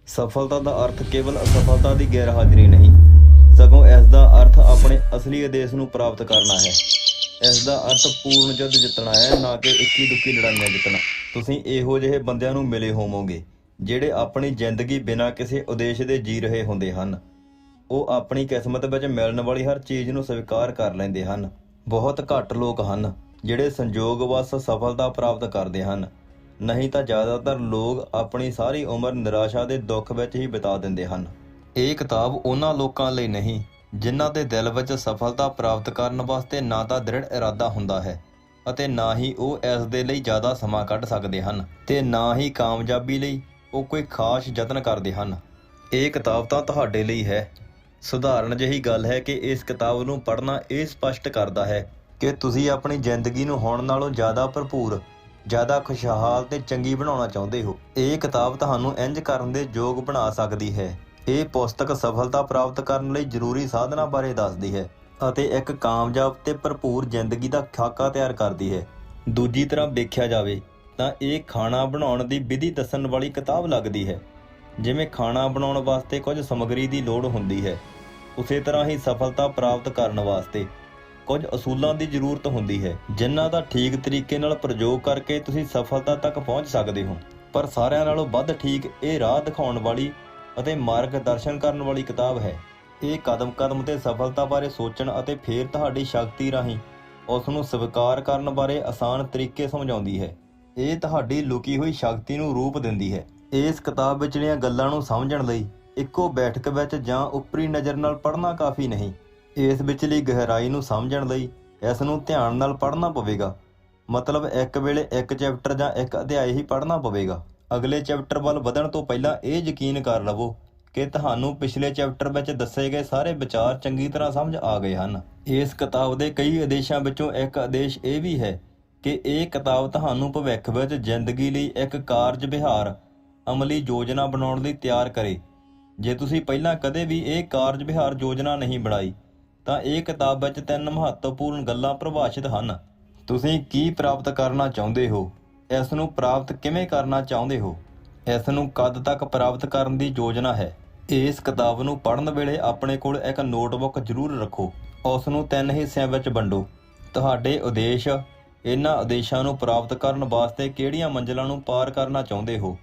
ਸਫਲਤਾ ਦਾ ਅਰਥ ਕੇਵਲ ਅਸਫਲਤਾ ਦੀ ਗੈਰਹਾਜ਼ਰੀ ਨਹੀਂ, ਸਗੋਂ ਇਸ ਦਾ ਅਰਥ ਆਪਣੇ ਅਸਲੀ ਉਦੇਸ਼ ਨੂੰ ਪ੍ਰਾਪਤ ਕਰਨਾ ਹੈ। ਇਸ ਦਾ ਅਰਥ ਪੂਰਨ ਯੁੱਧ ਜਿੱਤਣਾ ਹੈ, ਨਾ ਕਿ ਇੱਕੀ ਦੁੱਕੀ ਲੜਾਈਆਂ ਜਿੱਤਣਾ। ਤੁਸੀਂ ਇਹੋ ਜਿਹੇ ਬੰਦਿਆਂ ਨੂੰ ਮਿਲੇ ਹੋਵੋਗੇ ਜਿਹੜੇ ਆਪਣੀ ਜ਼ਿੰਦਗੀ ਬਿਨਾਂ ਕਿਸੇ ਉਦੇਸ਼ ਦੇ ਜੀ ਰਹੇ ਹੁੰਦੇ ਹਨ। ਉਹ ਆਪਣੀ ਕਿਸਮਤ ਵਿੱਚ ਮਿਲਣ ਵਾਲੀ ਹਰ ਚੀਜ਼ ਨੂੰ ਸਵੀਕਾਰ ਕਰ ਲੈਂਦੇ ਹਨ। ਬਹੁਤ ਘੱਟ ਲੋਕ ਹਨ ਜਿਹੜੇ ਸੰਜੋਗ ਵੱਸ ਸਫਲਤਾ ਪ੍ਰਾਪਤ ਕਰਦੇ ਹਨ, ਨਹੀਂ ਤਾਂ ਜ਼ਿਆਦਾਤਰ ਲੋਕ ਆਪਣੀ ਸਾਰੀ ਉਮਰ ਨਿਰਾਸ਼ਾ ਦੇ ਦੁੱਖ ਵਿੱਚ ਹੀ ਬਿਤਾ ਦਿੰਦੇ ਹਨ। ਇਹ ਕਿਤਾਬ ਉਹਨਾਂ ਲੋਕਾਂ ਲਈ ਨਹੀਂ ਜਿਨ੍ਹਾਂ ਦੇ ਦਿਲ ਵਿੱਚ ਸਫਲਤਾ ਪ੍ਰਾਪਤ ਕਰਨ ਵਾਸਤੇ ਨਾ ਤਾਂ ਦ੍ਰਿੜ ਇਰਾਦਾ ਹੁੰਦਾ ਹੈ ਅਤੇ ਨਾ ਹੀ ਉਹ ਇਸ ਦੇ ਲਈ ਜ਼ਿਆਦਾ ਸਮਾਂ ਕੱਢ ਸਕਦੇ ਹਨ, ਤੇ ਨਾ ਹੀ ਕਾਮਯਾਬੀ ਲਈ ਉਹ ਕੋਈ ਖਾਸ ਯਤਨ ਕਰਦੇ ਹਨ। ਇਹ ਕਿਤਾਬ ਤਾਂ ਤੁਹਾਡੇ ਲਈ ਹੈ। ਸਧਾਰਨ ਜਿਹੀ ਗੱਲ ਹੈ ਕਿ ਇਸ ਕਿਤਾਬ ਨੂੰ ਪੜ੍ਹਨਾ ਇਹ ਸਪਸ਼ਟ ਕਰਦਾ ਹੈ ਕਿ ਤੁਸੀਂ ਆਪਣੀ ਜ਼ਿੰਦਗੀ ਨੂੰ ਹੁਣ ਨਾਲੋਂ ਜ਼ਿਆਦਾ ਭਰਪੂਰ, ਜ਼ਿਆਦਾ ਖੁਸ਼ਹਾਲ ਤੇ ਚੰਗੀ ਬਣਾਉਣਾ ਚਾਹੁੰਦੇ ਹੋ। ਇਹ ਕਿਤਾਬ ਤੁਹਾਨੂੰ ਇੰਜ ਕਰਨ ਦੇ ਯੋਗ ਬਣਾ ਸਕਦੀ ਹੈ। ਇਹ ਪੁਸਤਕ ਸਫਲਤਾ ਪ੍ਰਾਪਤ ਕਰਨ ਲਈ ਜ਼ਰੂਰੀ ਸਾਧਨਾਂ ਬਾਰੇ ਦੱਸਦੀ ਹੈ ਅਤੇ ਇੱਕ ਕਾਮਯਾਬ ਤੇ ਭਰਪੂਰ ਜ਼ਿੰਦਗੀ ਦਾ ਖਾਕਾ ਤਿਆਰ ਕਰਦੀ ਹੈ। ਦੂਜੀ ਤਰ੍ਹਾਂ ਵੇਖਿਆ ਜਾਵੇ ਤਾਂ ਇਹ ਖਾਣਾ ਬਣਾਉਣ ਦੀ ਵਿਧੀ ਦੱਸਣ ਵਾਲੀ ਕਿਤਾਬ ਲੱਗਦੀ ਹੈ। ਜਿਵੇਂ ਖਾਣਾ ਬਣਾਉਣ ਵਾਸਤੇ ਕੁਝ ਸਮੱਗਰੀ ਦੀ ਲੋੜ ਹੁੰਦੀ ਹੈ, ਉਸੇ ਤਰ੍ਹਾਂ ਹੀ ਸਫਲਤਾ ਪ੍ਰਾਪਤ ਕਰਨ ਵਾਸਤੇ ਕੁਝ ਅਸੂਲਾਂ ਦੀ ਜ਼ਰੂਰਤ ਹੁੰਦੀ ਹੈ, ਜਿਨ੍ਹਾਂ ਦਾ ਠੀਕ ਤਰੀਕੇ ਨਾਲ ਪ੍ਰਯੋਗ ਕਰਕੇ ਤੁਸੀਂ ਸਫਲਤਾ ਤੱਕ ਪਹੁੰਚ ਸਕਦੇ ਹੋ। ਪਰ ਸਾਰਿਆਂ ਨਾਲੋਂ ਵੱਧ ਠੀਕ ਇਹ ਰਾਹ ਦਿਖਾਉਣ ਵਾਲੀ ਅਤੇ ਮਾਰਗਦਰਸ਼ਨ ਕਰਨ ਵਾਲੀ ਕਿਤਾਬ ਹੈ। ਇਹ ਕਦਮ-ਕਦਮ ਤੇ ਸਫਲਤਾ ਬਾਰੇ ਸੋਚਣ ਅਤੇ ਫਿਰ ਤੁਹਾਡੀ ਸ਼ਕਤੀ ਰਾਹੀਂ ਉਸ ਨੂੰ ਸਵੀਕਾਰ ਕਰਨ ਬਾਰੇ ਆਸਾਨ ਤਰੀਕੇ ਸਮਝਾਉਂਦੀ ਹੈ। ਇਹ ਤੁਹਾਡੀ ਲੁਕੀ ਹੋਈ ਸ਼ਕਤੀ ਨੂੰ ਰੂਪ ਦਿੰਦੀ ਹੈ। ਇਸ ਕਿਤਾਬ ਵਿਚਲੀਆਂ ਗੱਲਾਂ ਨੂੰ ਸਮਝਣ ਲਈ ਇੱਕੋ ਬੈਠਕ ਵਿੱਚ ਜਾਂ ਉੱਪਰੀ ਨਜ਼ਰ ਨਾਲ ਪੜ੍ਹਨਾ ਕਾਫੀ ਨਹੀਂ। ਇਸ ਵਿਚਲੀ ਗਹਿਰਾਈ ਨੂੰ ਸਮਝਣ ਲਈ ਇਸ ਨੂੰ ਧਿਆਨ ਨਾਲ ਪੜ੍ਹਨਾ ਪਵੇਗਾ। ਮਤਲਬ ਇੱਕ ਵੇਲੇ ਇੱਕ ਚੈਪਟਰ ਜਾਂ ਇੱਕ ਅਧਿਆਇ ਹੀ ਪੜ੍ਹਨਾ ਪਵੇਗਾ। ਅਗਲੇ ਚੈਪਟਰ ਵੱਲ ਵਧਣ ਤੋਂ ਪਹਿਲਾਂ ਇਹ ਯਕੀਨ ਕਰ ਲਵੋ ਕਿ ਤੁਹਾਨੂੰ ਪਿਛਲੇ ਚੈਪਟਰ ਵਿੱਚ ਦੱਸੇ ਗਏ ਸਾਰੇ ਵਿਚਾਰ ਚੰਗੀ ਤਰ੍ਹਾਂ ਸਮਝ ਆ ਗਏ ਹਨ। ਇਸ ਕਿਤਾਬ ਦੇ ਕਈ ਆਦੇਸ਼ਾਂ ਵਿੱਚੋਂ ਇੱਕ ਆਦੇਸ਼ ਇਹ ਵੀ ਹੈ ਕਿ ਇਹ ਕਿਤਾਬ ਤੁਹਾਨੂੰ ਭਵਿੱਖ ਵਿੱਚ ਜ਼ਿੰਦਗੀ ਲਈ ਇੱਕ ਕਾਰਜ ਵਿਹਾਰ ਅਮਲੀ ਯੋਜਨਾ ਬਣਾਉਣ ਲਈ ਤਿਆਰ ਕਰੇ। ਜੇ ਤੁਸੀਂ ਪਹਿਲਾਂ ਕਦੇ ਵੀ ਇਹ ਕਾਰਜ ਵਿਹਾਰ ਯੋਜਨਾ ਨਹੀਂ ਬਣਾਈ ਤਾਂ ਇਹ ਕਿਤਾਬ ਵਿੱਚ 3 ਮਹੱਤਵਪੂਰਨ ਗੱਲਾਂ ਪ੍ਰਭਾਸ਼ਿਤ ਹਨ। ਤੁਸੀਂ ਕੀ ਪ੍ਰਾਪਤ ਕਰਨਾ ਚਾਹੁੰਦੇ ਹੋ, ਇਸ ਨੂੰ ਪ੍ਰਾਪਤ ਕਿਵੇਂ ਕਰਨਾ ਚਾਹੁੰਦੇ ਹੋ, ਇਸ ਨੂੰ ਕਦ ਤੱਕ ਪ੍ਰਾਪਤ ਕਰਨ ਦੀ ਯੋਜਨਾ ਹੈ। ਇਸ ਕਿਤਾਬ ਨੂੰ ਪੜ੍ਹਨ ਵੇਲੇ ਆਪਣੇ ਕੋਲ ਇੱਕ ਨੋਟਬੁੱਕ ਜ਼ਰੂਰ ਰੱਖੋ। ਉਸ ਨੂੰ 3 ਹਿੱਸਿਆਂ ਵਿੱਚ ਵੰਡੋ। ਤੁਹਾਡੇ ਉਦੇਸ਼, ਇਹਨਾਂ ਉਦੇਸ਼ਾਂ ਨੂੰ ਪ੍ਰਾਪਤ ਕਰਨ ਵਾਸਤੇ ਕਿਹੜੀਆਂ ਮੰਜ਼ਿਲਾਂ ਨੂੰ ਪਾਰ ਕਰਨਾ ਚਾਹੁੰਦੇ ਹੋ,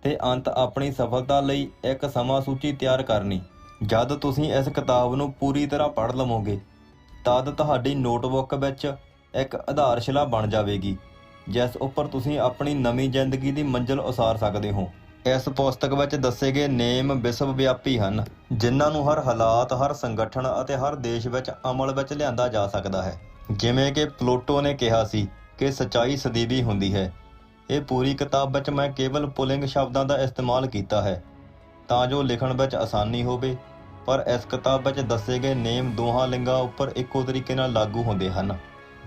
ਤੇ ਅੰਤ ਆਪਣੀ ਸਫਲਤਾ ਲਈ ਇੱਕ ਸਮਾਂ ਸੂਚੀ ਤਿਆਰ ਕਰਨੀ। ਜਦ ਤੁਸੀਂ ਇਸ ਕਿਤਾਬ ਨੂੰ ਪੂਰੀ ਤਰ੍ਹਾਂ ਪੜ੍ਹ ਲਵੋਗੇ ਤਦ ਤੁਹਾਡੀ ਨੋਟਬੁੱਕ ਵਿੱਚ ਇੱਕ ਆਧਾਰਸ਼ਿਲਾ ਬਣ ਜਾਵੇਗੀ ਜਿਸ ਉੱਪਰ ਤੁਸੀਂ ਆਪਣੀ ਨਵੀਂ ਜ਼ਿੰਦਗੀ ਦੀ ਮੰਜ਼ਿਲ ਉਸਾਰ ਸਕਦੇ ਹੋ। ਇਸ ਪੁਸਤਕ ਵਿੱਚ ਦੱਸੇ ਗਏ ਨੇਮ ਵਿਸ਼ਵ ਵਿਆਪੀ ਹਨ, ਜਿਨ੍ਹਾਂ ਨੂੰ ਹਰ ਹਾਲਾਤ, ਹਰ ਸੰਗਠਨ ਅਤੇ ਹਰ ਦੇਸ਼ ਵਿੱਚ ਅਮਲ ਵਿੱਚ ਲਿਆਂਦਾ ਜਾ ਸਕਦਾ ਹੈ। ਜਿਵੇਂ ਕਿ ਪਲੂਟੋ ਨੇ ਕਿਹਾ ਸੀ ਕਿ ਸੱਚਾਈ ਸਦੀਵੀ ਹੁੰਦੀ ਹੈ। ਇਹ ਪੂਰੀ ਕਿਤਾਬ ਵਿੱਚ ਮੈਂ ਕੇਵਲ ਪੁਲਿੰਗ ਸ਼ਬਦਾਂ ਦਾ ਇਸਤੇਮਾਲ ਕੀਤਾ ਹੈ ਤਾਂ ਜੋ ਲਿਖਣ ਵਿੱਚ ਆਸਾਨੀ ਹੋਵੇ, ਪਰ ਇਸ ਕਿਤਾਬ ਵਿੱਚ ਦੱਸੇ ਗਏ ਨੇਮ ਦੋਹਾਂ ਲਿੰਗਾਂ ਉੱਪਰ ਇੱਕੋ ਤਰੀਕੇ ਨਾਲ ਲਾਗੂ ਹੁੰਦੇ ਹਨ।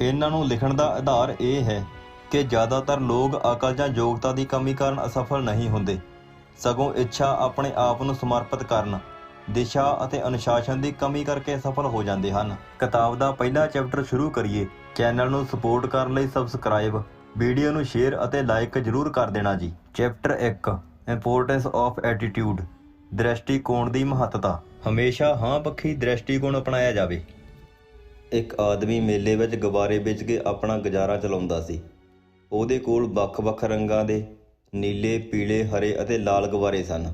ਇਹਨਾਂ ਨੂੰ ਲਿਖਣ ਦਾ ਆਧਾਰ ਇਹ ਹੈ ਕਿ ਜ਼ਿਆਦਾਤਰ ਲੋਕ ਅਕਲ ਜਾਂ ਯੋਗਤਾ ਦੀ ਕਮੀ ਕਾਰਨ ਅਸਫਲ ਨਹੀਂ ਹੁੰਦੇ, ਸਗੋਂ ਇੱਛਾ, ਆਪਣੇ ਆਪ ਨੂੰ ਸਮਰਪਿਤ ਕਰਨ, ਦਿਸ਼ਾ ਅਤੇ ਅਨੁਸ਼ਾਸਨ ਦੀ ਕਮੀ ਕਰਕੇ ਸਫਲ ਹੋ ਜਾਂਦੇ ਹਨ। ਕਿਤਾਬ ਦਾ ਪਹਿਲਾ ਚੈਪਟਰ ਸ਼ੁਰੂ ਕਰੀਏ। ਚੈਨਲ ਨੂੰ ਸਪੋਰਟ ਕਰਨ ਲਈ ਸਬਸਕ੍ਰਾਈਬ, ਵੀਡੀਓ ਨੂੰ ਸ਼ੇਅਰ ਅਤੇ ਲਾਈਕ ਜ਼ਰੂਰ ਕਰ ਦੇਣਾ ਜੀ। ਚੈਪਟਰ 1, ਇੰਪੋਰਟੈਂਸ ਆਫ ਐਟੀਟਿਊਡ, ਦ੍ਰਿਸ਼ਟੀਕੋਣ ਦੀ ਮਹੱਤਤਾ। ਹਮੇਸ਼ਾ ਹਾਂ ਪੱਖੀ ਦ੍ਰਿਸ਼ਟੀਕੋਣ ਅਪਣਾਇਆ ਜਾਵੇ। ਇੱਕ ਆਦਮੀ ਮੇਲੇ ਵਿੱਚ ਗੁਬਾਰੇ ਵੇਚ ਕੇ ਆਪਣਾ ਗੁਜ਼ਾਰਾ ਚਲਾਉਂਦਾ ਸੀ। ਉਹਦੇ ਕੋਲ ਵੱਖ-ਵੱਖ ਰੰਗਾਂ ਦੇ ਨੀਲੇ, ਪੀਲੇ, ਹਰੇ ਅਤੇ ਲਾਲ ਗੁਬਾਰੇ ਸਨ।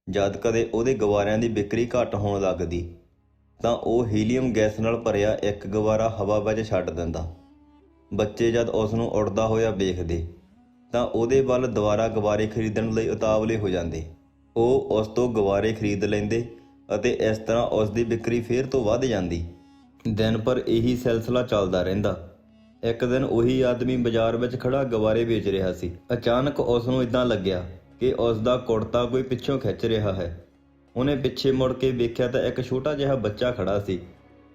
ਜਦ ਕਦੇ ਉਹਦੇ ਗੁਬਾਰਿਆਂ ਦੀ ਵਿਕਰੀ ਘੱਟ ਹੋਣ ਲੱਗਦੀ ਤਾਂ ਉਹ ਹੀਲੀਅਮ ਗੈਸ ਨਾਲ ਭਰਿਆ ਇੱਕ ਗੁਬਾਰਾ ਹਵਾ ਵਿੱਚ ਛੱਡ ਦਿੰਦਾ। ਬੱਚੇ ਜਦ ਉਸ ਨੂੰ ਉੱਡਦਾ ਹੋਇਆ ਵੇਖਦੇ ਤਾਂ ਉਹਦੇ ਵੱਲ ਦੁਬਾਰਾ ਗੁਬਾਰੇ ਖਰੀਦਣ ਲਈ ਉਤਾਵਲੇ ਹੋ ਜਾਂਦੇ। ਉਹ ਉਸ ਤੋਂ ਗੁਬਾਰੇ ਖਰੀਦ ਲੈਂਦੇ ਅਤੇ ਇਸ ਤਰ੍ਹਾਂ ਉਸ ਦੀ ਵਿਕਰੀ ਫੇਰ ਤੋਂ ਵੱਧ ਜਾਂਦੀ। ਦਿਨ ਭਰ ਇਹੀ ਸਿਲਸਿਲਾ ਚੱਲਦਾ ਰਹਿੰਦਾ। ਇੱਕ ਦਿਨ ਉਹੀ ਆਦਮੀ ਬਾਜ਼ਾਰ ਵਿੱਚ ਖੜਾ ਗੁਬਾਰੇ ਵੇਚ ਰਿਹਾ ਸੀ। ਅਚਾਨਕ ਉਸ ਨੂੰ ਇੱਦਾਂ ਲੱਗਿਆ ਕਿ ਉਸ ਦਾ ਕੁੜਤਾ ਕੋਈ ਪਿੱਛੋਂ ਖਿੱਚ ਰਿਹਾ ਹੈ। ਉਹਨੇ ਪਿੱਛੇ ਮੁੜ ਕੇ ਵੇਖਿਆ ਤਾਂ ਇੱਕ ਛੋਟਾ ਜਿਹਾ ਬੱਚਾ ਖੜਾ ਸੀ।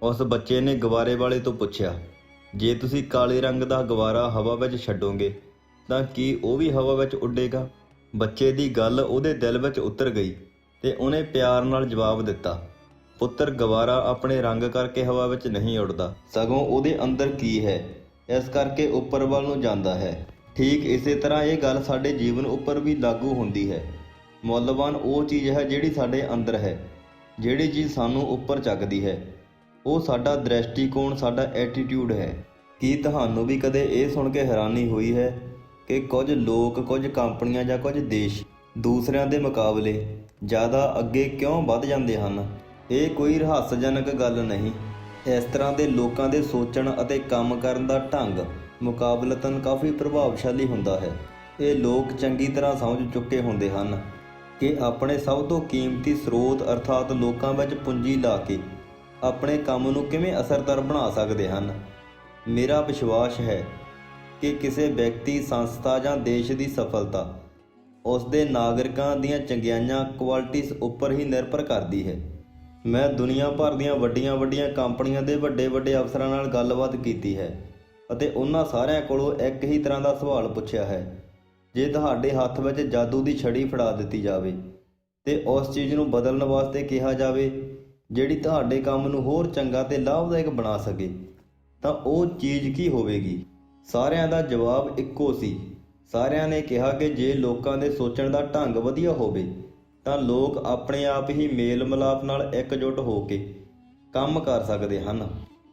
ਉਸ ਬੱਚੇ ਨੇ ਗੁਬਾਰੇ ਵਾਲੇ ਤੋਂ ਪੁੱਛਿਆ, ਜੇ ਤੁਸੀਂ ਕਾਲੇ ਰੰਗ ਦਾ ਗੁਬਾਰਾ ਹਵਾ ਵਿੱਚ ਛੱਡੋਗੇ ਤਾਂ ਕੀ ਉਹ ਵੀ ਹਵਾ ਵਿੱਚ ਉੱਡੇਗਾ? ਬੱਚੇ ਦੀ ਗੱਲ ਉਹਦੇ ਦਿਲ ਵਿੱਚ ਉਤਰ ਗਈ ਤੇ ਉਹਨੇ ਪਿਆਰ ਨਾਲ ਜਵਾਬ ਦਿੱਤਾ, ਪੁੱਤਰ, ਗੁਬਾਰਾ ਆਪਣੇ ਰੰਗ ਕਰਕੇ ਹਵਾ ਵਿੱਚ ਨਹੀਂ ਉੱਡਦਾ, ਸਗੋਂ ਉਹਦੇ ਅੰਦਰ ਕੀ ਹੈ ਇਸ ਕਰਕੇ ਉੱਪਰ ਵੱਲ ਨੂੰ ਜਾਂਦਾ ਹੈ। ਠੀਕ ਇਸੇ ਤਰ੍ਹਾਂ ਇਹ ਗੱਲ ਸਾਡੇ ਜੀਵਨ ਉੱਪਰ ਵੀ ਲਾਗੂ ਹੁੰਦੀ ਹੈ। ਮੁੱਲਵਾਨ ਉਹ ਚੀਜ਼ ਹੈ ਜਿਹੜੀ ਸਾਡੇ ਅੰਦਰ ਹੈ, ਜਿਹੜੀ ਚੀਜ਼ ਸਾਨੂੰ ਉੱਪਰ ਚੱਕਦੀ ਹੈ। ਉਹ ਸਾਡਾ ਦ੍ਰਿਸ਼ਟੀਕੋਣ, ਸਾਡਾ ਐਟੀਟਿਊਡ ਹੈ। ਕੀ ਤੁਹਾਨੂੰ ਵੀ ਕਦੇ ਇਹ ਸੁਣ ਕੇ ਹੈਰਾਨੀ ਹੋਈ ਹੈ ਕਿ ਕੁਝ ਲੋਕ, ਕੁਝ ਕੰਪਨੀਆਂ ਜਾਂ ਕੁਝ ਦੇਸ਼ ਦੂਸਰਿਆਂ ਦੇ ਮੁਕਾਬਲੇ ਜ਼ਿਆਦਾ ਅੱਗੇ ਕਿਉਂ ਵੱਧ ਜਾਂਦੇ ਹਨ? ਇਹ ਕੋਈ ਰਹੱਸਜਨਕ ਗੱਲ ਨਹੀਂ। ਇਸ ਤਰ੍ਹਾਂ ਦੇ ਲੋਕਾਂ ਦੇ ਸੋਚਣ ਅਤੇ ਕੰਮ ਕਰਨ ਦਾ ਢੰਗ ਮੁਕਾਬਲਤਨ ਕਾਫੀ ਪ੍ਰਭਾਵਸ਼ਾਲੀ ਹੁੰਦਾ ਹੈ। ਇਹ ਲੋਕ ਚੰਗੀ ਤਰ੍ਹਾਂ ਸਮਝ ਚੁੱਕੇ ਹੁੰਦੇ ਹਨ ਕਿ ਆਪਣੇ ਸਭ ਤੋਂ ਕੀਮਤੀ ਸਰੋਤ ਅਰਥਾਤ ਲੋਕਾਂ ਵਿੱਚ ਪੂੰਜੀ ਲਾ ਕੇ ਆਪਣੇ ਕੰਮ ਨੂੰ ਕਿਵੇਂ ਅਸਰਦਾਰ ਬਣਾ ਸਕਦੇ ਹਨ। ਮੇਰਾ ਵਿਸ਼ਵਾਸ ਹੈ ਕਿ ਕਿਸੇ ਵਿਅਕਤੀ, ਸੰਸਥਾ ਜਾਂ ਦੇਸ਼ ਦੀ ਸਫਲਤਾ ਉਸ ਦੇ ਨਾਗਰਿਕਾਂ ਦੀਆਂ ਚੰਗਿਆਈਆਂ, ਕੁਆਲਿਟੀਜ਼ ਉੱਪਰ ਹੀ ਨਿਰਭਰ ਕਰਦੀ ਹੈ। ਮੈਂ ਦੁਨੀਆ ਭਰ ਦੀਆਂ ਵੱਡੀਆਂ ਕੰਪਨੀਆਂ ਦੇ ਵੱਡੇ ਅਫਸਰਾਂ ਨਾਲ ਗੱਲਬਾਤ ਕੀਤੀ ਹੈ ਅਤੇ ਉਹਨਾਂ ਸਾਰਿਆਂ ਕੋਲੋਂ ਇੱਕ ਹੀ ਤਰ੍ਹਾਂ ਦਾ ਸਵਾਲ ਪੁੱਛਿਆ ਹੈ। ਜੇ ਤੁਹਾਡੇ ਹੱਥ ਵਿੱਚ ਜਾਦੂ ਦੀ ਛੜੀ ਫੜਾ ਦਿੱਤੀ ਜਾਵੇ ਤੇ ਉਸ ਚੀਜ਼ ਨੂੰ ਬਦਲਣ ਵਾਸਤੇ ਕਿਹਾ ਜਾਵੇ ਜਿਹੜੀ ਤੁਹਾਡੇ ਕੰਮ ਨੂੰ ਹੋਰ ਚੰਗਾ ਤੇ ਲਾਭਦਾਇਕ ਬਣਾ ਸਕੇ, ਤਾਂ ਉਹ ਚੀਜ਼ ਕੀ ਹੋਵੇਗੀ? ਸਾਰਿਆਂ ਦਾ ਜਵਾਬ ਇੱਕੋ ਸੀ। ਸਾਰਿਆਂ ਨੇ ਕਿਹਾ ਕਿ ਜੇ ਲੋਕਾਂ ਦੇ ਸੋਚਣ ਦਾ ਢੰਗ ਵਧੀਆ ਹੋਵੇ ਤਾਂ ਲੋਕ ਆਪਣੇ ਆਪ ਹੀ ਮੇਲ ਮਿਲਾਪ ਨਾਲ ਇਕਜੁੱਟ ਹੋ ਕੇ ਕੰਮ ਕਰ ਸਕਦੇ ਹਨ।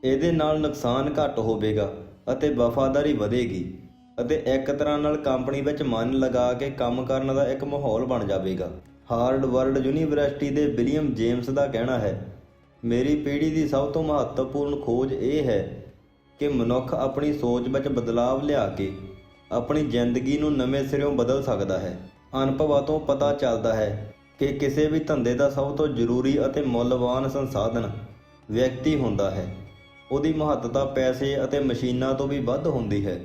ਇਹਦੇ ਨਾਲ ਨੁਕਸਾਨ ਘੱਟ ਹੋਵੇਗਾ ਅਤੇ ਵਫ਼ਾਦਾਰੀ ਵਧੇਗੀ ਅਤੇ ਇੱਕ ਤਰ੍ਹਾਂ ਨਾਲ ਕੰਪਨੀ ਵਿੱਚ ਮਨ ਲਗਾ ਕੇ ਕੰਮ ਕਰਨ ਦਾ ਇੱਕ ਮਾਹੌਲ ਬਣ ਜਾਵੇਗਾ। ਹਾਰਵਰਡ ਯੂਨੀਵਰਸਿਟੀ ਦੇ ਵਿਲੀਅਮ ਜੇਮਸ ਦਾ ਕਹਿਣਾ ਹੈ, ਮੇਰੀ ਪੀੜ੍ਹੀ ਦੀ ਸਭ ਤੋਂ ਮਹੱਤਵਪੂਰਨ ਖੋਜ ਇਹ ਹੈ ਕਿ ਮਨੁੱਖ ਆਪਣੀ ਸੋਚ ਵਿੱਚ ਬਦਲਾਵ ਲਿਆ ਕੇ ਆਪਣੀ ਜ਼ਿੰਦਗੀ ਨੂੰ ਨਵੇਂ ਸਿਰਿਓਂ ਬਦਲ ਸਕਦਾ ਹੈ। ਅਨੁਭਵਾਂ ਤੋਂ ਪਤਾ ਚੱਲਦਾ ਹੈ ਕਿ ਕਿਸੇ ਵੀ ਧੰਦੇ ਦਾ ਸਭ ਤੋਂ ਜ਼ਰੂਰੀ ਅਤੇ ਮੁੱਲਵਾਨ ਸੰਸਾਧਨ ਵਿਅਕਤੀ ਹੁੰਦਾ ਹੈ। ਉਹਦੀ ਮਹੱਤਤਾ ਪੈਸੇ ਅਤੇ ਮਸ਼ੀਨਾਂ ਤੋਂ ਵੀ ਵੱਧ ਹੁੰਦੀ ਹੈ,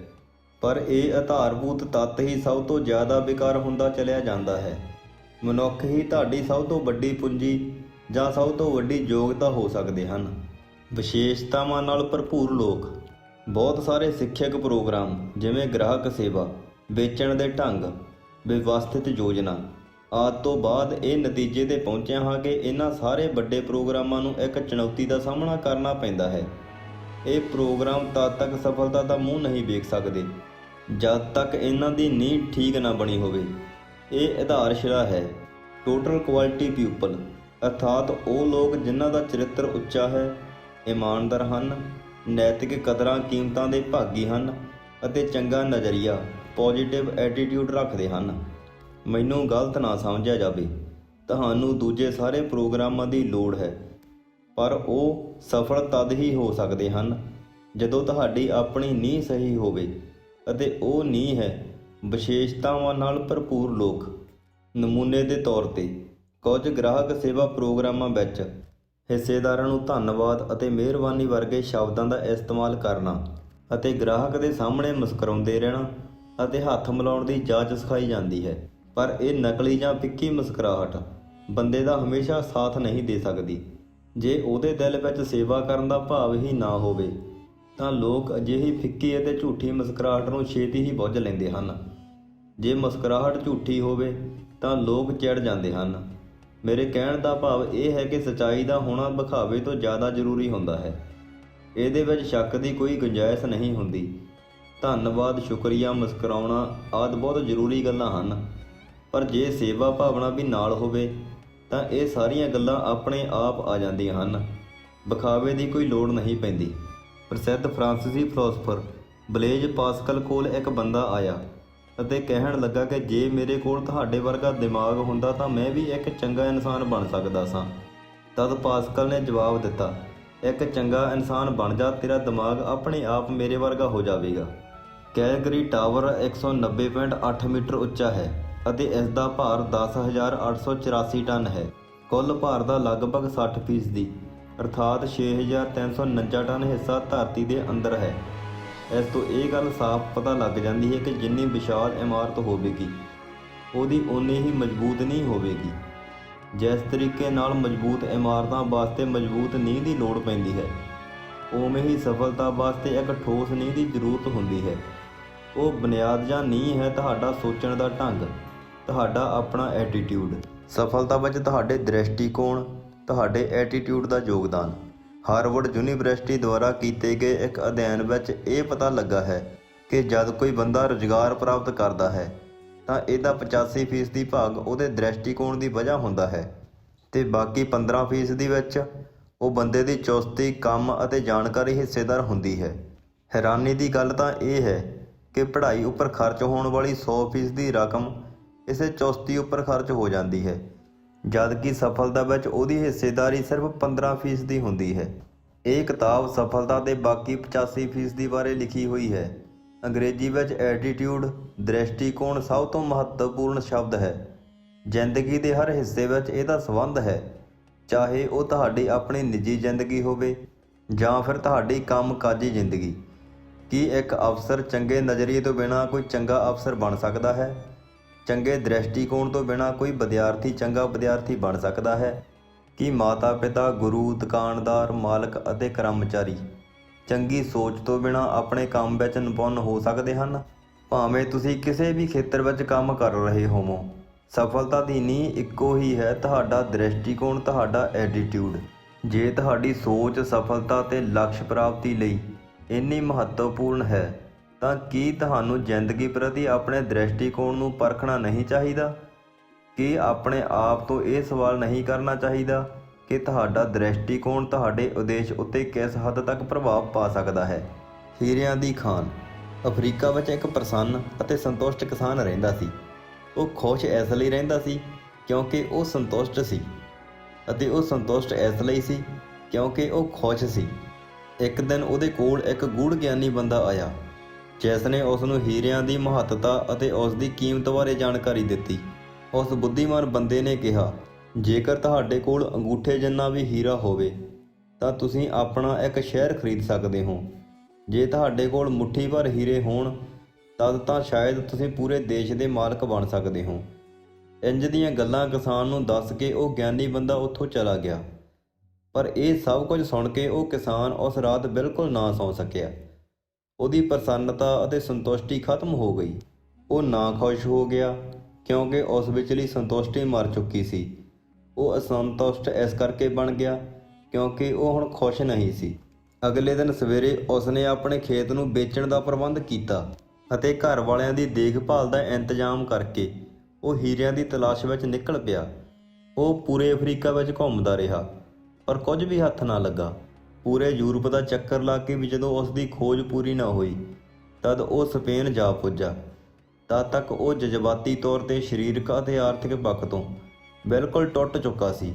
ਪਰ ਇਹ ਆਧਾਰਭੂਤ ਤੱਤ ਹੀ ਸਭ ਤੋਂ ਜ਼ਿਆਦਾ ਬੇਕਾਰ ਹੁੰਦਾ ਚਲਿਆ ਜਾਂਦਾ ਹੈ। ਮਨੁੱਖ ਹੀ ਤੁਹਾਡੀ ਸਭ ਤੋਂ ਵੱਡੀ ਪੂੰਜੀ ਜਾਂ ਸਭ ਤੋਂ ਵੱਡੀ ਯੋਗਤਾ ਹੋ ਸਕਦੇ ਹਨ। ਵਿਸ਼ੇਸ਼ਤਾਵਾਂ ਨਾਲ ਭਰਪੂਰ ਲੋਕ। ਬਹੁਤ ਸਾਰੇ ਸਿੱਖਿਅਕ ਪ੍ਰੋਗਰਾਮ ਜਿਵੇਂ ਗ੍ਰਾਹਕ ਸੇਵਾ, ਵੇਚਣ ਦੇ ਢੰਗ, ਵਿਵਸਥਿਤ ਯੋਜਨਾ ਆਦਿ ਤੋਂ ਬਾਅਦ ਇਹ ਨਤੀਜੇ 'ਤੇ ਪਹੁੰਚਿਆ ਹਾਂ ਕਿ ਇਹਨਾਂ ਸਾਰੇ ਵੱਡੇ ਪ੍ਰੋਗਰਾਮਾਂ ਨੂੰ ਇੱਕ ਚੁਣੌਤੀ ਦਾ ਸਾਹਮਣਾ ਕਰਨਾ ਪੈਂਦਾ ਹੈ। ਇਹ ਪ੍ਰੋਗਰਾਮ ਤਦ ਤੱਕ ਸਫਲਤਾ ਦਾ ਮੂੰਹ ਨਹੀਂ ਵੇਖ ਸਕਦੇ ਜਦ ਤੱਕ ਇਹਨਾਂ ਦੀ ਨੀਂਹ ਠੀਕ ਨਾ ਬਣੀ ਹੋਵੇ। ਇਹ ਆਧਾਰਸ਼ਿਲਾ ਹੈ ਟੋਟਲ ਕੁਆਲਿਟੀ ਪੀਪਲ, ਅਰਥਾਤ ਉਹ ਲੋਕ ਜਿਨ੍ਹਾਂ ਦਾ ਚਰਿੱਤਰ ਉੱਚਾ ਹੈ, ਇਮਾਨਦਾਰ ਹਨ, ਨੈਤਿਕ ਕਦਰਾਂ ਕੀਮਤਾਂ ਦੇ ਭਾਗੀ ਹਨ ਅਤੇ ਚੰਗਾ ਨਜ਼ਰੀਆ, ਪੋਜ਼ੀਟਿਵ ਐਟੀਟਿਊਡ ਰੱਖਦੇ ਹਨ। ਮੈਨੂੰ ਗਲਤ ਨਾ ਸਮਝਿਆ ਜਾਵੇ, ਤੁਹਾਨੂੰ ਦੂਜੇ ਸਾਰੇ ਪ੍ਰੋਗਰਾਮਾਂ ਦੀ ਲੋੜ ਹੈ, ਪਰ ਉਹ ਸਫਲ ਤਦ ਹੀ ਹੋ ਸਕਦੇ ਹਨ ਜਦੋਂ ਤੁਹਾਡੀ ਆਪਣੀ ਨੀਂਹ ਸਹੀ ਹੋਵੇ ਅਤੇ ਉਹ ਨੀਂਹ ਹੈ ਵਿਸ਼ੇਸ਼ਤਾਵਾਂ ਨਾਲ ਭਰਪੂਰ ਲੋਕ। ਨਮੂਨੇ ਦੇ ਤੌਰ 'ਤੇ ਕੁਝ ਗ੍ਰਾਹਕ ਸੇਵਾ ਪ੍ਰੋਗਰਾਮਾਂ ਵਿੱਚ ਹਿੱਸੇਦਾਰਾਂ ਨੂੰ ਧੰਨਵਾਦ ਅਤੇ ਮਿਹਰਬਾਨੀ ਵਰਗੇ ਸ਼ਬਦਾਂ ਦਾ ਇਸਤੇਮਾਲ ਕਰਨਾ ਅਤੇ ਗ੍ਰਾਹਕ ਦੇ ਸਾਹਮਣੇ ਮੁਸਕਰਾਉਂਦੇ ਰਹਿਣਾ ਅਤੇ ਹੱਥ ਮਿਲਾਉਣ ਦੀ ਜਾਚ ਸਿਖਾਈ ਜਾਂਦੀ ਹੈ। ਪਰ ਇਹ ਨਕਲੀ ਜਾਂ ਫਿੱਕੀ ਮੁਸਕਰਾਹਟ ਬੰਦੇ ਦਾ ਹਮੇਸ਼ਾ ਸਾਥ ਨਹੀਂ ਦੇ ਸਕਦੀ। ਜੇ ਉਹਦੇ ਦਿਲ ਵਿੱਚ ਸੇਵਾ ਕਰਨ ਦਾ ਭਾਵ ਹੀ ਨਾ ਹੋਵੇ ਤਾਂ ਲੋਕ ਅਜਿਹੀ ਫਿੱਕੀ ਅਤੇ ਝੂਠੀ ਮੁਸਕਰਾਹਟ ਨੂੰ ਛੇਤੀ ਹੀ ਬੁੱਝ ਲੈਂਦੇ ਹਨ। ਜੇ ਮੁਸਕਰਾਹਟ ਝੂਠੀ ਹੋਵੇ ਤਾਂ ਲੋਕ ਚਿੜ ਜਾਂਦੇ ਹਨ। ਮੇਰੇ ਕਹਿਣ ਦਾ ਭਾਵ ਇਹ ਹੈ ਕਿ ਸੱਚਾਈ ਦਾ ਹੋਣਾ ਵਿਖਾਵੇ ਤੋਂ ਜ਼ਿਆਦਾ ਜ਼ਰੂਰੀ ਹੁੰਦਾ ਹੈ। ਇਹਦੇ ਵਿੱਚ ਸ਼ੱਕ ਦੀ ਕੋਈ ਗੁੰਜਾਇਸ਼ ਨਹੀਂ ਹੁੰਦੀ। ਧੰਨਵਾਦ, ਸ਼ੁਕਰੀਆ, ਮੁਸਕਰਾਉਣਾ ਆਦਿ ਬਹੁਤ ਜ਼ਰੂਰੀ ਗੱਲਾਂ ਹਨ, ਪਰ ਜੇ ਸੇਵਾ ਭਾਵਨਾ ਵੀ ਨਾਲ ਹੋਵੇ ਤਾਂ ਇਹ ਸਾਰੀਆਂ ਗੱਲਾਂ ਆਪਣੇ ਆਪ ਆ ਜਾਂਦੀਆਂ ਹਨ। ਵਿਖਾਵੇ ਦੀ ਕੋਈ ਲੋੜ ਨਹੀਂ ਪੈਂਦੀ। ਪ੍ਰਸਿੱਧ ਫਰਾਂਸੀਸੀ ਫਿਲਾਸਫਰ ਬਲੇਜ਼ ਪਾਸਕਲ ਕੋਲ ਇੱਕ ਬੰਦਾ ਆਇਆ ਅਤੇ ਕਹਿਣ ਲੱਗਾ ਕਿ ਜੇ ਮੇਰੇ ਕੋਲ ਤੁਹਾਡੇ ਵਰਗਾ ਦਿਮਾਗ ਹੁੰਦਾ ਤਾਂ ਮੈਂ ਵੀ ਇੱਕ ਚੰਗਾ ਇਨਸਾਨ ਬਣ ਸਕਦਾ ਸਾਂ। ਤਦ ਪਾਸਕਲ ਨੇ ਜਵਾਬ ਦਿੱਤਾ, ਇੱਕ ਚੰਗਾ ਇਨਸਾਨ ਬਣ ਜਾ, ਤੇਰਾ ਦਿਮਾਗ ਆਪਣੇ ਆਪ ਮੇਰੇ ਵਰਗਾ ਹੋ ਜਾਵੇਗਾ। ਕੈਲਗਰੀ ਟਾਵਰ 190.8 ਮੀਟਰ ਉੱਚਾ ਹੈ ਅਤੇ ਇਸ ਦਾ ਭਾਰ 10,884 ਟਨ ਹੈ। ਕੁੱਲ ਭਾਰ ਦਾ ਲਗਭਗ 60% ਅਰਥਾਤ 6,349 ਟਨ ਹਿੱਸਾ ਧਰਤੀ ਦੇ ਅੰਦਰ ਹੈ। ਇਸ ਤੋਂ ਇਹ ਗੱਲ ਸਾਫ਼ ਪਤਾ ਲੱਗ ਜਾਂਦੀ ਹੈ ਕਿ ਜਿੰਨੀ ਵਿਸ਼ਾਲ ਇਮਾਰਤ ਹੋਵੇਗੀ ਉਹਦੀ ਓਨੀ ਹੀ ਮਜ਼ਬੂਤ ਨਹੀਂ ਹੋਵੇਗੀ। ਜਿਸ ਤਰੀਕੇ ਨਾਲ ਮਜ਼ਬੂਤ ਇਮਾਰਤਾਂ ਵਾਸਤੇ ਮਜ਼ਬੂਤ ਨੀਂਹ ਦੀ ਲੋੜ ਪੈਂਦੀ ਹੈ, ਉਵੇਂ ਹੀ ਸਫਲਤਾ ਵਾਸਤੇ ਇੱਕ ਠੋਸ ਨੀਂਹ ਦੀ ਜ਼ਰੂਰਤ ਹੁੰਦੀ ਹੈ। ਉਹ ਬੁਨਿਆਦ ਜਾਂ ਨੀਂਹ ਹੈ ਤੁਹਾਡਾ ਸੋਚਣ ਦਾ ਢੰਗ, ਤੁਹਾਡਾ ਆਪਣਾ ਐਟੀਟਿਊਡ। ਸਫਲਤਾ ਵਿੱਚ ਤੁਹਾਡੇ ਦ੍ਰਿਸ਼ਟੀਕੋਣ, ਤੁਹਾਡੇ ਐਟੀਟਿਊਡ ਦਾ ਯੋਗਦਾਨ। ਹਾਰਵਰਡ ਯੂਨੀਵਰਸਿਟੀ ਦੁਆਰਾ ਕੀਤੇ ਗਏ ਇੱਕ ਅਧਿਐਨ ਵਿੱਚ ਇਹ ਪਤਾ ਲੱਗਾ ਹੈ ਕਿ ਜਦ ਕੋਈ ਬੰਦਾ ਰੁਜ਼ਗਾਰ ਪ੍ਰਾਪਤ ਕਰਦਾ ਹੈ ਤਾਂ ਇਹਦਾ 85% ਭਾਗ ਉਹਦੇ ਦ੍ਰਿਸ਼ਟੀਕੋਣ ਦੀ ਵਜ੍ਹਾ ਹੁੰਦਾ ਹੈ ਤੇ ਬਾਕੀ 15% ਵਿੱਚ ਉਹ ਬੰਦੇ ਦੀ ਚੁਸਤੀ, ਕੰਮ ਅਤੇ ਜਾਣਕਾਰੀ ਹਿੱਸੇਦਾਰ ਹੁੰਦੀ ਹੈ। ਹੈਰਾਨੀ ਦੀ ਗੱਲ ਤਾਂ ਇਹ ਹੈ ਕਿ ਪੜ੍ਹਾਈ ਉੱਪਰ ਖਰਚ ਹੋਣ ਵਾਲੀ 100% ਦੀ ਰਕਮ ਇਸੇ ਚੁਸਤੀ ਉੱਪਰ ਖਰਚ ਹੋ ਜਾਂਦੀ ਹੈ, ਜਦ ਕਿ ਸਫਲਤਾ ਵਿੱਚ ਉਹਦੀ ਹਿੱਸੇਦਾਰੀ ਸਿਰਫ 15% ਹੁੰਦੀ ਹੈ। ਇਹ ਕਿਤਾਬ ਸਫਲਤਾ ਦੇ ਬਾਕੀ 85% ਬਾਰੇ ਲਿਖੀ ਹੋਈ ਹੈ। ਅੰਗਰੇਜ਼ੀ ਵਿੱਚ ਐਟੀਟਿਊਡ, ਦ੍ਰਿਸ਼ਟੀਕੋਣ ਸਭ ਤੋਂ ਮਹੱਤਵਪੂਰਨ ਸ਼ਬਦ ਹੈ। ਜ਼ਿੰਦਗੀ ਦੇ ਹਰ ਹਿੱਸੇ ਵਿੱਚ ਇਹਦਾ ਸੰਬੰਧ ਹੈ, ਚਾਹੇ ਉਹ ਤੁਹਾਡੀ ਆਪਣੀ ਨਿੱਜੀ ਜ਼ਿੰਦਗੀ ਹੋਵੇ ਜਾਂ ਫਿਰ ਤੁਹਾਡੀ ਕੰਮਕਾਜੀ ਜ਼ਿੰਦਗੀ। ਕੀ ਇੱਕ ਅਫਸਰ ਚੰਗੇ ਨਜ਼ਰੀਏ ਤੋਂ ਬਿਨਾਂ ਕੋਈ ਚੰਗਾ ਅਫਸਰ ਬਣ ਸਕਦਾ ਹੈ? ਚੰਗੇ ਦ੍ਰਿਸ਼ਟੀਕੋਣ ਤੋਂ ਬਿਨਾਂ ਕੋਈ ਵਿਦਿਆਰਥੀ ਚੰਗਾ ਵਿਦਿਆਰਥੀ ਬਣ ਸਕਦਾ ਹੈ? ਕੀ ਮਾਤਾ-ਪਿਤਾ, ਗੁਰੂ, ਦੁਕਾਨਦਾਰ, ਮਾਲਕ ਅਤੇ ਕਰਮਚਾਰੀ ਚੰਗੀ ਸੋਚ ਤੋਂ ਬਿਨਾਂ ਆਪਣੇ ਕੰਮ ਵਿੱਚ ਨਿਪੁੰਨ ਹੋ ਸਕਦੇ ਹਨ? ਭਾਵੇਂ ਤੁਸੀਂ ਕਿਸੇ ਵੀ ਖੇਤਰ ਵਿੱਚ ਕੰਮ ਕਰ ਰਹੇ ਹੋਵੋ, ਸਫਲਤਾ ਦੀ ਨੀਂਹ ਇੱਕੋ ਹੀ ਹੈ, ਤੁਹਾਡਾ ਦ੍ਰਿਸ਼ਟੀਕੋਣ, ਤੁਹਾਡਾ ਐਟੀਟਿਊਡ। ਜੇ ਤੁਹਾਡੀ ਸੋਚ ਸਫਲਤਾ ਤੇ ਲਕਸ਼ ਪ੍ਰਾਪਤੀ ਲਈ ਇੰਨੀ ਮਹੱਤਵਪੂਰਨ ਹੈ ਤਾਂ ਕੀ ਤੁਹਾਨੂੰ ਜ਼ਿੰਦਗੀ ਪ੍ਰਤੀ ਆਪਣੇ ਦ੍ਰਿਸ਼ਟੀਕੋਣ ਨੂੰ ਪਰਖਣਾ ਨਹੀਂ ਚਾਹੀਦਾ? ਕੀ ਆਪਣੇ ਆਪ ਤੋਂ ਇਹ ਸਵਾਲ ਨਹੀਂ ਕਰਨਾ ਚਾਹੀਦਾ ਕਿ ਤੁਹਾਡਾ ਦ੍ਰਿਸ਼ਟੀਕੋਣ ਤੁਹਾਡੇ ਉਦੇਸ਼ ਉੱਤੇ ਕਿਸ ਹੱਦ ਤੱਕ ਪ੍ਰਭਾਵ ਪਾ ਸਕਦਾ ਹੈ? ਹੀਰਿਆਂ ਦੀ ਖਾਨ। ਅਫਰੀਕਾ ਵਿੱਚ ਇੱਕ ਪ੍ਰਸੰਨ ਅਤੇ ਸੰਤੁਸ਼ਟ ਕਿਸਾਨ ਰਹਿੰਦਾ ਸੀ। ਉਹ ਖੁਸ਼ ਇਸ ਲਈ ਰਹਿੰਦਾ ਸੀ ਕਿਉਂਕਿ ਉਹ ਸੰਤੁਸ਼ਟ ਸੀ, ਅਤੇ ਉਹ ਸੰਤੁਸ਼ਟ ਇਸ ਲਈ ਸੀ ਕਿਉਂਕਿ ਉਹ ਖੁਸ਼ ਸੀ। ਇੱਕ ਦਿਨ ਉਹਦੇ ਕੋਲ ਇੱਕ ਗੂੜ੍ਹ ਗਿਆਨੀ ਬੰਦਾ ਆਇਆ, ਜਿਸ ਨੇ ਉਸ ਨੂੰ ਹੀਰਿਆਂ ਦੀ ਮਹੱਤਤਾ ਅਤੇ ਉਸ ਦੀ ਕੀਮਤ ਬਾਰੇ ਜਾਣਕਾਰੀ ਦਿੱਤੀ। ਉਸ ਬੁੱਧੀਮਾਨ ਬੰਦੇ ਨੇ ਕਿਹਾ, ਜੇਕਰ ਤੁਹਾਡੇ ਕੋਲ ਅੰਗੂਠੇ ਜਿੰਨਾ ਵੀ ਹੀਰਾ ਹੋਵੇ ਤਾਂ ਤੁਸੀਂ ਆਪਣਾ ਇੱਕ ਸ਼ਹਿਰ ਖਰੀਦ ਸਕਦੇ ਹੋ। ਜੇ ਤੁਹਾਡੇ ਕੋਲ ਮੁੱਠੀ ਭਰ ਹੀਰੇ ਹੋਣ ਤਦ ਤਾਂ ਸ਼ਾਇਦ ਤੁਸੀਂ ਪੂਰੇ ਦੇਸ਼ ਦੇ ਮਾਲਕ ਬਣ ਸਕਦੇ ਹੋ। ਇੰਜ ਦੀਆਂ ਗੱਲਾਂ ਕਿਸਾਨ ਨੂੰ ਦੱਸ ਕੇ ਉਹ ਗਿਆਨੀ ਬੰਦਾ ਉੱਥੋਂ ਚਲਾ ਗਿਆ। ਪਰ ਇਹ ਸਭ ਕੁਝ ਸੁਣ ਕੇ ਉਹ ਕਿਸਾਨ ਉਸ ਰਾਤ ਬਿਲਕੁਲ ਨਾ ਸੌਂ ਸਕਿਆ। ਉਹਦੀ ਪ੍ਰਸੰਨਤਾ ਅਤੇ ਸੰਤੁਸ਼ਟੀ ਖਤਮ ਹੋ ਗਈ। ਉਹ ਨਾਖੁਸ਼ ਹੋ ਗਿਆ ਕਿਉਂਕਿ ਉਸ ਵਿਚਲੀ ਸੰਤੁਸ਼ਟੀ ਮਰ ਚੁੱਕੀ ਸੀ। ਉਹ ਅਸੰਤੁਸ਼ਟ ਇਸ ਕਰਕੇ ਬਣ ਗਿਆ ਕਿਉਂਕਿ ਉਹ ਹੁਣ ਖੁਸ਼ ਨਹੀਂ ਸੀ। ਅਗਲੇ ਦਿਨ ਸਵੇਰੇ ਉਸਨੇ ਆਪਣੇ ਖੇਤ ਨੂੰ ਵੇਚਣ ਦਾ ਪ੍ਰਬੰਧ ਕੀਤਾ ਅਤੇ ਘਰ ਵਾਲਿਆਂ ਦੀ ਦੇਖਭਾਲ ਦਾ ਇੰਤਜ਼ਾਮ ਕਰਕੇ ਉਹ ਹੀਰਿਆਂ ਦੀ ਤਲਾਸ਼ ਵਿੱਚ ਨਿਕਲ ਪਿਆ। ਉਹ ਪੂਰੇ ਅਫਰੀਕਾ ਵਿੱਚ ਘੁੰਮਦਾ ਰਿਹਾ ਪਰ ਕੁਝ ਵੀ ਹੱਥ ਨਾ ਲੱਗਾ। ਪੂਰੇ ਯੂਰਪ ਦਾ ਚੱਕਰ ਲਾ ਕੇ ਵੀ ਜਦੋਂ ਉਸ ਦੀ ਖੋਜ ਪੂਰੀ ਨਾ ਹੋਈ ਤਦ ਉਹ ਸਪੇਨ ਜਾ ਪੁੱਜਾ। ਤਦ ਤੱਕ ਉਹ ਜਜ਼ਬਾਤੀ ਤੌਰ 'ਤੇ, ਸਰੀਰਕ ਅਤੇ ਆਰਥਿਕ ਪੱਖ ਤੋਂ ਬਿਲਕੁਲ ਟੁੱਟ ਚੁੱਕਾ ਸੀ।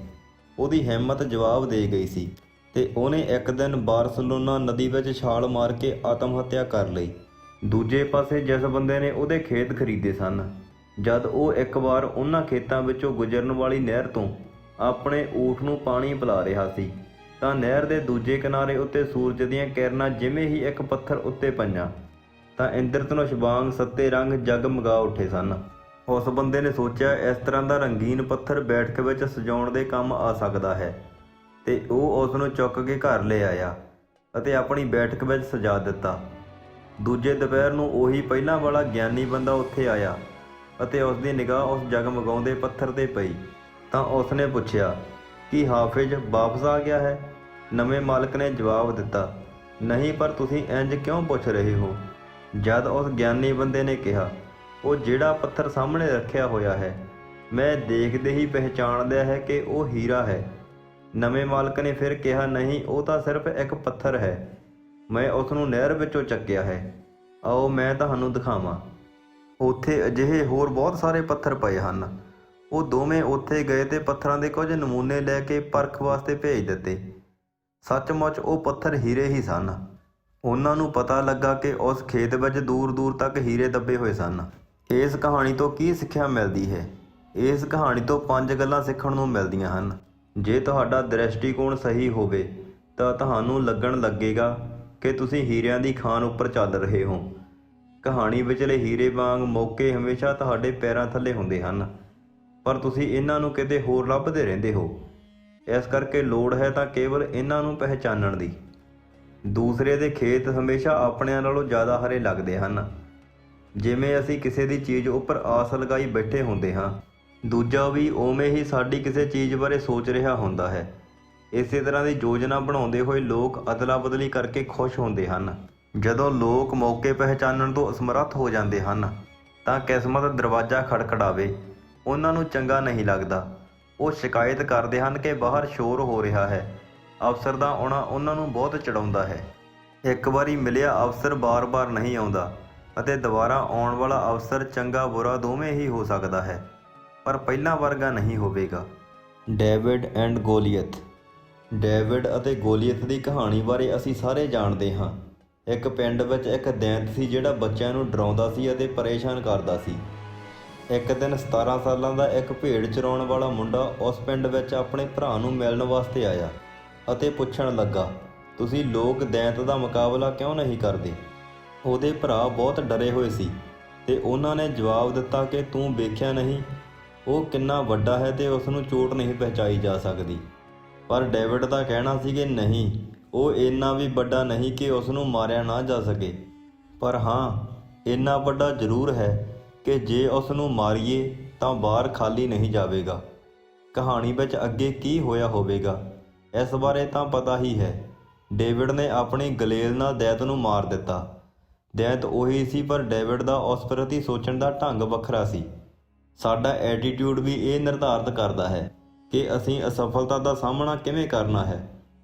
ਉਹਦੀ ਹਿੰਮਤ ਜਵਾਬ ਦੇ ਗਈ ਸੀ ਤੇ ਉਹਨੇ ਇੱਕ ਦਿਨ ਬਾਰਸਲੋਨਾ ਨਦੀ ਵਿੱਚ ਛਾਲ ਮਾਰ ਕੇ ਆਤਮ ਹੱਤਿਆ ਕਰ ਲਈ। ਦੂਜੇ ਪਾਸੇ ਜਿਸ ਬੰਦੇ ਨੇ ਉਹਦੇ ਖੇਤ ਖਰੀਦੇ ਸਨ, ਜਦ ਉਹ ਇੱਕ ਵਾਰ ਉਹਨਾਂ ਖੇਤਾਂ ਵਿੱਚੋਂ ਗੁਜ਼ਰਨ ਵਾਲੀ ਨਹਿਰ ਤੋਂ ਆਪਣੇ ਊਠ ਨੂੰ ਪਾਣੀ ਪਿਲਾ ਰਿਹਾ ਸੀ ਤਾਂ ਨਹਿਰ ਦੇ ਦੂਜੇ ਕਿਨਾਰੇ ਉੱਤੇ ਸੂਰਜ ਦੀਆਂ ਕਿਰਨਾਂ ਜਿਵੇਂ ਹੀ ਇੱਕ ਪੱਥਰ ਉੱਤੇ ਪਈਆਂ ਤਾਂ ਇੰਦਰਧਨੁਸ਼ ਵਾਂਗ ਸੱਤੇ ਰੰਗ ਜਗਮਗਾ ਉੱਠੇ ਸਨ। ਉਸ ਬੰਦੇ ਨੇ ਸੋਚਿਆ, ਇਸ ਤਰ੍ਹਾਂ ਦਾ ਰੰਗੀਨ ਪੱਥਰ ਬੈਠਕ ਵਿੱਚ ਸਜਾਉਣ ਦੇ ਕੰਮ ਆ ਸਕਦਾ ਹੈ, ਤੇ ਉਹ ਉਸ ਨੂੰ ਚੁੱਕ ਕੇ ਘਰ ਲੈ ਆਇਆ ਅਤੇ ਆਪਣੀ ਬੈਠਕ ਵਿੱਚ ਸਜਾ ਦਿੱਤਾ। ਦੂਜੇ ਦੁਪਹਿਰ ਨੂੰ ਉਹੀ ਪਹਿਲਾਂ ਵਾਲਾ ਗਿਆਨੀ ਬੰਦਾ ਉੱਥੇ ਆਇਆ ਅਤੇ ਉਸ ਦੀ ਨਿਗਾਹ ਉਸ ਜਗਮਗਾਉਂਦੇ ਪੱਥਰ 'ਤੇ ਪਈ ਤਾਂ ਉਸ ਨੇ ਪੁੱਛਿਆ, ਕੀ ਹਾਫਿਜ਼ ਵਾਪਸ ਆ ਗਿਆ ਹੈ? ਨਵੇਂ ਮਾਲਕ ਨੇ ਜਵਾਬ ਦਿੱਤਾ, ਨਹੀਂ, ਪਰ ਤੁਸੀਂ ਇੰਜ ਕਿਉਂ ਪੁੱਛ ਰਹੇ ਹੋ? ਜਦ ਉਸ ਗਿਆਨੀ ਬੰਦੇ ਨੇ ਕਿਹਾ, ਉਹ ਜਿਹੜਾ ਪੱਥਰ ਸਾਹਮਣੇ ਰੱਖਿਆ ਹੋਇਆ ਹੈ, ਮੈਂ ਦੇਖਦੇ ਹੀ ਪਹਿਚਾਣ ਲਿਆ ਹੈ ਕਿ ਉਹ ਹੀਰਾ ਹੈ। ਨਵੇਂ ਮਾਲਕ ਨੇ ਫਿਰ ਕਿਹਾ, ਨਹੀਂ, ਉਹ ਤਾਂ ਸਿਰਫ ਇੱਕ ਪੱਥਰ ਹੈ, ਮੈਂ ਉਸ ਨੂੰ ਨਹਿਰ ਵਿੱਚੋਂ ਚੱਕਿਆ ਹੈ, ਆਓ ਮੈਂ ਤੁਹਾਨੂੰ ਦਿਖਾਵਾਂ। ਉੱਥੇ ਅਜਿਹੇ ਹੋਰ ਬਹੁਤ ਸਾਰੇ ਪੱਥਰ ਪਏ ਹਨ। ਉਹ ਦੋਵੇਂ ਉੱਥੇ ਗਏ ਤੇ ਪੱਥਰਾਂ ਦੇ ਕੁਝ ਨਮੂਨੇ ਲੈ ਕੇ ਪਰਖ ਵਾਸਤੇ ਭੇਜ ਦਿੱਤੇ। ਸੱਚਮੁੱਚ ਉਹ ਪੱਥਰ ਹੀਰੇ ਹੀ ਸਨ। ਉਹਨਾਂ ਨੂੰ ਪਤਾ ਲੱਗਾ ਕਿ ਉਸ ਖੇਤ ਵਿੱਚ ਦੂਰ ਦੂਰ ਤੱਕ ਹੀਰੇ ਦੱਬੇ ਹੋਏ ਸਨ। ਇਸ ਕਹਾਣੀ ਤੋਂ ਕੀ ਸਿੱਖਿਆ ਮਿਲਦੀ ਹੈ? ਇਸ ਕਹਾਣੀ ਤੋਂ 5 ਗੱਲਾਂ ਸਿੱਖਣ ਨੂੰ ਮਿਲਦੀਆਂ ਹਨ। ਜੇ ਤੁਹਾਡਾ ਦ੍ਰਿਸ਼ਟੀਕੋਣ ਸਹੀ ਹੋਵੇ ਤਾਂ ਤੁਹਾਨੂੰ ਲੱਗਣ ਲੱਗੇਗਾ ਕਿ ਤੁਸੀਂ ਹੀਰਿਆਂ ਦੀ ਖਾਨ ਉੱਪਰ ਚੱਲ ਰਹੇ ਹੋ। ਕਹਾਣੀ ਵਿਚਲੇ ਹੀਰੇ ਵਾਂਗ ਮੌਕੇ ਹਮੇਸ਼ਾ ਤੁਹਾਡੇ ਪੈਰਾਂ ਥੱਲੇ ਹੁੰਦੇ ਹਨ, ਪਰ ਤੁਸੀਂ ਇਹਨਾਂ ਨੂੰ ਕਿਤੇ ਹੋਰ ਲੱਭਦੇ ਰਹਿੰਦੇ ਹੋ। ਇਸ ਕਰਕੇ ਲੋੜ ਹੈ ਤਾਂ ਕੇਵਲ ਇਹਨਾਂ ਨੂੰ ਪਹਿਚਾਨਣ ਦੀ। ਦੂਸਰੇ ਦੇ ਖੇਤ ਹਮੇਸ਼ਾ ਆਪਣਿਆਂ ਨਾਲੋਂ ਜ਼ਿਆਦਾ ਹਰੇ ਲੱਗਦੇ ਹਨ। ਜਿਵੇਂ ਅਸੀਂ ਕਿਸੇ ਦੀ ਚੀਜ਼ ਉੱਪਰ ਆਸ ਲਗਾਈ ਬੈਠੇ ਹੁੰਦੇ ਹਾਂ, ਦੂਜਾ ਵੀ ਉਵੇਂ ਹੀ ਸਾਡੀ ਕਿਸੇ ਚੀਜ਼ ਬਾਰੇ ਸੋਚ ਰਿਹਾ ਹੁੰਦਾ ਹੈ। ਇਸੇ ਤਰ੍ਹਾਂ ਦੀ ਯੋਜਨਾ ਬਣਾਉਂਦੇ ਹੋਏ ਲੋਕ ਅਦਲਾ ਬਦਲੀ ਕਰਕੇ ਖੁਸ਼ ਹੁੰਦੇ ਹਨ। ਜਦੋਂ ਲੋਕ ਮੌਕੇ ਪਹਿਚਾਨਣ ਤੋਂ ਅਸਮਰੱਥ ਹੋ ਜਾਂਦੇ ਹਨ ਤਾਂ ਕਿਸਮਤ ਦਰਵਾਜ਼ਾ ਖੜਖੜਾਵੇ। ਉਹਨਾਂ ਨੂੰ ਚੰਗਾ ਨਹੀਂ ਲੱਗਦਾ। ਉਹ ਸ਼ਿਕਾਇਤ ਕਰਦੇ ਹਨ ਕਿ ਬਾਹਰ ਸ਼ੋਰ ਹੋ ਰਿਹਾ ਹੈ। ਅਫਸਰ ਦਾ ਆਉਣਾ ਉਹਨਾਂ ਨੂੰ ਬਹੁਤ ਚਿੜਾਉਂਦਾ ਹੈ। ਇੱਕ ਵਾਰੀ ਮਿਲਿਆ ਅਫਸਰ ਬਾਰ-ਬਾਰ ਨਹੀਂ ਆਉਂਦਾ ਅਤੇ ਦੁਬਾਰਾ ਆਉਣ ਵਾਲਾ ਅਫਸਰ ਚੰਗਾ ਬੁਰਾ ਦੋਵੇਂ ਹੀ ਹੋ ਸਕਦਾ ਹੈ, ਪਰ ਪਹਿਲਾਂ ਵਰਗਾ ਨਹੀਂ ਹੋਵੇਗਾ। David and ਗੋਲੀਅਥ। ਡੇਵਿਡ ਅਤੇ ਗੋਲੀਅਥ ਦੀ ਕਹਾਣੀ ਬਾਰੇ ਅਸੀਂ ਸਾਰੇ ਜਾਣਦੇ ਹਾਂ। ਇੱਕ ਪਿੰਡ ਵਿੱਚ ਇੱਕ ਦੈਂਤ ਸੀ ਜਿਹੜਾ ਬੱਚਿਆਂ ਨੂੰ ਡਰਾਉਂਦਾ ਸੀ ਅਤੇ ਪਰੇਸ਼ਾਨ ਕਰਦਾ ਸੀ। ਇੱਕ ਦਿਨ 17 ਸਾਲਾਂ ਦਾ ਇੱਕ ਭੇਡ ਚਰਾਉਣ ਵਾਲਾ ਮੁੰਡਾ ਉਸ ਪਿੰਡ ਵਿੱਚ ਆਪਣੇ ਭਰਾ ਨੂੰ ਮਿਲਣ ਵਾਸਤੇ ਆਇਆ ਅਤੇ ਪੁੱਛਣ ਲੱਗਾ, ਤੁਸੀਂ ਲੋਕ ਦੈਂਤ ਦਾ ਮੁਕਾਬਲਾ ਕਿਉਂ ਨਹੀਂ ਕਰਦੇ? ਉਹਦੇ ਭਰਾ ਬਹੁਤ ਡਰੇ ਹੋਏ ਸੀ ਤੇ ਉਹਨਾਂ ਨੇ ਜਵਾਬ ਦਿੱਤਾ ਕਿ ਤੂੰ ਵੇਖਿਆ ਨਹੀਂ, ਉਹ ਕਿੰਨਾ ਵੱਡਾ ਹੈ ਤੇ ਉਸ ਨੂੰ ਚੋਟ ਨਹੀਂ ਪਹੁੰਚਾਈ ਜਾ ਸਕਦੀ। ਪਰ ਡੇਵਿਡ ਦਾ ਕਹਿਣਾ ਸੀ ਕਿ ਨਹੀਂ, ਉਹ ਇੰਨਾ ਵੀ ਵੱਡਾ ਨਹੀਂ ਕਿ ਉਸ ਨੂੰ ਮਾਰਿਆ ਨਾ ਜਾ ਸਕੇ, ਪਰ ਹਾਂ ਇੰਨਾ ਵੱਡਾ ਜ਼ਰੂਰ ਹੈ ਕਿ ਜੇ ਉਸ ਨੂੰ ਮਾਰੀਏ ਤਾਂ ਬਾਹਰ ਖਾਲੀ ਨਹੀਂ ਜਾਵੇਗਾ। ਕਹਾਣੀ ਵਿੱਚ ਅੱਗੇ ਕੀ ਹੋਇਆ ਹੋਵੇਗਾ ਇਸ ਬਾਰੇ ਤਾਂ ਪਤਾ ਹੀ ਹੈ। ਡੇਵਿਡ ਨੇ ਆਪਣੀ ਗਲੇਲ ਨਾਲ ਦੈਂਤ ਨੂੰ ਮਾਰ ਦਿੱਤਾ। ਦੈਂਤ ਉਹੀ ਸੀ, ਪਰ ਡੇਵਿਡ ਦਾ ਉਸ ਪ੍ਰਤੀ ਸੋਚਣ ਦਾ ਢੰਗ ਵੱਖਰਾ ਸੀ। ਸਾਡਾ ਐਟੀਟਿਊਡ ਵੀ ਇਹ ਨਿਰਧਾਰਤ ਕਰਦਾ ਹੈ ਕਿ ਅਸੀਂ ਅਸਫਲਤਾ ਦਾ ਸਾਹਮਣਾ ਕਿਵੇਂ ਕਰਨਾ ਹੈ।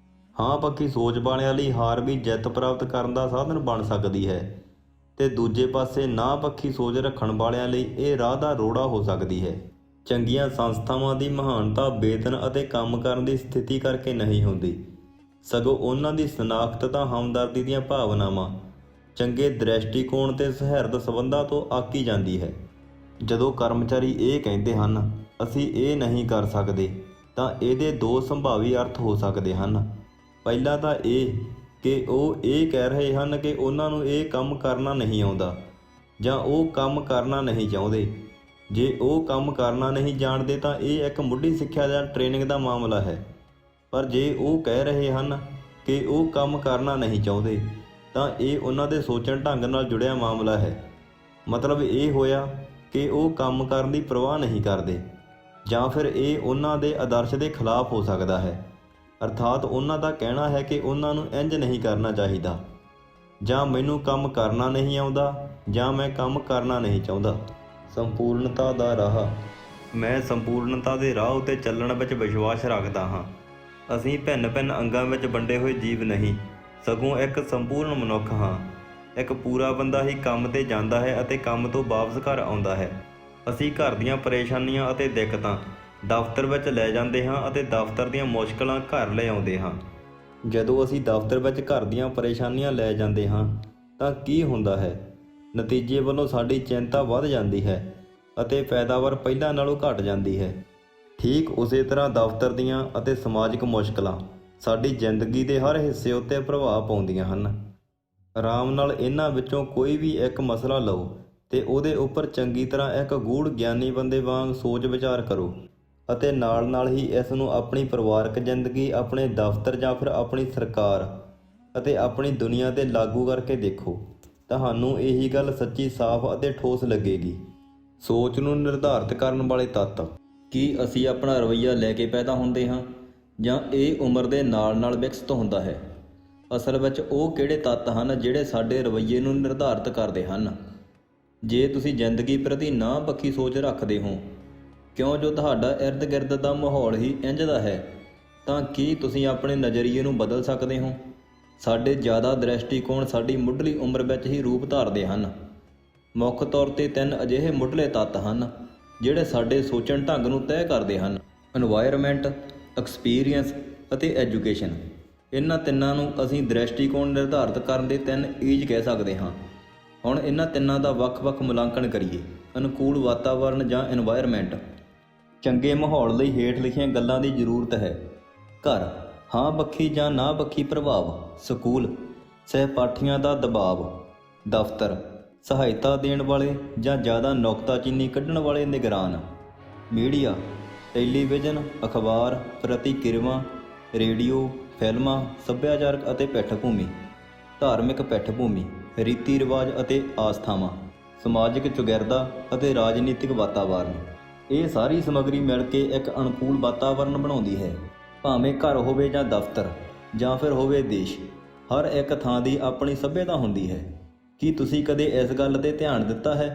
ਹਾਂ ਪੱਕੀ ਸੋਚ ਵਾਲਿਆਂ ਲਈ ਹਾਰ ਵੀ ਜਿੱਤ ਪ੍ਰਾਪਤ ਕਰਨ ਦਾ ਸਾਧਨ ਬਣ ਸਕਦੀ ਹੈ ਤੇ ਦੂਜੇ ਪਾਸੇ ਨਾ ਪੱਖੀ ਸੋਚ ਰੱਖਣ ਵਾਲਿਆਂ ਲਈ ਇਹ ਰਾਹ ਦਾ ਰੋੜਾ ਹੋ ਸਕਦੀ ਹੈ। ਚੰਗੀਆਂ ਸੰਸਥਾਵਾਂ ਦੀ ਮਹਾਨਤਾ ਵੇਤਨ ਅਤੇ ਕੰਮ ਕਰਨ ਦੀ ਸਥਿਤੀ ਕਰਕੇ ਨਹੀਂ ਹੁੰਦੀ, ਸਗੋਂ ਉਹਨਾਂ ਦੀ ਸ਼ਨਾਖਤ ਤਾਂ ਹਮਦਰਦੀ ਦੀਆਂ ਭਾਵਨਾਵਾਂ, ਚੰਗੇ ਦ੍ਰਿਸ਼ਟੀਕੋਣ ਤੇ ਸੁਹਿਰਦ ਸੰਬੰਧਾਂ ਤੋਂ ਆਕੀ ਜਾਂਦੀ ਹੈ। ਜਦੋਂ ਕਰਮਚਾਰੀ ਇਹ ਕਹਿੰਦੇ ਹਨ ਅਸੀਂ ਇਹ ਨਹੀਂ ਕਰ ਸਕਦੇ, ਤਾਂ ਇਹਦੇ ਦੋ ਸੰਭਾਵੀ ਅਰਥ ਹੋ ਸਕਦੇ ਹਨ। ਪਹਿਲਾ ਤਾਂ ਇਹ ਕਿ ਉਹ ਇਹ ਕਹਿ ਰਹੇ ਹਨ ਕਿ ਉਹਨਾਂ ਨੂੰ ਇਹ ਕੰਮ ਕਰਨਾ ਨਹੀਂ ਆਉਂਦਾ ਜਾਂ ਉਹ ਕੰਮ ਕਰਨਾ ਨਹੀਂ ਚਾਹੁੰਦੇ। ਜੇ ਉਹ ਕੰਮ ਕਰਨਾ ਨਹੀਂ ਜਾਣਦੇ ਤਾਂ ਇਹ ਇੱਕ ਮੁੱਢਲੀ ਸਿੱਖਿਆ ਜਾਂ ਟ੍ਰੇਨਿੰਗ ਦਾ ਮਾਮਲਾ ਹੈ। ਪਰ ਜੇ ਉਹ ਕਹਿ ਰਹੇ ਹਨ ਕਿ ਉਹ ਕੰਮ ਕਰਨਾ ਨਹੀਂ ਚਾਹੁੰਦੇ ਤਾਂ ਇਹ ਉਹਨਾਂ ਦੇ ਸੋਚਣ ਢੰਗ ਨਾਲ ਜੁੜਿਆ ਮਾਮਲਾ ਹੈ। ਮਤਲਬ ਇਹ ਹੋਇਆ ਕਿ ਉਹ ਕੰਮ ਕਰਨ ਦੀ ਪਰਵਾਹ ਨਹੀਂ ਕਰਦੇ, ਜਾਂ ਫਿਰ ਇਹ ਉਹਨਾਂ ਦੇ ਆਦਰਸ਼ ਦੇ ਖਿਲਾਫ ਹੋ ਸਕਦਾ ਹੈ। ਅਰਥਾਤ ਉਹਨਾਂ ਦਾ ਕਹਿਣਾ ਹੈ ਕਿ ਉਹਨਾਂ ਨੂੰ ਇੰਜ ਨਹੀਂ ਕਰਨਾ ਚਾਹੀਦਾ, ਜਾਂ ਮੈਨੂੰ ਕੰਮ ਕਰਨਾ ਨਹੀਂ ਆਉਂਦਾ, ਜਾਂ ਮੈਂ ਕੰਮ ਕਰਨਾ ਨਹੀਂ ਚਾਹੁੰਦਾ। ਸੰਪੂਰਨਤਾ ਦਾ ਰਾਹ। ਮੈਂ ਸੰਪੂਰਨਤਾ ਦੇ ਰਾਹ ਉੱਤੇ ਚੱਲਣ ਵਿੱਚ ਵਿਸ਼ਵਾਸ ਰੱਖਦਾ ਹਾਂ। ਅਸੀਂ ਭਿੰਨ-ਭਿੰਨ ਅੰਗਾਂ ਵਿੱਚ ਵੰਡੇ ਹੋਏ ਜੀਵ ਨਹੀਂ, ਸਗੋਂ ਇੱਕ ਸੰਪੂਰਨ ਮਨੁੱਖ ਹਾਂ। ਇੱਕ ਪੂਰਾ ਬੰਦਾ ਹੀ ਕੰਮ 'ਤੇ ਜਾਂਦਾ ਹੈ ਅਤੇ ਕੰਮ ਤੋਂ ਵਾਪਸ ਘਰ ਆਉਂਦਾ ਹੈ। ਅਸੀਂ ਘਰ ਦੀਆਂ ਪਰੇਸ਼ਾਨੀਆਂ ਅਤੇ ਦਿੱਕਤਾਂ ਦਫ਼ਤਰ ਵਿੱਚ ਲੈ ਜਾਂਦੇ ਹਾਂ ਅਤੇ ਦਫ਼ਤਰ ਦੀਆਂ ਮੁਸ਼ਕਲਾਂ ਘਰ ਲੈ ਆਉਂਦੇ ਹਾਂ। ਜਦੋਂ ਅਸੀਂ ਦਫ਼ਤਰ ਵਿੱਚ ਘਰ ਦੀਆਂ ਪਰੇਸ਼ਾਨੀਆਂ ਲੈ ਜਾਂਦੇ ਹਾਂ ਤਾਂ ਕੀ ਹੁੰਦਾ ਹੈ? ਨਤੀਜੇ ਵੱਲੋਂ ਸਾਡੀ ਚਿੰਤਾ ਵੱਧ ਜਾਂਦੀ ਹੈ ਅਤੇ ਪੈਦਾਵਾਰ ਪਹਿਲਾਂ ਨਾਲੋਂ ਘਟ ਜਾਂਦੀ ਹੈ। ਠੀਕ ਉਸੇ ਤਰ੍ਹਾਂ ਦਫ਼ਤਰ ਦੀਆਂ ਅਤੇ ਸਮਾਜਿਕ ਮੁਸ਼ਕਲਾਂ ਸਾਡੀ ਜ਼ਿੰਦਗੀ ਦੇ ਹਰ ਹਿੱਸੇ ਉੱਤੇ ਪ੍ਰਭਾਵ ਪਾਉਂਦੀਆਂ ਹਨ। ਆਰਾਮ ਨਾਲ ਇਹਨਾਂ ਵਿੱਚੋਂ ਕੋਈ ਵੀ ਇੱਕ ਮਸਲਾ ਲਓ ਤੇ ਉਹਦੇ ਉੱਪਰ ਚੰਗੀ ਤਰ੍ਹਾਂ ਇੱਕ ਗੂੜ੍ਹ ਗਿਆਨੀ ਬੰਦੇ ਵਾਂਗ ਸੋਚ ਵਿਚਾਰ ਕਰੋ ਅਤੇ ਨਾਲ ਹੀ ਇਸ ਨੂੰ ਆਪਣੀ ਪਰਿਵਾਰਕ ਜ਼ਿੰਦਗੀ, ਆਪਣੇ ਦਫ਼ਤਰ ਜਾਂ ਫਿਰ ਆਪਣੀ ਸਰਕਾਰ ਅਤੇ ਆਪਣੀ ਦੁਨੀਆ 'ਤੇ ਲਾਗੂ ਕਰਕੇ ਦੇਖੋ। ਤੁਹਾਨੂੰ ਇਹੀ ਗੱਲ ਸੱਚੀ, ਸਾਫ਼ ਅਤੇ ਠੋਸ ਲੱਗੇਗੀ। ਸੋਚ ਨੂੰ ਨਿਰਧਾਰਤ ਕਰਨ ਵਾਲੇ ਤੱਤ। ਕੀ ਅਸੀਂ ਆਪਣਾ ਰਵੱਈਆ ਲੈ ਕੇ ਪੈਦਾ ਹੁੰਦੇ ਹਾਂ ਜਾਂ ਇਹ ਉਮਰ ਦੇ ਨਾਲ ਵਿਕਸਿਤ ਹੁੰਦਾ ਹੈ? ਅਸਲ ਵਿੱਚ ਉਹ ਕਿਹੜੇ ਤੱਤ ਹਨ ਜਿਹੜੇ ਸਾਡੇ ਰਵੱਈਏ ਨੂੰ ਨਿਰਧਾਰਤ ਕਰਦੇ ਹਨ? ਜੇ ਤੁਸੀਂ ਜ਼ਿੰਦਗੀ ਪ੍ਰਤੀ ਨਾ ਪੱਖੀ ਸੋਚ ਰੱਖਦੇ ਹੋ, ਕਿਉਂ ਜੋ ਤੁਹਾਡਾ ਇਰਦ ਗਿਰਦ ਦਾ ਮਾਹੌਲ ਹੀ ਇੰਝ ਦਾ ਹੈ, ਤਾਂ ਕੀ ਤੁਸੀਂ ਆਪਣੇ ਨਜ਼ਰੀਏ ਨੂੰ ਬਦਲ ਸਕਦੇ ਹੋ? ਸਾਡੇ ਜ਼ਿਆਦਾ ਦ੍ਰਿਸ਼ਟੀਕੋਣ ਸਾਡੀ ਮੁੱਢਲੀ ਉਮਰ ਵਿੱਚ ਹੀ ਰੂਪ ਧਾਰਦੇ ਹਨ। ਮੁੱਖ ਤੌਰ 'ਤੇ 3 ਅਜਿਹੇ ਮੁੱਢਲੇ ਤੱਤ ਹਨ ਜਿਹੜੇ ਸਾਡੇ ਸੋਚਣ ਢੰਗ ਨੂੰ ਤੈਅ ਕਰਦੇ ਹਨ: ਐਨਵਾਇਰਨਮੈਂਟ, ਐਕਸਪੀਰੀਅੰਸ ਅਤੇ ਐਜੂਕੇਸ਼ਨ। ਇਹਨਾਂ ਤਿੰਨਾਂ ਨੂੰ ਅਸੀਂ ਦ੍ਰਿਸ਼ਟੀਕੋਣ ਨਿਰਧਾਰਤ ਕਰਨ ਦੇ 3 ਈਜ ਕਹਿ ਸਕਦੇ ਹਾਂ। ਹੁਣ ਇਹਨਾਂ ਤਿੰਨਾਂ ਦਾ ਵੱਖ-ਵੱਖ ਮੁਲਾਂਕਣ ਕਰੀਏ। ਅਨੁਕੂਲ ਵਾਤਾਵਰਣ ਜਾਂ ਐਨਵਾਇਰਨਮੈਂਟ। ਚੰਗੇ ਮਾਹੌਲ ਲਈ ਹੇਠ ਲਿਖੀਆਂ ਗੱਲਾਂ ਦੀ ਜ਼ਰੂਰਤ ਹੈ। ਘਰ, ਹਾਂ ਪੱਖੀ ਜਾਂ ਨਾ ਪੱਖੀ ਪ੍ਰਭਾਵ। ਸਕੂਲ, ਸਹਿਪਾਠੀਆਂ ਦਾ ਦਬਾਅ। ਦਫ਼ਤਰ, ਸਹਾਇਤਾ ਦੇਣ ਵਾਲੇ ਜਾਂ ਜ਼ਿਆਦਾ ਨੁਕਤਾਚੀਨੀ ਕੱਢਣ ਵਾਲੇ ਨਿਗਰਾਨ। ਮੀਡੀਆ, ਟੈਲੀਵਿਜ਼ਨ, ਅਖਬਾਰ, ਪ੍ਰਤੀਕਿਰਵਾ, ਰੇਡੀਓ, ਫਿਲਮਾਂ, ਸੱਭਿਆਚਾਰਕ ਅਤੇ ਪਿੱਠਭੂਮੀ। ਧਾਰਮਿਕ ਪਿੱਠਭੂਮੀ, ਰੀਤੀ ਰਿਵਾਜ ਅਤੇ ਆਸਥਾਵਾਂ। ਸਮਾਜਿਕ ਚੌਗਿਰਦਾ ਅਤੇ ਰਾਜਨੀਤਿਕ ਵਾਤਾਵਰਣ। ਇਹ ਸਾਰੀ ਸਮੱਗਰੀ ਮਿਲ ਕੇ ਇੱਕ ਅਨੁਕੂਲ ਵਾਤਾਵਰਣ ਬਣਾਉਂਦੀ ਹੈ। ਭਾਵੇਂ ਘਰ ਹੋਵੇ ਜਾਂ ਦਫ਼ਤਰ ਜਾਂ ਫਿਰ ਹੋਵੇ ਦੇਸ਼, ਹਰ ਇੱਕ ਥਾਂ ਦੀ ਆਪਣੀ ਸੱਭਿਅਤਾ ਹੁੰਦੀ ਹੈ। ਕੀ ਤੁਸੀਂ ਕਦੇ ਇਸ ਗੱਲ 'ਤੇ ਧਿਆਨ ਦਿੱਤਾ ਹੈ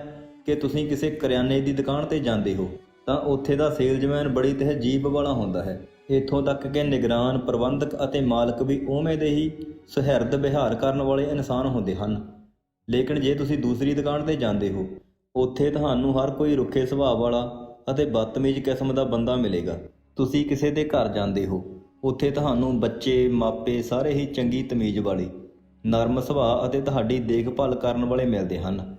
ਕਿ ਤੁਸੀਂ ਕਿਸੇ ਕਰਿਆਨੇ ਦੀ ਦੁਕਾਨ ਤੇ ਜਾਂਦੇ ਹੋ ਤਾਂ ਉੱਥੇ ਦਾ ਸੇਲਜ਼ਮੈਨ ਬੜੀ ਤਹਿਜੀਬ ਵਾਲਾ ਹੁੰਦਾ ਹੈ। ਇੱਥੋਂ ਤੱਕ ਕਿ ਨਿਗਰਾਨ, ਪ੍ਰਬੰਧਕ ਅਤੇ ਮਾਲਕ ਵੀ ਉਵੇਂ ਦੇ ਹੀ ਸੁਹਿਰਦ ਵਿਹਾਰ ਕਰਨ ਵਾਲੇ ਇਨਸਾਨ ਹੁੰਦੇ ਹਨ। ਲੇਕਿਨ ਜੇ ਤੁਸੀਂ ਦੂਸਰੀ ਦੁਕਾਨ ਤੇ ਜਾਂਦੇ ਹੋ, ਉੱਥੇ ਤੁਹਾਨੂੰ ਹਰ ਕੋਈ ਰੁੱਖੇ ਸੁਭਾਅ ਵਾਲਾ ਅਤੇ ਬਦਤਮੀਜ਼ ਕਿਸਮ ਦਾ ਬੰਦਾ ਮਿਲੇਗਾ। ਤੁਸੀਂ ਕਿਸੇ ਦੇ ਘਰ ਜਾਂਦੇ ਹੋ, ਉੱਥੇ ਤੁਹਾਨੂੰ ਬੱਚੇ, ਮਾਪੇ ਸਾਰੇ ਹੀ ਚੰਗੀ ਤਮੀਜ਼ ਵਾਲੇ, ਨਰਮ ਸੁਭਾਅ ਅਤੇ ਤੁਹਾਡੀ ਦੇਖਭਾਲ ਕਰਨ ਵਾਲੇ ਮਿਲਦੇ ਹਨ।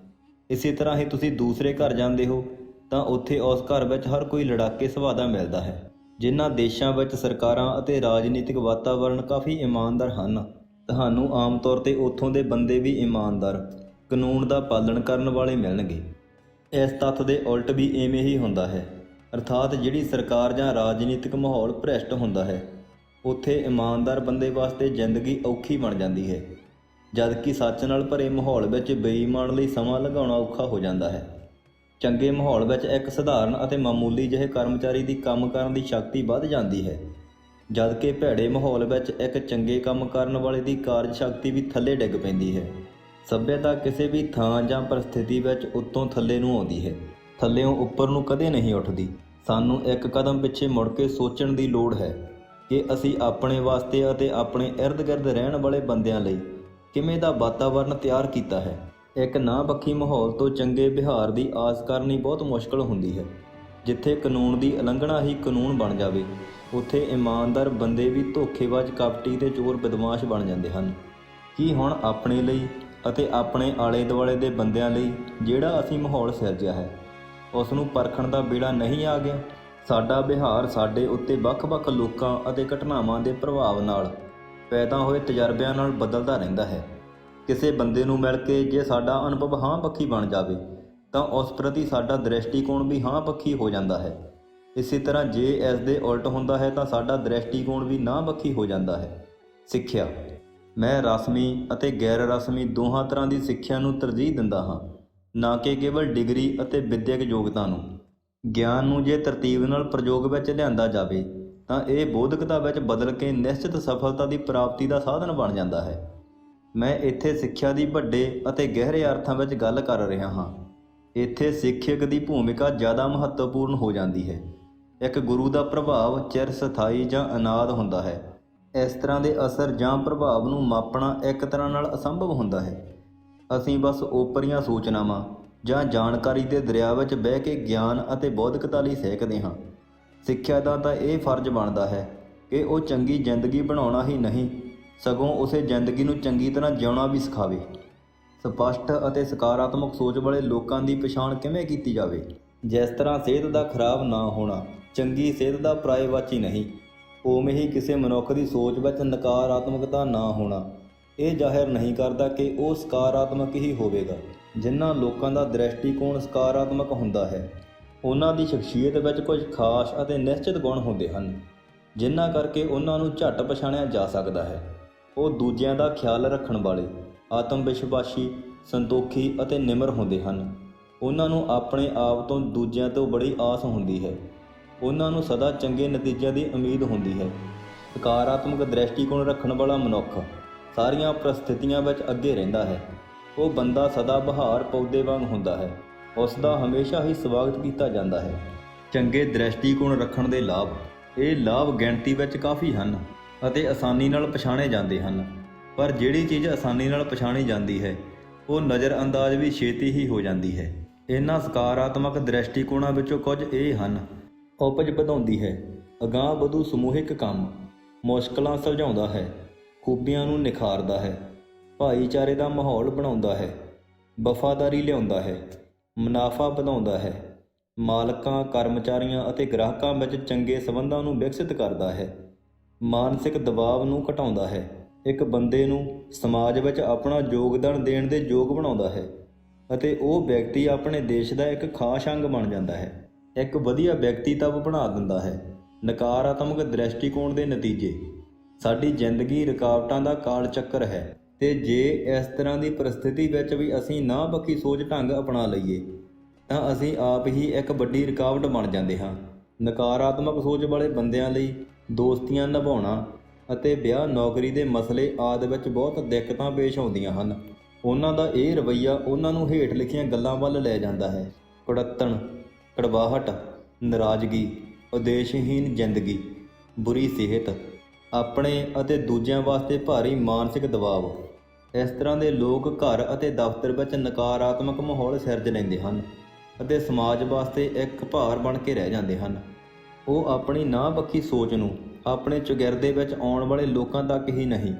ਇਸੇ ਤਰ੍ਹਾਂ ਹੀ ਤੁਸੀਂ ਦੂਸਰੇ ਘਰ ਜਾਂਦੇ ਹੋ ਤਾਂ ਉੱਥੇ ਉਸ ਘਰ ਵਿੱਚ ਹਰ ਕੋਈ ਲੜਾਕੇ ਸੁਭਾਅ ਦਾ ਮਿਲਦਾ ਹੈ। ਜਿਨ੍ਹਾਂ ਦੇਸ਼ਾਂ ਵਿੱਚ ਸਰਕਾਰਾਂ ਅਤੇ ਰਾਜਨੀਤਿਕ ਵਾਤਾਵਰਣ ਕਾਫੀ ਇਮਾਨਦਾਰ ਹਨ, ਤੁਹਾਨੂੰ ਆਮ ਤੌਰ 'ਤੇ ਉੱਥੋਂ ਦੇ ਬੰਦੇ ਵੀ ਇਮਾਨਦਾਰ, ਕਾਨੂੰਨ ਦਾ ਪਾਲਣ ਕਰਨ ਵਾਲੇ ਮਿਲਣਗੇ। ਇਸ ਤੱਥ ਦੇ ਉਲਟ ਵੀ ਇਵੇਂ ਹੀ ਹੁੰਦਾ ਹੈ, ਅਰਥਾਤ ਜਿਹੜੀ ਸਰਕਾਰ ਜਾਂ ਰਾਜਨੀਤਿਕ ਮਾਹੌਲ ਭ੍ਰਿਸ਼ਟ ਹੁੰਦਾ ਹੈ, ਉੱਥੇ ਇਮਾਨਦਾਰ ਬੰਦੇ ਵਾਸਤੇ ਜ਼ਿੰਦਗੀ ਔਖੀ ਬਣ ਜਾਂਦੀ ਹੈ, ਜਦਕਿ ਸੱਚ ਨਾਲ ਭਰੇ ਮਾਹੌਲ ਵਿੱਚ ਬੇਈਮਾਨ ਲਈ ਸਮਾਂ ਲੰਘਾਉਣਾ ਔਖਾ ਹੋ ਜਾਂਦਾ ਹੈ। ਚੰਗੇ ਮਾਹੌਲ ਵਿੱਚ ਇੱਕ ਸਧਾਰਨ ਅਤੇ ਮਾਮੂਲੀ ਜਿਹੇ ਕਰਮਚਾਰੀ ਦੀ ਕੰਮ ਕਰਨ ਦੀ ਸ਼ਕਤੀ ਵੱਧ ਜਾਂਦੀ ਹੈ, ਜਦਕਿ ਭੈੜੇ ਮਾਹੌਲ ਵਿੱਚ ਇੱਕ ਚੰਗੇ ਕੰਮ ਕਰਨ ਵਾਲੇ ਦੀ ਕਾਰਜ ਸ਼ਕਤੀ ਵੀ ਥੱਲੇ ਡਿੱਗ ਪੈਂਦੀ ਹੈ। ਸੱਭਿਅਤਾ ਕਿਸੇ ਵੀ ਥਾਂ ਜਾਂ ਪਰਿਸਥਿਤੀ ਵਿੱਚ ਉੱਤੋਂ ਥੱਲੇ ਨੂੰ ਆਉਂਦੀ ਹੈ, ਥੱਲਿਓਂ ਉੱਪਰ ਨੂੰ ਕਦੇ ਨਹੀਂ ਉੱਠਦੀ। ਸਾਨੂੰ ਇੱਕ ਕਦਮ ਪਿੱਛੇ ਮੁੜ ਕੇ ਸੋਚਣ ਦੀ ਲੋੜ ਹੈ ਕਿ ਅਸੀਂ ਆਪਣੇ ਵਾਸਤੇ ਅਤੇ ਆਪਣੇ ਇਰਦ-ਗਿਰਦ ਰਹਿਣ ਵਾਲੇ ਬੰਦਿਆਂ ਲਈ ਕਿਵੇਂ ਦਾ ਵਾਤਾਵਰਣ ਤਿਆਰ ਕੀਤਾ ਹੈ। ਇੱਕ ਨਾਪੱਖੀ ਮਾਹੌਲ ਤੋਂ ਚੰਗੇ ਵਿਹਾਰ ਦੀ ਆਸ ਕਰਨੀ ਬਹੁਤ ਮੁਸ਼ਕਲ ਹੁੰਦੀ ਹੈ। ਜਿੱਥੇ ਕਾਨੂੰਨ ਦੀ ਉਲੰਘਣਾ ਹੀ ਕਾਨੂੰਨ ਬਣ ਜਾਵੇ, ਉੱਥੇ ਇਮਾਨਦਾਰ ਬੰਦੇ ਵੀ ਧੋਖੇਬਾਜ਼, ਕਪਟੀ ਤੇ ਚੋਰ ਬਦਮਾਸ਼ ਬਣ ਜਾਂਦੇ ਹਨ। ਕੀ ਹੁਣ ਆਪਣੇ ਲਈ ਅਤੇ ਆਪਣੇ ਆਲੇ ਦੁਆਲੇ ਦੇ ਬੰਦਿਆਂ ਲਈ ਜਿਹੜਾ ਅਸੀਂ ਮਾਹੌਲ ਸਿਰਜਿਆ ਹੈ, ਉਸ ਨੂੰ ਪਰਖਣ ਦਾ ਵੇਲਾ ਨਹੀਂ ਆ ਗਿਆ? ਸਾਡਾ ਵਿਹਾਰ ਸਾਡੇ ਉੱਤੇ ਵੱਖ-ਵੱਖ ਲੋਕਾਂ ਅਤੇ ਘਟਨਾਵਾਂ ਦੇ ਪ੍ਰਭਾਵ ਨਾਲ, ਪੈਦਾ ਹੋਏ ਤਜਰਬਿਆਂ ਨਾਲ ਬਦਲਦਾ ਰਹਿੰਦਾ ਹੈ। ਕਿਸੇ ਬੰਦੇ ਨੂੰ ਮਿਲ ਕੇ ਜੇ ਸਾਡਾ ਅਨੁਭਵ ਹਾਂ ਪੱਖੀ ਬਣ ਜਾਵੇ ਤਾਂ ਉਸ ਪ੍ਰਤੀ ਸਾਡਾ ਦ੍ਰਿਸ਼ਟੀਕੋਣ ਵੀ ਹਾਂ ਪੱਖੀ ਹੋ ਜਾਂਦਾ ਹੈ। ਇਸੇ ਤਰ੍ਹਾਂ ਜੇ ਇਸ ਦੇ ਉਲਟ ਹੁੰਦਾ ਹੈ ਤਾਂ ਸਾਡਾ ਦ੍ਰਿਸ਼ਟੀਕੋਣ ਵੀ ਨਾ ਪੱਖੀ ਹੋ ਜਾਂਦਾ ਹੈ। ਸਿੱਖਿਆ। ਮੈਂ ਰਸਮੀ ਅਤੇ ਗੈਰ ਰਸਮੀ ਦੋਹਾਂ ਤਰ੍ਹਾਂ ਦੀ ਸਿੱਖਿਆ ਨੂੰ ਤਰਜੀਹ ਦਿੰਦਾ ਹਾਂ, ਨਾ ਕਿ ਕੇਵਲ ਡਿਗਰੀ ਅਤੇ ਵਿਦਿਅਕ ਯੋਗਤਾ ਨੂੰ। ਗਿਆਨ ਨੂੰ ਜੇ ਤਰਤੀਬ ਨਾਲ ਪ੍ਰਯੋਗ ਵਿੱਚ ਲਿਆਂਦਾ ਜਾਵੇ ਤਾਂ ਇਹ ਬੌਧਿਕਤਾ ਵਿੱਚ ਬਦਲ ਕੇ ਨਿਸ਼ਚਿਤ ਸਫਲਤਾ ਦੀ ਪ੍ਰਾਪਤੀ ਦਾ ਸਾਧਨ ਬਣ ਜਾਂਦਾ ਹੈ। ਮੈਂ ਇੱਥੇ ਸਿੱਖਿਆ ਦੀ ਵੱਡੇ ਅਤੇ ਗਹਿਰੇ ਅਰਥਾਂ ਵਿੱਚ ਗੱਲ ਕਰ ਰਿਹਾ ਹਾਂ। ਇੱਥੇ ਸਿੱਖਿਅਕ ਦੀ ਭੂਮਿਕਾ ਜ਼ਿਆਦਾ ਮਹੱਤਵਪੂਰਨ ਹੋ ਜਾਂਦੀ ਹੈ। ਇੱਕ ਗੁਰੂ ਦਾ ਪ੍ਰਭਾਵ ਚਿਰ ਸਥਾਈ ਜਾਂ ਅਨਾਦ ਹੁੰਦਾ ਹੈ। ਇਸ ਤਰ੍ਹਾਂ ਦੇ ਅਸਰ ਜਾਂ ਪ੍ਰਭਾਵ ਨੂੰ ਮਾਪਣਾ ਇੱਕ ਤਰ੍ਹਾਂ ਨਾਲ ਅਸੰਭਵ ਹੁੰਦਾ ਹੈ। ਅਸੀਂ ਬਸ ਓਪਰੀਆਂ ਸੂਚਨਾਵਾਂ ਜਾਂ ਜਾਣਕਾਰੀ ਦੇ ਦਰਿਆ ਵਿੱਚ ਬਹਿ ਕੇ ਗਿਆਨ ਅਤੇ ਬੌਧਿਕਤਾ ਲਈ ਸਹਿਕਦੇ ਹਾਂ। ਸਿੱਖਿਆ ਦਾ ਤਾਂ ਇਹ ਫਰਜ਼ ਬਣਦਾ ਹੈ ਕਿ ਉਹ ਚੰਗੀ ਜ਼ਿੰਦਗੀ ਬਣਾਉਣਾ ਹੀ ਨਹੀਂ, ਸਗੋਂ ਉਸੇ ਜ਼ਿੰਦਗੀ ਨੂੰ ਚੰਗੀ ਤਰ੍ਹਾਂ ਜਿਉਣਾ ਵੀ ਸਿਖਾਵੇ। ਸਪਸ਼ਟ ਅਤੇ ਸਕਾਰਾਤਮਕ ਸੋਚ ਵਾਲੇ ਲੋਕਾਂ ਦੀ ਪਛਾਣ ਕਿਵੇਂ ਕੀਤੀ ਜਾਵੇ? ਜਿਸ ਤਰ੍ਹਾਂ ਸਿਹਤ ਦਾ ਖਰਾਬ ਨਾ ਹੋਣਾ ਚੰਗੀ ਸਿਹਤ ਦਾ ਪਰਾਏਵਾਚੀ ਨਹੀਂ, ਉਵੇਂ ਹੀ ਕਿਸੇ ਮਨੁੱਖ ਦੀ ਸੋਚ ਵਿੱਚ ਨਕਾਰਾਤਮਕਤਾ ਨਾ ਹੋਣਾ ਇਹ ਜ਼ਾਹਿਰ ਨਹੀਂ ਕਰਦਾ ਕਿ ਉਹ ਸਕਾਰਾਤਮਕ ਹੀ ਹੋਵੇਗਾ। ਜਿਨ੍ਹਾਂ ਲੋਕਾਂ ਦਾ ਦ੍ਰਿਸ਼ਟੀਕੋਣ ਸਕਾਰਾਤਮਕ ਹੁੰਦਾ ਹੈ, ਉਹਨਾਂ ਦੀ ਸ਼ਖਸੀਅਤ ਵਿੱਚ ਕੁਝ ਖਾਸ ਅਤੇ ਨਿਸ਼ਚਿਤ ਗੁਣ ਹੁੰਦੇ ਹਨ, ਜਿਨ੍ਹਾਂ ਕਰਕੇ ਉਹਨਾਂ ਨੂੰ ਝੱਟ ਪਛਾਣਿਆ ਜਾ ਸਕਦਾ ਹੈ। ਉਹ ਦੂਜਿਆਂ ਦਾ ਖਿਆਲ ਰੱਖਣ ਵਾਲੇ, ਆਤਮ ਵਿਸ਼ਵਾਸੀ, ਸੰਤੋਖੀ ਅਤੇ ਨਿਮਰ ਹੁੰਦੇ ਹਨ। ਉਹਨਾਂ ਨੂੰ ਆਪਣੇ ਆਪ ਤੋਂ ਦੂਜਿਆਂ ਤੋਂ ਬੜੀ ਆਸ ਹੁੰਦੀ ਹੈ। ਉਹਨਾਂ ਨੂੰ ਸਦਾ ਚੰਗੇ ਨਤੀਜਿਆਂ ਦੀ ਉਮੀਦ ਹੁੰਦੀ ਹੈ। ਸਕਾਰਾਤਮਕ ਦ੍ਰਿਸ਼ਟੀਕੋਣ ਰੱਖਣ ਵਾਲਾ ਮਨੁੱਖ ਸਾਰੀਆਂ ਪ੍ਰਸਥਿਤੀਆਂ ਵਿੱਚ ਅੱਗੇ ਰਹਿੰਦਾ ਹੈ। ਉਹ ਬੰਦਾ ਸਦਾ ਬਹਾਰ ਪੌਦੇ ਵਾਂਗ ਹੁੰਦਾ ਹੈ। ਉਸ ਦਾ ਹਮੇਸ਼ਾ ਹੀ ਸਵਾਗਤ ਕੀਤਾ ਜਾਂਦਾ ਹੈ। ਚੰਗੇ ਦ੍ਰਿਸ਼ਟੀਕੋਣ ਰੱਖਣ ਦੇ ਲਾਭ। ਇਹ ਲਾਭ ਗਿਣਤੀ ਵਿੱਚ ਕਾਫੀ ਹਨ ਅਤੇ ਆਸਾਨੀ ਨਾਲ ਪਛਾਣੇ ਜਾਂਦੇ ਹਨ, ਪਰ ਜਿਹੜੀ ਚੀਜ਼ ਆਸਾਨੀ ਨਾਲ ਪਛਾਣੀ ਜਾਂਦੀ ਹੈ ਉਹ ਨਜ਼ਰਅੰਦਾਜ਼ ਵੀ ਛੇਤੀ ਹੀ ਹੋ ਜਾਂਦੀ ਹੈ। ਇਹਨਾਂ ਸਕਾਰਾਤਮਕ ਦ੍ਰਿਸ਼ਟੀਕੋਣਾਂ ਵਿੱਚੋਂ ਕੁਝ ਇਹ ਹਨ। ਉਪਜ ਵਧਾਉਂਦੀ ਹੈ, ਅਗਾਂਹ ਵਧੂ ਸਮੂਹਿਕ ਕੰਮ, ਮੁਸ਼ਕਲਾਂ ਸੁਲਝਾਉਂਦਾ ਹੈ, ਖੂਬੀਆਂ ਨੂੰ ਨਿਖਾਰਦਾ ਹੈ, ਭਾਈਚਾਰੇ ਦਾ ਮਾਹੌਲ ਬਣਾਉਂਦਾ ਹੈ, ਵਫਾਦਾਰੀ ਲਿਆਉਂਦਾ ਹੈ, ਮੁਨਾਫਾ ਵਧਾਉਂਦਾ ਹੈ, ਮਾਲਕਾਂ, ਕਰਮਚਾਰੀਆਂ ਅਤੇ ਗ੍ਰਾਹਕਾਂ ਵਿੱਚ ਚੰਗੇ ਸੰਬੰਧਾਂ ਨੂੰ ਵਿਕਸਿਤ ਕਰਦਾ ਹੈ, ਮਾਨਸਿਕ ਦਬਾਅ ਨੂੰ ਘਟਾਉਂਦਾ ਹੈ, ਇੱਕ ਬੰਦੇ ਨੂੰ ਸਮਾਜ ਵਿੱਚ ਆਪਣਾ ਯੋਗਦਾਨ ਦੇਣ ਦੇ ਯੋਗ ਬਣਾਉਂਦਾ ਹੈ ਅਤੇ ਉਹ ਵਿਅਕਤੀ ਆਪਣੇ ਦੇਸ਼ ਦਾ ਇੱਕ ਖਾਸ ਅੰਗ ਬਣ ਜਾਂਦਾ ਹੈ, ਇੱਕ ਵਧੀਆ ਵਿਅਕਤੀਤਵ ਬਣਾ ਦਿੰਦਾ ਹੈ। ਨਕਾਰਾਤਮਕ ਦ੍ਰਿਸ਼ਟੀਕੋਣ ਦੇ ਨਤੀਜੇ। ਸਾਡੀ ਜ਼ਿੰਦਗੀ ਰੁਕਾਵਟਾਂ ਦਾ ਕਾਲ ਚੱਕਰ ਹੈ ਤੇ ਜੇ ਇਸ ਤਰ੍ਹਾਂ ਦੀ ਪਰਿਸਥਿਤੀ ਵਿੱਚ ਵੀ ਅਸੀਂ ਨਾਪੱਖੀ ਸੋਚ ਢੰਗ ਅਪਣਾ ਲਈਏ ਤਾਂ ਅਸੀਂ ਆਪ ਹੀ ਇੱਕ ਵੱਡੀ ਰੁਕਾਵਟ ਬਣ ਜਾਂਦੇ ਹਾਂ। ਨਕਾਰਾਤਮਕ ਸੋਚ ਵਾਲੇ ਬੰਦਿਆਂ ਲਈ ਦੋਸਤੀਆਂ ਨਿਭਾਉਣਾ ਅਤੇ ਵਿਆਹ, ਨੌਕਰੀ ਦੇ ਮਸਲੇ ਆਦਿ ਵਿੱਚ ਬਹੁਤ ਦਿੱਕਤਾਂ ਪੇਸ਼ ਆਉਂਦੀਆਂ ਹਨ। ਉਹਨਾਂ ਦਾ ਇਹ ਰਵੱਈਆ ਉਹਨਾਂ ਨੂੰ ਹੇਠ ਲਿਖੀਆਂ ਗੱਲਾਂ ਵੱਲ ਲੈ ਜਾਂਦਾ ਹੈ: ਕੁੜੱਤਣ, ਕੜਵਾਹਟ, ਨਾਰਾਜ਼ਗੀ, ਉਦੇਸ਼ਹੀਨ ਜ਼ਿੰਦਗੀ, ਬੁਰੀ ਸਿਹਤ, ਆਪਣੇ ਅਤੇ ਦੂਜਿਆਂ ਵਾਸਤੇ ਭਾਰੀ ਮਾਨਸਿਕ ਦਬਾਅ। ਇਸ ਤਰ੍ਹਾਂ ਦੇ ਲੋਕ ਘਰ ਅਤੇ ਦਫ਼ਤਰ ਵਿੱਚ ਨਕਾਰਾਤਮਕ ਮਾਹੌਲ ਸਿਰਜ ਲੈਂਦੇ ਹਨ ਅਤੇ ਸਮਾਜ ਵਾਸਤੇ ਇੱਕ ਭਾਰ ਬਣ ਕੇ ਰਹਿ ਜਾਂਦੇ ਹਨ। ਉਹ ਆਪਣੀ ਨਾਂਹ-ਪੱਖੀ ਸੋਚ ਨੂੰ ਆਪਣੇ ਚੁਗਿਰਦੇ ਵਿੱਚ ਆਉਣ ਵਾਲੇ ਲੋਕਾਂ ਤੱਕ ਹੀ ਨਹੀਂ,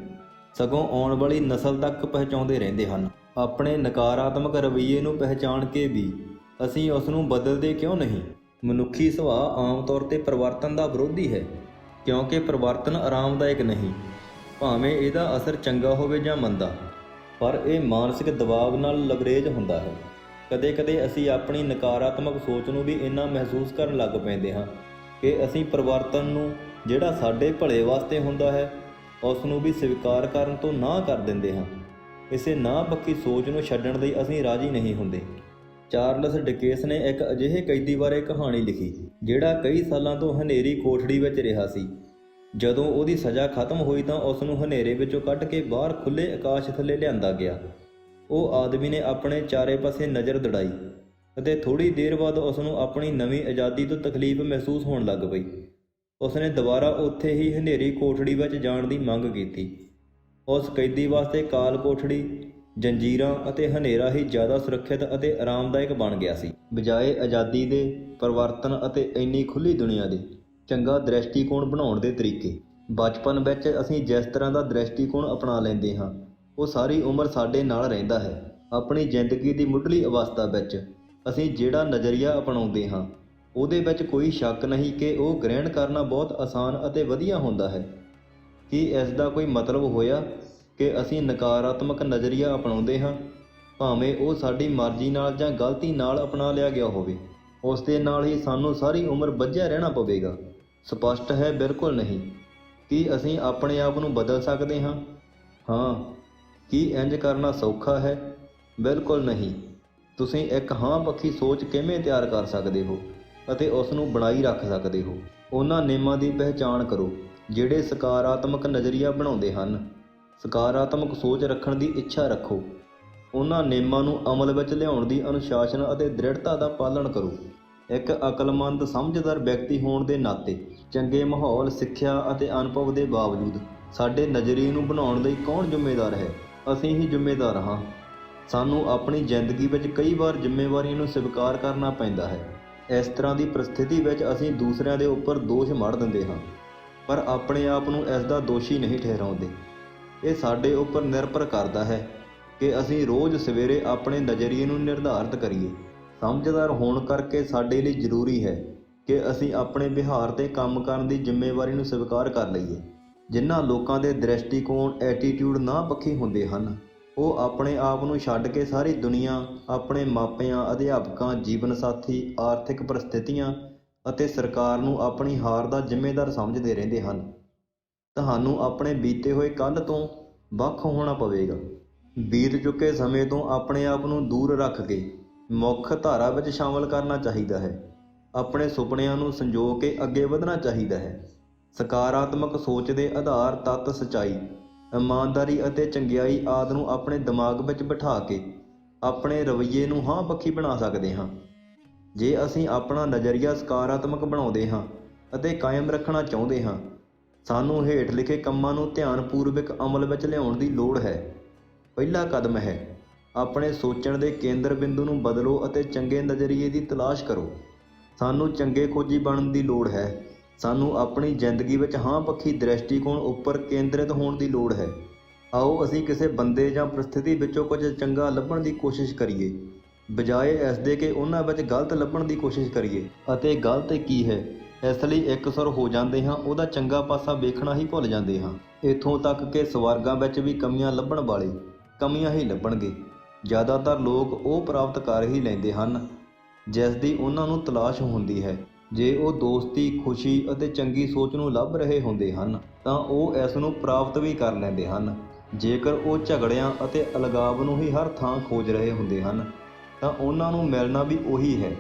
ਸਗੋਂ ਆਉਣ ਵਾਲੀ ਨਸਲ ਤੱਕ ਪਹੁੰਚਾਉਂਦੇ ਰਹਿੰਦੇ ਹਨ। ਆਪਣੇ ਨਕਾਰਾਤਮਕ ਰਵੱਈਏ ਨੂੰ ਪਹਿਚਾਣ ਕੇ ਵੀ ਅਸੀਂ ਉਸ ਨੂੰ ਬਦਲਦੇ ਕਿਉਂ ਨਹੀਂ? ਮਨੁੱਖੀ ਸੁਭਾਅ ਆਮ ਤੌਰ 'ਤੇ ਪਰਿਵਰਤਨ ਦਾ ਵਿਰੋਧੀ ਹੈ, ਕਿਉਂਕਿ ਪਰਿਵਰਤਨ ਆਰਾਮਦਾਇਕ ਨਹੀਂ, ਭਾਵੇਂ ਇਹਦਾ ਅਸਰ ਚੰਗਾ ਹੋਵੇ ਜਾਂ ਮੰਦਾ। ਪਰ ਇਹ ਮਾਨਸਿਕ ਦਬਾਅ ਨਾਲ ਲਵਰੇਜ ਹੁੰਦਾ ਹੈ। ਕਦੇ-ਕਦੇ ਅਸੀਂ ਆਪਣੀ ਨਕਾਰਾਤਮਕ ਸੋਚ ਨੂੰ ਵੀ ਇੰਨਾ ਮਹਿਸੂਸ ਕਰਨ ਲੱਗ ਪੈਂਦੇ ਹਾਂ ਕਿ ਅਸੀਂ ਪਰਿਵਰਤਨ ਨੂੰ, ਜਿਹੜਾ ਸਾਡੇ ਭਲੇ ਵਾਸਤੇ ਹੁੰਦਾ ਹੈ, ਉਸ ਨੂੰ ਵੀ ਸਵੀਕਾਰ ਕਰਨ ਤੋਂ ਨਾਂਹ ਕਰ ਦਿੰਦੇ ਹਾਂ। ਇਸੇ ਨਾਂਹ-ਪੱਖੀ ਸੋਚ ਨੂੰ ਛੱਡਣ ਲਈ ਅਸੀਂ ਰਾਜ਼ੀ ਨਹੀਂ ਹੁੰਦੇ। ਚਾਰਲਸ ਡਿਕੇਂਸ ਨੇ ਇੱਕ ਅਜਿਹੇ ਕੈਦੀ ਬਾਰੇ ਕਹਾਣੀ ਲਿਖੀ ਜਿਹੜਾ ਕਈ ਸਾਲਾਂ ਤੋਂ ਹਨੇਰੀ ਕੋਠੜੀ ਵਿੱਚ ਰਿਹਾ ਸੀ। ਜਦੋਂ ਉਹਦੀ ਸਜ਼ਾ ਖਤਮ ਹੋਈ ਤਾਂ ਉਸ ਨੂੰ ਹਨੇਰੇ ਵਿੱਚੋਂ ਕੱਢ ਕੇ ਬਾਹਰ ਖੁੱਲ੍ਹੇ ਆਕਾਸ਼ ਥੱਲੇ ਲਿਆਂਦਾ ਗਿਆ। ਉਹ ਆਦਮੀ ਨੇ ਆਪਣੇ ਚਾਰੇ ਪਾਸੇ ਨਜ਼ਰ ਦੌੜਾਈ ਅਤੇ ਥੋੜ੍ਹੀ ਦੇਰ ਬਾਅਦ ਉਸ ਨੂੰ ਆਪਣੀ ਨਵੀਂ ਆਜ਼ਾਦੀ ਤੋਂ ਤਕਲੀਫ ਮਹਿਸੂਸ ਹੋਣ ਲੱਗ ਪਈ। ਉਸ ਨੇ ਦੁਬਾਰਾ ਉੱਥੇ ਹੀ ਹਨੇਰੀ ਕੋਠੜੀ ਵਿੱਚ ਜਾਣ ਦੀ ਮੰਗ ਕੀਤੀ। ਉਸ ਕੈਦੀ ਵਾਸਤੇ ਕਾਲ ਕੋਠੜੀ, ਜੰਜੀਰਾਂ ਅਤੇ ਹਨੇਰਾ ਹੀ ਜ਼ਿਆਦਾ ਸੁਰੱਖਿਅਤ ਅਤੇ ਆਰਾਮਦਾਇਕ ਬਣ ਗਿਆ ਸੀ। ਬਜਾਏ ਆਜ਼ਾਦੀ ਦੇ, ਪਰਿਵਰਤਨ ਅਤੇ ਇੰਨੀ ਖੁੱਲ੍ਹੀ ਦੁਨੀਆ ਦੇ ਚੰਗਾ ਦ੍ਰਿਸ਼ਟੀਕੋਣ ਬਣਾਉਣ ਦੇ ਤਰੀਕੇ। ਬਚਪਨ ਵਿੱਚ ਅਸੀਂ ਜਿਸ ਤਰ੍ਹਾਂ ਦਾ ਦ੍ਰਿਸ਼ਟੀਕੋਣ ਅਪਣਾ ਲੈਂਦੇ ਹਾਂ, ਉਹ ਸਾਰੀ ਉਮਰ ਸਾਡੇ ਨਾਲ ਰਹਿੰਦਾ ਹੈ। ਆਪਣੀ ਜ਼ਿੰਦਗੀ ਦੀ ਮੁੱਢਲੀ ਅਵਸਥਾ ਵਿੱਚ ਅਸੀਂ ਜਿਹੜਾ ਨਜ਼ਰੀਆ ਅਪਣਾਉਂਦੇ ਹਾਂ, ਉਹਦੇ ਵਿੱਚ ਕੋਈ ਸ਼ੱਕ ਨਹੀਂ ਕਿ ਉਹ ਗ੍ਰਹਿਣ ਕਰਨਾ ਬਹੁਤ ਆਸਾਨ ਅਤੇ ਵਧੀਆ ਹੁੰਦਾ ਹੈ। ਕੀ ਇਸ ਦਾ ਕੋਈ ਮਤਲਬ ਹੋਇਆ ਕਿ ਅਸੀਂ ਨਕਾਰਾਤਮਕ ਨਜ਼ਰੀਆ ਅਪਣਾਉਂਦੇ ਹਾਂ, ਭਾਵੇਂ ਉਹ ਸਾਡੀ ਮਰਜ਼ੀ ਨਾਲ ਜਾਂ ਗਲਤੀ ਨਾਲ ਅਪਣਾ ਲਿਆ ਗਿਆ ਹੋਵੇ? ਉਸ ਦੇ ਨਾਲ ਹੀ ਸਾਨੂੰ ਸਾਰੀ ਉਮਰ ਬੱਝਿਆ ਰਹਿਣਾ ਪਵੇਗਾ? ਸਪਸ਼ਟ ਹੈ, ਬਿਲਕੁਲ ਨਹੀਂ। ਕੀ ਅਸੀਂ ਆਪਣੇ ਆਪ ਨੂੰ ਬਦਲ ਸਕਦੇ ਹਾਂ? ਹਾਂ। ਕੀ ਇੰਜ ਕਰਨਾ ਸੌਖਾ ਹੈ? ਬਿਲਕੁਲ ਨਹੀਂ। ਤੁਸੀਂ ਇੱਕ ਹਾਂ-ਪੱਖੀ ਸੋਚ ਕਿਵੇਂ ਤਿਆਰ ਕਰ ਸਕਦੇ ਹੋ ਅਤੇ ਉਸ ਨੂੰ ਬਣਾਈ ਰੱਖ ਸਕਦੇ ਹੋ? ਉਹਨਾਂ ਨਿਯਮਾਂ ਦੀ ਪਹਿਚਾਣ ਕਰੋ ਜਿਹੜੇ ਸਕਾਰਾਤਮਕ ਨਜ਼ਰੀਆ ਬਣਾਉਂਦੇ ਹਨ। ਸਕਾਰਾਤਮਕ ਸੋਚ ਰੱਖਣ ਦੀ ਇੱਛਾ ਰੱਖੋ। ਉਹਨਾਂ ਨਿਯਮਾਂ ਨੂੰ ਅਮਲ ਵਿੱਚ ਲਿਆਉਣ ਦੀ ਅਨੁਸ਼ਾਸਨ ਅਤੇ ਦ੍ਰਿੜਤਾ ਦਾ ਪਾਲਣ ਕਰੋ। ਇੱਕ ਅਕਲਮੰਦ, ਸਮਝਦਾਰ ਵਿਅਕਤੀ ਹੋਣ ਦੇ ਨਾਤੇ ਚੰਗੇ ਮਾਹੌਲ, ਸਿੱਖਿਆ ਅਤੇ ਅਨੁਭਵ ਦੇ ਬਾਵਜੂਦ ਸਾਡੇ ਨਜ਼ਰੀਏ ਨੂੰ ਬਣਾਉਣ ਲਈ ਕੌਣ ਜ਼ਿੰਮੇਦਾਰ ਹੈ? ਅਸੀਂ ਹੀ ਜ਼ਿੰਮੇਦਾਰ ਹਾਂ। ਸਾਨੂੰ ਆਪਣੀ ਜ਼ਿੰਦਗੀ ਵਿੱਚ ਕਈ ਵਾਰ ਜ਼ਿੰਮੇਵਾਰੀਆਂ ਨੂੰ ਸਵੀਕਾਰ ਕਰਨਾ ਪੈਂਦਾ ਹੈ। ਇਸ ਤਰ੍ਹਾਂ ਦੀ ਪਰਿਸਥਿਤੀ ਵਿੱਚ ਅਸੀਂ ਦੂਸਰਿਆਂ ਦੇ ਉੱਪਰ ਦੋਸ਼ ਮੜ ਦਿੰਦੇ ਹਾਂ, ਪਰ ਆਪਣੇ ਆਪ ਨੂੰ ਇਸ ਦਾ ਦੋਸ਼ੀ ਨਹੀਂ ਠਹਿਰਾਉਂਦੇ। ਇਹ ਸਾਡੇ ਉੱਪਰ ਨਿਰਭਰ ਕਰਦਾ ਹੈ ਕਿ ਅਸੀਂ ਰੋਜ਼ ਸਵੇਰੇ ਆਪਣੇ ਨਜ਼ਰੀਏ ਨੂੰ ਨਿਰਧਾਰਤ ਕਰੀਏ। ਸਮਝਦਾਰ ਹੋਣ ਕਰਕੇ ਸਾਡੇ ਲਈ ਜ਼ਰੂਰੀ ਹੈ ਕਿ ਅਸੀਂ ਆਪਣੇ ਵਿਹਾਰ 'ਤੇ ਕੰਮ ਕਰਨ ਦੀ ਜ਼ਿੰਮੇਵਾਰੀ ਨੂੰ ਸਵੀਕਾਰ ਕਰ ਲਈਏ। ਜਿਨ੍ਹਾਂ ਲੋਕਾਂ ਦੇ ਦ੍ਰਿਸ਼ਟੀਕੋਣ, ਐਟੀਟਿਊਡ ਨਾਂਹ-ਪੱਖੀ ਹੁੰਦੇ ਹਨ, ਉਹ ਆਪਣੇ ਆਪ ਨੂੰ ਛੱਡ ਕੇ ਸਾਰੀ ਦੁਨੀਆ, ਆਪਣੇ ਮਾਪਿਆਂ, ਅਧਿਆਪਕਾਂ, ਜੀਵਨ ਸਾਥੀ, ਆਰਥਿਕ ਪਰਿਸਥਿਤੀਆਂ ਅਤੇ ਸਰਕਾਰ ਨੂੰ ਆਪਣੀ ਹਾਰ ਦਾ ਜ਼ਿੰਮੇਦਾਰ ਸਮਝਦੇ ਰਹਿੰਦੇ ਹਨ। ਤੁਹਾਨੂੰ ਆਪਣੇ ਬੀਤੇ ਹੋਏ ਕੱਲ੍ਹ ਤੋਂ ਵੱਖ ਹੋਣਾ ਪਵੇਗਾ। ਬੀਤ ਚੁੱਕੇ ਸਮੇਂ ਤੋਂ ਆਪਣੇ ਆਪ ਨੂੰ ਦੂਰ ਰੱਖ ਕੇ ਮੁੱਖ ਧਾਰਾ ਵਿੱਚ ਸ਼ਾਮਲ ਕਰਨਾ ਚਾਹੀਦਾ ਹੈ। ਆਪਣੇ ਸੁਪਨਿਆਂ ਨੂੰ ਸੰਜੋ ਕੇ ਅੱਗੇ ਵਧਣਾ ਚਾਹੀਦਾ ਹੈ। ਸਕਾਰਾਤਮਕ ਸੋਚ ਦੇ ਆਧਾਰ ਤੱਤ ਸੱਚਾਈ, ਇਮਾਨਦਾਰੀ ਅਤੇ ਚੰਗਿਆਈ ਆਦਿ ਨੂੰ ਆਪਣੇ ਦਿਮਾਗ ਵਿੱਚ ਬਿਠਾ ਕੇ ਆਪਣੇ ਰਵੱਈਏ ਨੂੰ ਹਾਂ-ਪੱਖੀ ਬਣਾ ਸਕਦੇ ਹਾਂ। ਜੇ ਅਸੀਂ ਆਪਣਾ ਨਜ਼ਰੀਆ ਸਕਾਰਾਤਮਕ ਬਣਾਉਂਦੇ ਹਾਂ ਅਤੇ ਕਾਇਮ ਰੱਖਣਾ ਚਾਹੁੰਦੇ ਹਾਂ, ਸਾਨੂੰ ਹੇਠ ਲਿਖੇ ਕੰਮਾਂ ਨੂੰ ਧਿਆਨਪੂਰਵਕ ਅਮਲ ਵਿੱਚ ਲਿਆਉਣ ਦੀ ਲੋੜ ਹੈ। ਪਹਿਲਾ ਕਦਮ ਹੈ ਆਪਣੇ ਸੋਚਣ ਦੇ ਕੇਂਦਰ ਬਿੰਦੂ ਨੂੰ ਬਦਲੋ ਅਤੇ ਚੰਗੇ ਨਜ਼ਰੀਏ ਦੀ ਤਲਾਸ਼ ਕਰੋ। ਸਾਨੂੰ ਚੰਗੇ ਖੋਜੀ ਬਣਨ ਦੀ ਲੋੜ ਹੈ। ਸਾਨੂੰ ਆਪਣੀ ਜ਼ਿੰਦਗੀ ਵਿੱਚ ਹਾਂ-ਪੱਖੀ ਦ੍ਰਿਸ਼ਟੀਕੋਣ ਉੱਪਰ ਕੇਂਦਰਿਤ ਹੋਣ ਦੀ ਲੋੜ ਹੈ। ਆਓ ਅਸੀਂ ਕਿਸੇ ਬੰਦੇ ਜਾਂ ਪਰਿਸਥਿਤੀ ਵਿੱਚੋਂ ਕੁਝ ਚੰਗਾ ਲੱਭਣ ਦੀ ਕੋਸ਼ਿਸ਼ ਕਰੀਏ, ਬਜਾਏ ਇਸ ਦੇ ਕਿ ਉਹਨਾਂ ਵਿੱਚ ਗਲਤ ਲੱਭਣ ਦੀ ਕੋਸ਼ਿਸ਼ ਕਰੀਏ। ਅਤੇ ਗਲਤ ਕੀ ਹੈ, ਇਸ ਲਈ ਇਕਸੁਰ ਹੋ ਜਾਂਦੇ ਹਾਂ, ਉਹਦਾ ਚੰਗਾ ਪਾਸਾ ਵੇਖਣਾ ਹੀ ਭੁੱਲ ਜਾਂਦੇ ਹਾਂ। ਇੱਥੋਂ ਤੱਕ ਕਿ ਸਵਰਗਾਂ ਵਿੱਚ ਵੀ ਕਮੀਆਂ ਲੱਭਣ ਵਾਲੇ ਕਮੀਆਂ ਹੀ ਲੱਭਣਗੇ। ਜ਼ਿਆਦਾਤਰ ਲੋਕ ਉਹ ਪ੍ਰਾਪਤ ਕਰ ਹੀ ਲੈਂਦੇ ਹਨ ਜਿਸ ਦੀ ਉਹਨਾਂ ਨੂੰ ਤਲਾਸ਼ ਹੁੰਦੀ ਹੈ। ਜੇ ਉਹ ਦੋਸਤੀ, ਖੁਸ਼ੀ ਅਤੇ ਚੰਗੀ ਸੋਚ ਨੂੰ ਲੱਭ ਰਹੇ ਹੁੰਦੇ ਹਨ ਤਾਂ ਉਹ ਇਸ ਨੂੰ ਪ੍ਰਾਪਤ ਵੀ ਕਰ ਲੈਂਦੇ ਹਨ। ਜੇਕਰ ਉਹ ਝਗੜਿਆਂ ਅਤੇ ਅਲਗਾਵ ਨੂੰ ਹੀ ਹਰ ਥਾਂ ਖੋਜ ਰਹੇ ਹੁੰਦੇ ਹਨ ਤਾਂ ਉਹਨਾਂ ਨੂੰ ਮਿਲਣਾ ਵੀ ਉਹੀ ਹੈ।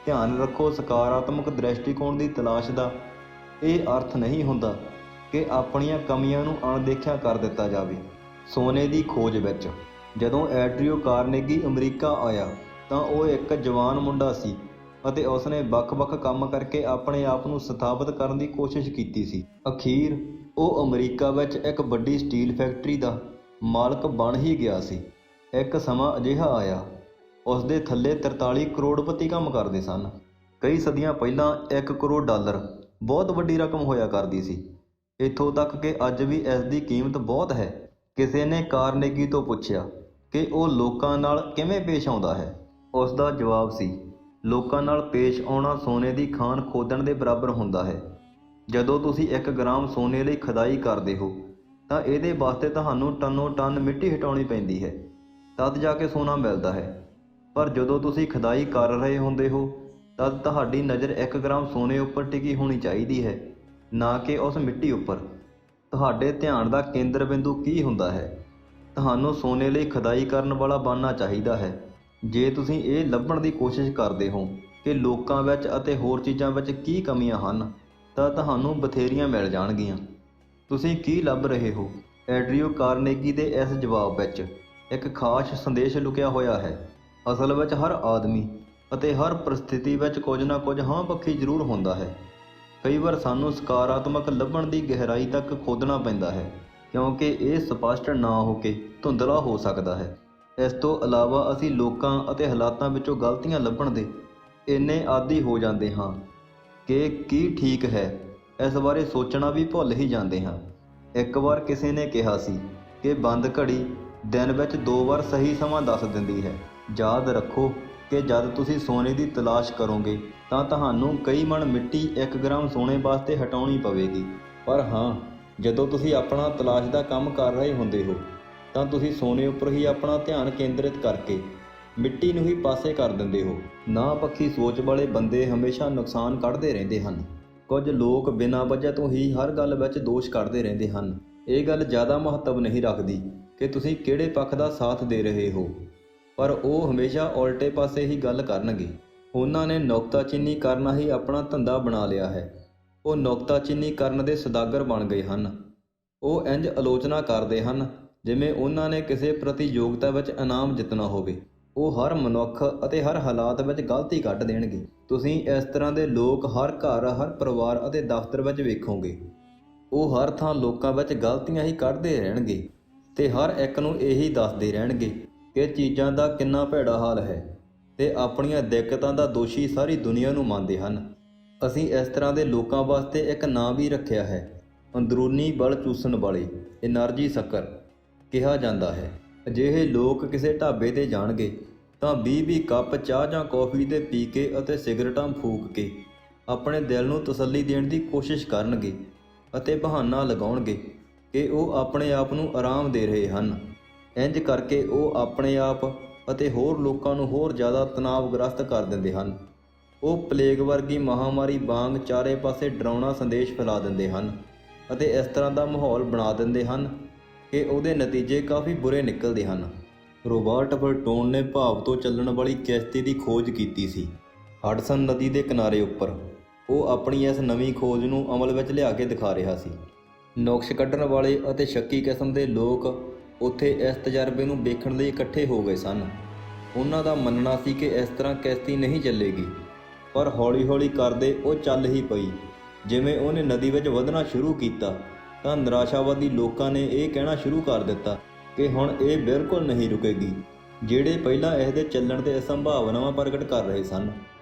ਧਿਆਨ ਰੱਖੋ, ਸਕਾਰਾਤਮਕ ਦ੍ਰਿਸ਼ਟੀਕੋਣ ਦੀ ਤਲਾਸ਼ ਦਾ ਇਹ ਅਰਥ ਨਹੀਂ ਹੁੰਦਾ ਕਿ ਆਪਣੀਆਂ ਕਮੀਆਂ ਨੂੰ ਅਣਦੇਖਿਆ ਕਰ ਦਿੱਤਾ ਜਾਵੇ। ਸੋਨੇ ਦੀ ਖੋਜ ਵਿੱਚ ਜਦੋਂ ਐਂਡਰਿਊ ਕਾਰਨੇਗੀ ਅਮਰੀਕਾ ਆਇਆ ਤਾਂ ਉਹ ਇੱਕ ਜਵਾਨ ਮੁੰਡਾ ਸੀ ਅਤੇ ਉਸਨੇ ਵੱਖ-ਵੱਖ ਕੰਮ ਕਰਕੇ ਆਪਣੇ ਆਪ ਨੂੰ ਸਥਾਪਿਤ ਕਰਨ ਦੀ ਕੋਸ਼ਿਸ਼ ਕੀਤੀ ਸੀ। ਅਖੀਰ ਉਹ ਅਮਰੀਕਾ ਵਿੱਚ ਇੱਕ ਵੱਡੀ ਸਟੀਲ ਫੈਕਟਰੀ ਦਾ ਮਾਲਕ ਬਣ ਹੀ ਗਿਆ ਸੀ। ਇੱਕ ਸਮਾਂ ਅਜਿਹਾ ਆਇਆ, ਉਸਦੇ ਥੱਲੇ 43 ਕਰੋੜਪਤੀ ਕੰਮ ਕਰਦੇ ਸਨ। ਕਈ ਸਦੀਆਂ ਪਹਿਲਾਂ $1 ਕਰੋੜ ਬਹੁਤ ਵੱਡੀ ਰਕਮ ਹੋਇਆ ਕਰਦੀ ਸੀ। ਇੱਥੋਂ ਤੱਕ ਕਿ ਅੱਜ ਵੀ ਇਸ ਦੀ ਕੀਮਤ ਬਹੁਤ ਹੈ। ਕਿਸੇ ਨੇ ਕਾਰਨੇਗੀ ਤੋਂ ਪੁੱਛਿਆ ਕਿ ਉਹ ਲੋਕਾਂ ਨਾਲ ਕਿਵੇਂ ਪੇਸ਼ ਆਉਂਦਾ ਹੈ। ਉਸ ਦਾ ਜਵਾਬ ਸੀ, ਲੋਕਾਂ ਨਾਲ ਪੇਸ਼ ਆਉਣਾ ਸੋਨੇ ਦੀ ਖਾਨ ਖੋਦਣ ਦੇ ਬਰਾਬਰ ਹੁੰਦਾ ਹੈ। ਜਦੋਂ ਤੁਸੀਂ 1 ਗ੍ਰਾਮ ਸੋਨੇ ਲਈ ਖੁਦਾਈ ਕਰਦੇ ਹੋ ਤਾਂ ਇਹਦੇ ਵਾਸਤੇ ਤੁਹਾਨੂੰ ਟਨੋ ਟਨ ਮਿੱਟੀ ਹਟਾਉਣੀ ਪੈਂਦੀ ਹੈ, ਤਦ ਜਾ ਕੇ ਸੋਨਾ ਮਿਲਦਾ ਹੈ। ਪਰ ਜਦੋਂ ਤੁਸੀਂ ਖੁਦਾਈ ਕਰ ਰਹੇ ਹੁੰਦੇ ਹੋ ਤਦ ਤੁਹਾਡੀ ਨਜ਼ਰ 1 ਗ੍ਰਾਮ ਸੋਨੇ ਉੱਪਰ ਟਿਕੀ ਹੋਣੀ ਚਾਹੀਦੀ ਹੈ, ਨਾ ਕਿ ਉਸ ਮਿੱਟੀ ਉੱਪਰ। ਤੁਹਾਡੇ ਧਿਆਨ ਦਾ ਕੇਂਦਰ ਬਿੰਦੂ ਕੀ ਹੁੰਦਾ ਹੈ? ਤੁਹਾਨੂੰ ਸੋਨੇ ਲਈ ਖੁਦਾਈ ਕਰਨ ਵਾਲਾ ਬਣਨਾ ਚਾਹੀਦਾ ਹੈ। ਜੇ ਤੁਸੀਂ ਇਹ ਲੱਭਣ ਦੀ ਕੋਸ਼ਿਸ਼ ਕਰਦੇ ਹੋ ਕਿ ਲੋਕਾਂ ਵਿੱਚ ਅਤੇ ਹੋਰ ਚੀਜ਼ਾਂ ਵਿੱਚ ਕੀ ਕਮੀਆਂ ਹਨ ਤਾਂ ਤੁਹਾਨੂੰ ਬਥੇਰੀਆਂ ਮਿਲ ਜਾਣਗੀਆਂ। ਤੁਸੀਂ ਕੀ ਲੱਭ ਰਹੇ ਹੋ? ਐਂਡਰਿਊ ਕਾਰਨੇਗੀ ਦੇ ਇਸ ਜਵਾਬ ਵਿੱਚ ਇੱਕ ਖਾਸ ਸੰਦੇਸ਼ ਲੁਕਿਆ ਹੋਇਆ ਹੈ। ਅਸਲ ਵਿੱਚ ਹਰ ਆਦਮੀ ਅਤੇ ਹਰ ਪਰਿਸਥਿਤੀ ਵਿੱਚ ਕੁਝ ਨਾ ਕੁਝ ਹਾਂ ਪੱਖੀ ਜ਼ਰੂਰ ਹੁੰਦਾ ਹੈ। ਕਈ ਵਾਰ ਸਾਨੂੰ ਸਕਾਰਾਤਮਕ ਲੱਭਣ ਦੀ ਗਹਿਰਾਈ ਤੱਕ ਖੋਦਣਾ ਪੈਂਦਾ ਹੈ, ਕਿਉਂਕਿ ਇਹ ਸਪਸ਼ਟ ਨਾ ਹੋ ਕੇ ਧੁੰਦਲਾ ਹੋ ਸਕਦਾ ਹੈ। ਇਸ ਤੋਂ ਇਲਾਵਾ ਅਸੀਂ ਲੋਕਾਂ ਅਤੇ ਹਾਲਾਤਾਂ ਵਿੱਚੋਂ ਗਲਤੀਆਂ ਲੱਭਣ ਦੇ ਇੰਨੇ ਆਦੀ ਹੋ ਜਾਂਦੇ ਹਾਂ ਕਿ ਕੀ ਠੀਕ ਹੈ ਇਸ ਬਾਰੇ ਸੋਚਣਾ ਵੀ ਭੁੱਲ ਹੀ ਜਾਂਦੇ ਹਾਂ। ਇੱਕ ਵਾਰ ਕਿਸੇ ਨੇ ਕਿਹਾ ਸੀ ਕਿ ਬੰਦ ਘੜੀ ਦਿਨ ਵਿੱਚ 2 ਵਾਰ ਸਹੀ ਸਮਾਂ ਦੱਸ ਦਿੰਦੀ ਹੈ। ਯਾਦ ਰੱਖੋ ਕਿ ਜਦ ਤੁਸੀਂ ਸੋਨੇ ਦੀ ਤਲਾਸ਼ ਕਰੋਗੇ ਤਾਂ ਤੁਹਾਨੂੰ ਕਈ ਮਣ ਮਿੱਟੀ 1 ਗ੍ਰਾਮ ਸੋਨੇ ਵਾਸਤੇ ਹਟਾਉਣੀ ਪਵੇਗੀ। ਪਰ ਹਾਂ, ਜਦੋਂ ਤੁਸੀਂ ਆਪਣਾ ਤਲਾਸ਼ ਦਾ ਕੰਮ ਕਰ ਰਹੇ ਹੁੰਦੇ ਹੋ ਤਾਂ ਤੁਸੀਂ ਸੋਨੇ ਉੱਪਰ ਹੀ ਆਪਣਾ ਧਿਆਨ ਕੇਂਦਰਿਤ ਕਰਕੇ ਮਿੱਟੀ ਨੂੰ ਹੀ ਪਾਸੇ ਕਰ ਦਿੰਦੇ ਹੋ। ਨਾ ਪੱਖੀ ਸੋਚ ਵਾਲੇ ਬੰਦੇ ਹਮੇਸ਼ਾ ਨੁਕਸਾਨ ਕੱਢਦੇ ਰਹਿੰਦੇ ਹਨ। ਕੁਝ ਲੋਕ ਬਿਨਾਂ ਵਜ੍ਹਾ ਤੋਂ ਹੀ ਹਰ ਗੱਲ ਵਿੱਚ ਦੋਸ਼ ਕੱਢਦੇ ਰਹਿੰਦੇ ਹਨ। ਇਹ ਗੱਲ ਜ਼ਿਆਦਾ ਮਹੱਤਵ ਨਹੀਂ ਰੱਖਦੀ ਕਿ ਤੁਸੀਂ ਕਿਹੜੇ ਪੱਖ ਦਾ ਸਾਥ ਦੇ ਰਹੇ ਹੋ, ਪਰ ਉਹ ਹਮੇਸ਼ਾ ਉਲਟੇ ਪਾਸੇ ਹੀ ਗੱਲ ਕਰਨਗੇ। ਉਹਨਾਂ ਨੇ ਨੁਕਤਾਚੀਨੀ ਕਰਨਾ ਹੀ ਆਪਣਾ ਧੰਦਾ ਬਣਾ ਲਿਆ ਹੈ। ਉਹ ਨੁਕਤਾਚੀਨੀ ਕਰਨ ਦੇ ਸੁਦਾਗਰ ਬਣ ਗਏ ਹਨ। ਉਹ ਇੰਜ ਆਲੋਚਨਾ ਕਰਦੇ ਹਨ ਜਿਵੇਂ ਉਹਨਾਂ ਨੇ ਕਿਸੇ ਪ੍ਰਤੀਯੋਗਤਾ ਵਿੱਚ ਇਨਾਮ ਜਿੱਤਣਾ ਹੋਵੇ। ਉਹ ਹਰ ਮਨੁੱਖ ਅਤੇ ਹਰ ਹਾਲਾਤ ਵਿੱਚ ਗਲਤੀ ਕੱਢ ਦੇਣਗੇ। ਤੁਸੀਂ ਇਸ ਤਰ੍ਹਾਂ ਦੇ ਲੋਕ ਹਰ ਘਰ, ਹਰ ਪਰਿਵਾਰ ਅਤੇ ਦਫ਼ਤਰ ਵਿੱਚ ਵੇਖੋਗੇ। ਉਹ ਹਰ ਥਾਂ ਲੋਕਾਂ ਵਿੱਚ ਗਲਤੀਆਂ ਹੀ ਕੱਢਦੇ ਰਹਿਣਗੇ ਤੇ ਹਰ ਇੱਕ ਨੂੰ ਇਹੀ ਦੱਸਦੇ ਰਹਿਣਗੇ ਕਿ ਚੀਜ਼ਾਂ ਦਾ ਕਿੰਨਾ ਭੈੜਾ ਹਾਲ ਹੈ ਤੇ ਆਪਣੀਆਂ ਦਿੱਕਤਾਂ ਦਾ ਦੋਸ਼ੀ ਸਾਰੀ ਦੁਨੀਆ ਨੂੰ ਮੰਨਦੇ ਹਨ। ਅਸੀਂ ਇਸ ਤਰ੍ਹਾਂ ਦੇ ਲੋਕਾਂ ਵਾਸਤੇ ਇੱਕ ਨਾਂ ਵੀ ਰੱਖਿਆ ਹੈ, ਅੰਦਰੂਨੀ ਬਲ ਚੂਸਣ ਵਾਲੇ, એનર્ਜੀ ਸਕਰ ਕਿਹਾ ਜਾਂਦਾ ਹੈ। ਅਜਿਹੇ ਲੋਕ ਕਿਸੇ ਢਾਬੇ 'ਤੇ ਜਾਣਗੇ ਤਾਂ 20-20 ਕੱਪ ਚਾਹ ਜਾਂ ਕੌਫੀ ਦੇ ਪੀ ਕੇ ਅਤੇ ਸਿਗਰਟਾਂ ਫੂਕ ਕੇ ਆਪਣੇ ਦਿਲ ਨੂੰ ਤਸੱਲੀ ਦੇਣ ਦੀ ਕੋਸ਼ਿਸ਼ ਕਰਨਗੇ ਅਤੇ ਬਹਾਨਾ ਲਗਾਉਣਗੇ ਕਿ ਉਹ ਆਪਣੇ ਆਪ ਨੂੰ ਆਰਾਮ ਦੇ ਰਹੇ ਹਨ। ਇੰਜ ਕਰਕੇ ਉਹ ਆਪਣੇ ਆਪ ਅਤੇ ਹੋਰ ਲੋਕਾਂ ਨੂੰ ਹੋਰ ਜ਼ਿਆਦਾ ਤਣਾਅਗ੍ਰਸਤ ਕਰ ਦਿੰਦੇ ਹਨ। ਉਹ ਪਲੇਗ ਵਰਗੀ ਮਹਾਮਾਰੀ ਵਾਂਗ ਚਾਰੇ ਪਾਸੇ ਡਰਾਉਣਾ ਸੰਦੇਸ਼ ਫੈਲਾ ਦਿੰਦੇ ਹਨ ਅਤੇ ਇਸ ਤਰ੍ਹਾਂ ਦਾ ਮਾਹੌਲ ਬਣਾ ਦਿੰਦੇ ਹਨ ਕਿ ਉਹਦੇ ਨਤੀਜੇ ਕਾਫੀ ਬੁਰੇ ਨਿਕਲਦੇ ਹਨ। ਰੋਬਰਟ ਫਲਟੋਨ ਨੇ ਭਾਵ ਤੋਂ ਚੱਲਣ ਵਾਲੀ ਕਿਸ਼ਤੀ ਦੀ ਖੋਜ ਕੀਤੀ ਸੀ ਹਡਸਨ ਨਦੀ ਦੇ ਕਿਨਾਰੇ ਉੱਪਰ। ਉਹ ਆਪਣੀ ਇਸ ਨਵੀਂ ਖੋਜ ਨੂੰ ਅਮਲ ਵਿੱਚ ਲਿਆ ਕੇ ਦਿਖਾ ਰਿਹਾ ਸੀ। ਨੁਕਸ ਕੱਢਣ ਵਾਲੇ ਅਤੇ ਸ਼ੱਕੀ ਕਿਸਮ ਦੇ ਲੋਕ ਉੱਥੇ ਇਸ ਤਜਰਬੇ ਨੂੰ ਵੇਖਣ ਲਈ ਇਕੱਠੇ ਹੋ ਗਏ ਸਨ। ਉਹਨਾਂ ਦਾ ਮੰਨਣਾ ਸੀ ਕਿ ਇਸ ਤਰ੍ਹਾਂ ਕਿਸ਼ਤੀ ਨਹੀਂ ਚੱਲੇਗੀ, ਪਰ ਹੌਲੀ-ਹੌਲੀ ਕਰਦੇ ਉਹ ਚੱਲ ਹੀ ਪਈ। ਜਿਵੇਂ ਉਹਨੇ ਨਦੀ ਵਿੱਚ ਵਧਣਾ ਸ਼ੁਰੂ ਕੀਤਾ ਤਾਂ ਨਿਰਾਸ਼ਾਵਾਦੀ ਲੋਕਾਂ ਨੇ ਇਹ ਕਹਿਣਾ ਸ਼ੁਰੂ ਕਰ ਦਿੱਤਾ ਕਿ ਹੁਣ ਇਹ ਬਿਲਕੁਲ ਨਹੀਂ ਰੁਕੇਗੀ। ਜਿਹੜੇ ਪਹਿਲਾਂ ਇਸ ਦੇ ਚੱਲਣ 'ਤੇ ਸੰਭਾਵਨਾਵਾਂ ਪ੍ਰਗਟ ਕਰ ਰਹੇ ਸਨ,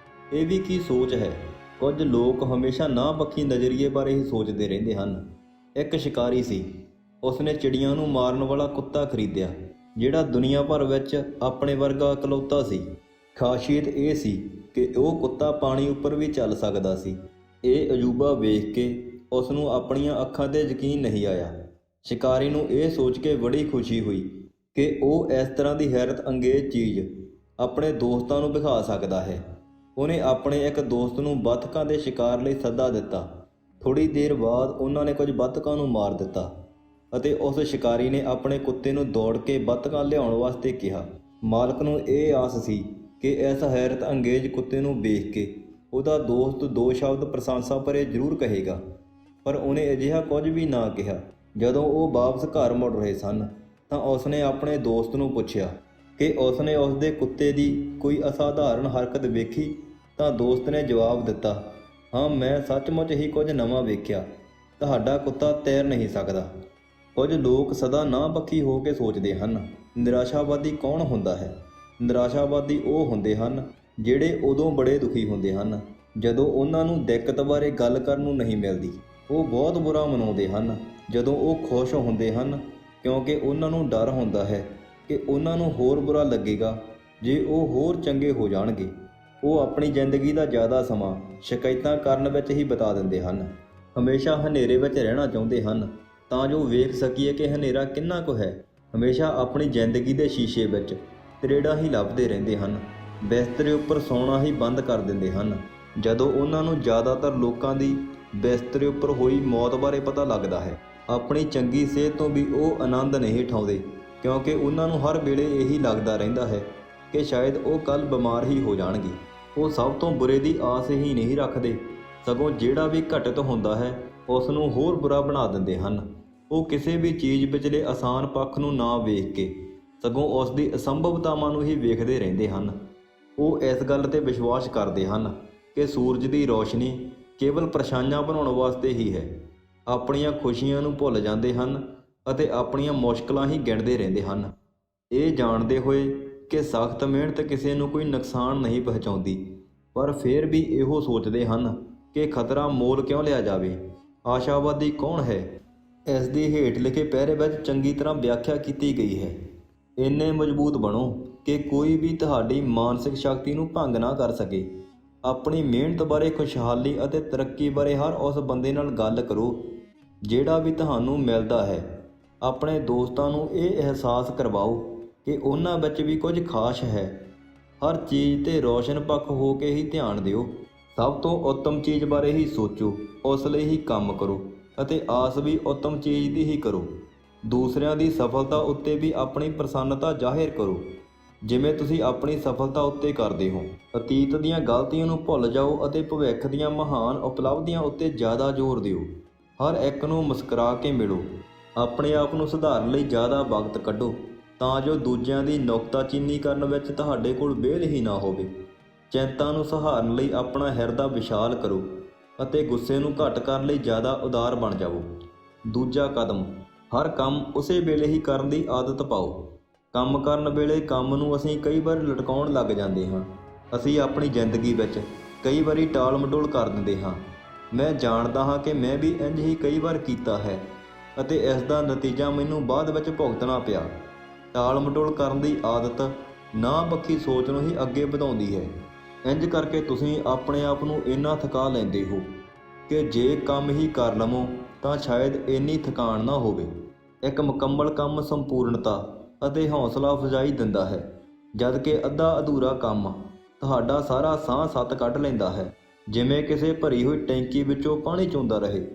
ਇਹ ਵੀ ਕੀ ਸੋਚ ਹੈ। ਕੁਝ ਲੋਕ ਹਮੇਸ਼ਾ ਨਾ ਪੱਖੀ ਨਜ਼ਰੀਏ ਬਾਰੇ ਹੀ ਸੋਚਦੇ ਰਹਿੰਦੇ ਹਨ। ਇੱਕ ਸ਼ਿਕਾਰੀ ਸੀ, ਉਸਨੇ ਚਿੜੀਆਂ ਨੂੰ ਮਾਰਨ ਵਾਲਾ ਕੁੱਤਾ ਖਰੀਦਿਆ ਜਿਹੜਾ ਦੁਨੀਆ ਭਰ ਵਿੱਚ ਆਪਣੇ ਵਰਗਾ ਇਕਲੌਤਾ ਸੀ। ਖਾਸੀਅਤ ਇਹ ਸੀ ਕਿ ਉਹ ਕੁੱਤਾ ਪਾਣੀ ਉੱਪਰ ਵੀ ਚੱਲ ਸਕਦਾ ਸੀ। ਇਹ ਅਜੂਬਾ ਵੇਖ ਕੇ ਉਸ ਨੂੰ ਆਪਣੀਆਂ ਅੱਖਾਂ 'ਤੇ ਯਕੀਨ ਨਹੀਂ ਆਇਆ। ਸ਼ਿਕਾਰੀ ਨੂੰ ਇਹ ਸੋਚ ਕੇ ਬੜੀ ਖੁਸ਼ੀ ਹੋਈ ਕਿ ਉਹ ਇਸ ਤਰ੍ਹਾਂ ਦੀ ਹੈਰਤ ਅੰਗੇਜ਼ ਚੀਜ਼ ਆਪਣੇ ਦੋਸਤਾਂ ਨੂੰ ਦਿਖਾ ਸਕਦਾ ਹੈ। ਉਹਨੇ ਆਪਣੇ ਇੱਕ ਦੋਸਤ ਨੂੰ ਬੱਤਖਾਂ ਦੇ ਸ਼ਿਕਾਰ ਲਈ ਸੱਦਾ ਦਿੱਤਾ। ਥੋੜ੍ਹੀ ਦੇਰ ਬਾਅਦ ਉਹਨਾਂ ਨੇ ਕੁਝ ਬੱਤਖਾਂ ਨੂੰ ਮਾਰ ਦਿੱਤਾ ਅਤੇ ਉਸ ਸ਼ਿਕਾਰੀ ਨੇ ਆਪਣੇ ਕੁੱਤੇ ਨੂੰ ਦੌੜ ਕੇ ਬੱਤਖਾਂ ਲਿਆਉਣ ਵਾਸਤੇ ਕਿਹਾ। ਮਾਲਕ ਨੂੰ ਇਹ ਆਸ ਸੀ ਕਿ ਇਸ ਹੈਰਤ ਅੰਗੇਜ਼ ਕੁੱਤੇ ਨੂੰ ਵੇਖ ਕੇ ਉਹਦਾ ਦੋਸਤ 2 ਸ਼ਬਦ ਪ੍ਰਸ਼ੰਸਾ ਭਰੇ ਜ਼ਰੂਰ ਕਹੇਗਾ, ਪਰ ਉਹਨੇ ਅਜਿਹਾ ਕੁਝ ਵੀ ਨਾ ਕਿਹਾ। ਜਦੋਂ ਉਹ ਵਾਪਸ ਘਰ ਮੁੜ ਰਹੇ ਸਨ ਤਾਂ ਉਸਨੇ ਆਪਣੇ ਦੋਸਤ ਨੂੰ ਪੁੱਛਿਆ ਕਿ ਉਸਨੇ ਉਸਦੇ ਕੁੱਤੇ ਦੀ ਕੋਈ ਅਸਾਧਾਰਨ ਹਰਕਤ ਵੇਖੀ। ਤਾਂ ਦੋਸਤ ਨੇ ਜਵਾਬ ਦਿੱਤਾ, ਹਾਂ, ਮੈਂ ਸੱਚਮੁੱਚ ਹੀ ਕੁਝ ਨਵਾਂ ਵੇਖਿਆ। ਤੁਹਾਡਾ ਕੁੱਤਾ ਤੈਰ ਨਹੀਂ ਸਕਦਾ। ਕੁਝ ਲੋਕ ਸਦਾ ਨਾਂਹ-ਪੱਖੀ ਹੋ ਕੇ ਸੋਚਦੇ ਹਨ। ਨਿਰਾਸ਼ਾਵਾਦੀ ਕੌਣ ਹੁੰਦਾ ਹੈ? ਨਿਰਾਸ਼ਾਵਾਦੀ ਉਹ ਹੁੰਦੇ ਹਨ ਜਿਹੜੇ ਉਦੋਂ ਬੜੇ ਦੁਖੀ ਹੁੰਦੇ ਹਨ ਜਦੋਂ ਉਹਨਾਂ ਨੂੰ ਦਿੱਕਤ ਬਾਰੇ ਗੱਲ ਕਰਨ ਨੂੰ ਨਹੀਂ ਮਿਲਦੀ। ਉਹ ਬਹੁਤ ਬੁਰਾ ਮਨਾਉਂਦੇ ਹਨ ਜਦੋਂ ਉਹ ਖੁਸ਼ ਹੁੰਦੇ ਹਨ, ਕਿਉਂਕਿ ਉਹਨਾਂ ਨੂੰ ਡਰ ਹੁੰਦਾ ਹੈ ਕਿ ਉਹਨਾਂ ਨੂੰ ਹੋਰ ਬੁਰਾ ਲੱਗੇਗਾ ਜੇ ਉਹ ਹੋਰ ਚੰਗੇ ਹੋ ਜਾਣਗੇ। ਉਹ ਆਪਣੀ ਜ਼ਿੰਦਗੀ ਦਾ ਜ਼ਿਆਦਾ ਸਮਾਂ ਸ਼ਿਕਾਇਤਾਂ ਕਰਨ ਵਿੱਚ ਹੀ ਬਿਤਾ ਦਿੰਦੇ ਹਨ। ਹਮੇਸ਼ਾ ਹਨੇਰੇ ਵਿੱਚ ਰਹਿਣਾ ਚਾਹੁੰਦੇ ਹਨ ਤਾਂ ਜੋ ਵੇਖ ਸਕੀਏ ਕਿ ਹਨੇਰਾ ਕਿੰਨਾ ਕੁ ਹੈ। ਹਮੇਸ਼ਾ ਆਪਣੀ ਜ਼ਿੰਦਗੀ ਦੇ ਸ਼ੀਸ਼ੇ ਵਿੱਚ ਤਰੇੜਾਂ ਹੀ ਲੱਭਦੇ ਰਹਿੰਦੇ ਹਨ। ਬਿਸਤਰੇ ਉੱਪਰ ਸੌਣਾ ਹੀ ਬੰਦ ਕਰ ਦਿੰਦੇ ਹਨ। ਜਦੋਂ ਉਹਨਾਂ ਨੂੰ ਜ਼ਿਆਦਾਤਰ ਲੋਕਾਂ ਦੀ ਬਿਸਤਰੇ ਉੱਪਰ ਹੋਈ ਮੌਤ ਬਾਰੇ ਪਤਾ ਲੱਗਦਾ ਹੈ, ਆਪਣੀ ਚੰਗੀ ਸਿਹਤ ਤੋਂ ਵੀ ਉਹ ਆਨੰਦ ਨਹੀਂ ਉਠਾਉਂਦੇ, ਕਿਉਂਕਿ ਉਹਨਾਂ ਨੂੰ ਹਰ ਵੇਲੇ ਇਹੀ ਲੱਗਦਾ ਰਹਿੰਦਾ ਹੈ ਕਿ ਸ਼ਾਇਦ ਉਹ ਕੱਲ੍ਹ ਬਿਮਾਰ ਹੀ ਹੋ ਜਾਣਗੇ। ਉਹ ਸਭ ਤੋਂ ਬੁਰੇ ਦੀ ਆਸ ਹੀ ਨਹੀਂ ਰੱਖਦੇ, ਸਗੋਂ ਜਿਹੜਾ ਵੀ ਘਟਿਤ ਹੁੰਦਾ ਹੈ ਉਸ ਨੂੰ ਹੋਰ ਬੁਰਾ ਬਣਾ ਦਿੰਦੇ ਹਨ। ਉਹ ਕਿਸੇ ਵੀ ਚੀਜ਼ ਵਿਚਲੇ ਆਸਾਨ ਪੱਖ ਨੂੰ ਨਾ ਵੇਖ ਕੇ ਸਗੋਂ ਉਸ ਦੀ ਅਸੰਭਵਤਾਵਾਂ ਨੂੰ ਹੀ ਵੇਖਦੇ ਰਹਿੰਦੇ ਹਨ। ਉਹ ਇਸ ਗੱਲ 'ਤੇ ਵਿਸ਼ਵਾਸ ਕਰਦੇ ਹਨ ਕਿ ਸੂਰਜ ਦੀ ਰੌਸ਼ਨੀ ਕੇਵਲ ਪਰਛਾਈਆਂ ਬਣਾਉਣ ਵਾਸਤੇ ਹੀ ਹੈ। ਆਪਣੀਆਂ ਖੁਸ਼ੀਆਂ ਨੂੰ ਭੁੱਲ ਜਾਂਦੇ ਹਨ ਅਤੇ ਆਪਣੀਆਂ ਮੁਸ਼ਕਲਾਂ ਹੀ ਗਿਣਦੇ ਰਹਿੰਦੇ ਹਨ, ਇਹ ਜਾਣਦੇ ਹੋਏ ਕਿ ਸਖਤ ਮਿਹਨਤ ਕਿਸੇ ਨੂੰ ਕੋਈ ਨੁਕਸਾਨ ਨਹੀਂ ਪਹੁੰਚਾਉਂਦੀ। ਪਰ ਫਿਰ ਵੀ ਇਹੋ ਸੋਚਦੇ ਹਨ ਕਿ ਖਤਰਾ ਮੋਲ ਕਿਉਂ ਲਿਆ ਜਾਵੇ। ਆਸ਼ਾਵਾਦੀ ਕੌਣ ਹੈ? ਇਸ ਦੀ ਹੇਠ ਲਿਖੇ ਪਹਿਰੇ ਵਿੱਚ ਚੰਗੀ ਤਰ੍ਹਾਂ ਵਿਆਖਿਆ ਕੀਤੀ ਗਈ ਹੈ। ਇੰਨੇ ਮਜ਼ਬੂਤ ਬਣੋ ਕਿ ਕੋਈ ਵੀ ਤੁਹਾਡੀ ਮਾਨਸਿਕ ਸ਼ਕਤੀ ਨੂੰ ਭੰਗ ਨਾ ਕਰ ਸਕੇ। ਆਪਣੀ ਮਿਹਨਤ ਬਾਰੇ, ਖੁਸ਼ਹਾਲੀ ਅਤੇ ਤਰੱਕੀ ਬਾਰੇ ਹਰ ਉਸ ਬੰਦੇ ਨਾਲ ਗੱਲ ਕਰੋ ਜਿਹੜਾ ਵੀ ਤੁਹਾਨੂੰ ਮਿਲਦਾ ਹੈ। ਆਪਣੇ ਦੋਸਤਾਂ ਨੂੰ ਇਹ ਅਹਿਸਾਸ ਕਰਵਾਓ ਕਿ ਉਹਨਾਂ ਵਿੱਚ ਵੀ ਕੁਝ ਖਾਸ ਹੈ। ਹਰ ਚੀਜ਼ 'ਤੇ ਰੋਸ਼ਨ ਪੱਖ ਹੋ ਕੇ ਹੀ ਧਿਆਨ ਦਿਓ। ਸਭ ਤੋਂ ਉੱਤਮ ਚੀਜ਼ ਬਾਰੇ ਹੀ ਸੋਚੋ, ਉਸ ਲਈ ਹੀ ਕੰਮ ਕਰੋ ਅਤੇ ਆਸ ਵੀ ਉੱਤਮ ਚੀਜ਼ ਦੀ ਹੀ ਕਰੋ। ਦੂਸਰਿਆਂ ਦੀ ਸਫਲਤਾ ਉੱਤੇ ਵੀ ਆਪਣੀ ਪ੍ਰਸੰਨਤਾ ਜ਼ਾਹਿਰ ਕਰੋ ਜਿਵੇਂ ਤੁਸੀਂ ਆਪਣੀ ਸਫਲਤਾ ਉੱਤੇ ਕਰਦੇ ਹੋ। ਅਤੀਤ ਦੀਆਂ ਗਲਤੀਆਂ ਨੂੰ ਭੁੱਲ ਜਾਓ ਅਤੇ ਭਵਿੱਖ ਦੀਆਂ ਮਹਾਨ ਉਪਲਬਧੀਆਂ ਉੱਤੇ ਜ਼ਿਆਦਾ ਜ਼ੋਰ ਦਿਓ। ਹਰ ਇੱਕ ਨੂੰ ਮੁਸਕਰਾ ਕੇ ਮਿਲੋ। ਆਪਣੇ ਆਪ ਨੂੰ ਸੁਧਾਰਨ ਲਈ ਜ਼ਿਆਦਾ ਵਕਤ ਕੱਢੋ ਤਾਂ ਜੋ ਦੂਜਿਆਂ ਦੀ ਨੁਕਤਾਚੀਨੀ ਕਰਨ ਵਿੱਚ ਤੁਹਾਡੇ ਕੋਲ ਵਿਹਲ ਹੀ ਨਾ ਹੋਵੇ। ਚਿੰਤਾ ਨੂੰ ਸਹਾਰਨ ਲਈ ਆਪਣਾ ਹਿਰਦਾ ਵਿਸ਼ਾਲ ਕਰੋ ਅਤੇ ਗੁੱਸੇ ਨੂੰ ਘੱਟ ਕਰਨ ਲਈ ਜ਼ਿਆਦਾ ਉਦਾਰ ਬਣ ਜਾਵੋ। ਦੂਜਾ ਕਦਮ, ਹਰ ਕੰਮ ਉਸੇ ਵੇਲੇ ਹੀ ਕਰਨ ਦੀ ਆਦਤ ਪਾਓ। ਕੰਮ ਕਰਨ ਵੇਲੇ ਕੰਮ ਨੂੰ ਅਸੀਂ ਕਈ ਵਾਰ ਲਟਕਾਉਣ ਲੱਗ ਜਾਂਦੇ ਹਾਂ। ਅਸੀਂ ਆਪਣੀ ਜ਼ਿੰਦਗੀ ਵਿੱਚ ਕਈ ਵਾਰੀ ਟਾਲ ਮਟੋਲ ਕਰ ਦਿੰਦੇ ਹਾਂ। ਮੈਂ ਜਾਣਦਾ ਹਾਂ ਕਿ ਮੈਂ ਵੀ ਇੰਝ ਹੀ ਕਈ ਵਾਰ ਕੀਤਾ ਹੈ ਅਤੇ ਇਸ ਦਾ ਨਤੀਜਾ ਮੈਨੂੰ ਬਾਅਦ ਵਿੱਚ ਭੁਗਤਣਾ ਪਿਆ। ਟਾਲ ਮਟੋਲ ਕਰਨ ਦੀ ਆਦਤ ਨਾਂਹ-ਪੱਖੀ ਸੋਚ ਨੂੰ ਹੀ ਅੱਗੇ ਵਧਾਉਂਦੀ ਹੈ। ਇੰਝ ਕਰਕੇ ਤੁਸੀਂ ਆਪਣੇ ਆਪ ਨੂੰ ਇੰਨਾ ਥਕਾ ਲੈਂਦੇ ਹੋ ਕਿ ਜੇ ਕੰਮ ਹੀ ਕਰ ਲਵੋ ਤਾਂ ਸ਼ਾਇਦ ਇੰਨੀ ਥਕਾਨ ਨਾ ਹੋਵੇ। ਇੱਕ ਮੁਕੰਮਲ ਕੰਮ ਸੰਪੂਰਨਤਾ ਅਤੇ ਹੌਸਲਾ ਅਫਜ਼ਾਈ ਦਿੰਦਾ ਹੈ, ਜਦਕਿ ਅੱਧਾ ਅਧੂਰਾ ਕੰਮ ਤੁਹਾਡਾ ਸਾਰਾ ਸਾਹ ਸੱਤ ਕੱਢ ਲੈਂਦਾ ਹੈ, ਜਿਵੇਂ ਕਿਸੇ ਭਰੀ ਹੋਈ ਟੈਂਕੀ ਵਿੱਚੋਂ ਪਾਣੀ ਚੋਂਦਾ ਰਹੇ।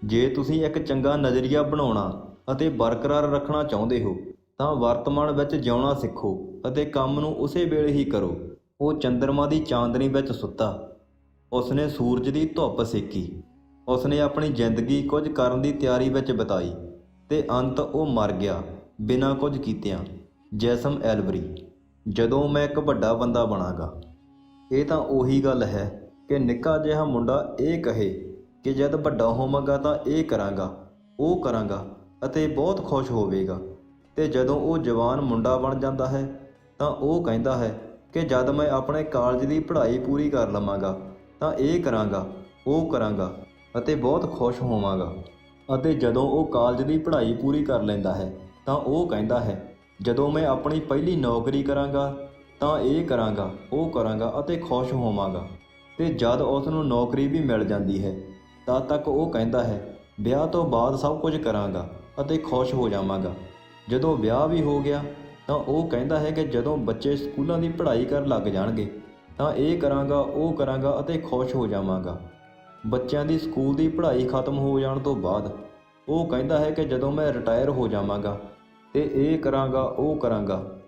ਜੇ ਤੁਸੀਂ ਇੱਕ ਚੰਗਾ ਨਜ਼ਰੀਆ ਬਣਾਉਣਾ ਅਤੇ ਬਰਕਰਾਰ ਰੱਖਣਾ ਚਾਹੁੰਦੇ ਹੋ ਤਾਂ ਵਰਤਮਾਨ ਵਿੱਚ ਜਿਉਣਾ ਸਿੱਖੋ ਅਤੇ ਕੰਮ ਨੂੰ ਉਸੇ ਵੇਲੇ ਹੀ ਕਰੋ। ਉਹ ਚੰਦਰਮਾ ਦੀ ਚਾਂਦਨੀ ਵਿੱਚ ਸੁੱਤਾ, ਉਸਨੇ ਸੂਰਜ ਦੀ ਧੁੱਪ ਸੇਕੀ, ਉਸਨੇ ਆਪਣੀ ਜ਼ਿੰਦਗੀ ਕੁਝ ਕਰਨ ਦੀ ਤਿਆਰੀ ਵਿੱਚ ਬਿਤਾਈ ਤੇ ਅੰਤ ਉਹ ਮਰ ਗਿਆ ਬਿਨਾਂ ਕੁਝ ਕੀਤਿਆਂ। ਜੈਸਮ ਐਲਵਰੀ। ਜਦੋਂ ਮੈਂ ਇੱਕ ਵੱਡਾ ਬੰਦਾ ਬਣਾਂਗਾ। ਇਹ ਤਾਂ ਉਹੀ ਗੱਲ ਹੈ ਕਿ ਨਿੱਕਾ ਜਿਹਾ ਮੁੰਡਾ ਇਹ ਕਹੇ ਕਿ ਜਦ ਵੱਡਾ ਹੋਵਾਂਗਾ ਤਾਂ ਇਹ ਕਰਾਂਗਾ, ਉਹ ਕਰਾਂਗਾ ਅਤੇ ਬਹੁਤ ਖੁਸ਼ ਹੋਵੇਗਾ, ਤੇ ਜਦੋਂ ਉਹ ਜਵਾਨ ਮੁੰਡਾ ਬਣ ਜਾਂਦਾ ਹੈ ਤਾਂ ਉਹ ਕਹਿੰਦਾ ਹੈ ਕਿ ਜਦ ਮੈਂ ਆਪਣੇ ਕਾਲਜ ਦੀ ਪੜ੍ਹਾਈ ਪੂਰੀ ਕਰ ਲਵਾਂਗਾ ਤਾਂ ਇਹ ਕਰਾਂਗਾ, ਉਹ ਕਰਾਂਗਾ ਅਤੇ ਬਹੁਤ ਖੁਸ਼ ਹੋਵਾਂਗਾ। ਅਤੇ ਜਦੋਂ ਉਹ ਕਾਲਜ ਦੀ ਪੜ੍ਹਾਈ ਪੂਰੀ ਕਰ ਲੈਂਦਾ ਹੈ ਤਾਂ ਉਹ ਕਹਿੰਦਾ ਹੈ ਜਦੋਂ ਮੈਂ ਆਪਣੀ ਪਹਿਲੀ ਨੌਕਰੀ ਕਰਾਂਗਾ ਤਾਂ ਇਹ ਕਰਾਂਗਾ, ਉਹ ਕਰਾਂਗਾ ਅਤੇ ਖੁਸ਼ ਹੋਵਾਂਗਾ। ਤੇ ਜਦ ਉਸ ਨੂੰ ਨੌਕਰੀ ਵੀ ਮਿਲ ਜਾਂਦੀ ਹੈ ਤਦ ਤੱਕ ਉਹ ਕਹਿੰਦਾ ਹੈ ਵਿਆਹ ਤੋਂ ਬਾਅਦ ਸਭ ਕੁਝ ਕਰਾਂਗਾ ਅਤੇ ਖੁਸ਼ ਹੋ ਜਾਵਾਂਗਾ। ਜਦੋਂ ਵਿਆਹ ਵੀ ਹੋ ਗਿਆ ਤਾਂ ਉਹ ਕਹਿੰਦਾ ਹੈ ਕਿ ਜਦੋਂ ਬੱਚੇ ਸਕੂਲਾਂ ਦੀ ਪੜ੍ਹਾਈ ਕਰਨ ਲੱਗ ਜਾਣਗੇ ਤਾਂ ਇਹ ਕਰਾਂਗਾ, ਉਹ ਕਰਾਂਗਾ ਅਤੇ ਖੁਸ਼ ਹੋ ਜਾਵਾਂਗਾ। ਬੱਚਿਆਂ ਦੀ ਸਕੂਲ ਦੀ ਪੜ੍ਹਾਈ ਖਤਮ ਹੋ ਜਾਣ ਤੋਂ ਬਾਅਦ ਉਹ ਕਹਿੰਦਾ ਹੈ ਕਿ ਜਦੋਂ ਮੈਂ ਰਿਟਾਇਰ ਹੋ ਜਾਵਾਂਗਾ ਤੇ ਇਹ ਕਰਾਂਗਾ, ਉਹ ਕਰਾਂਗਾ।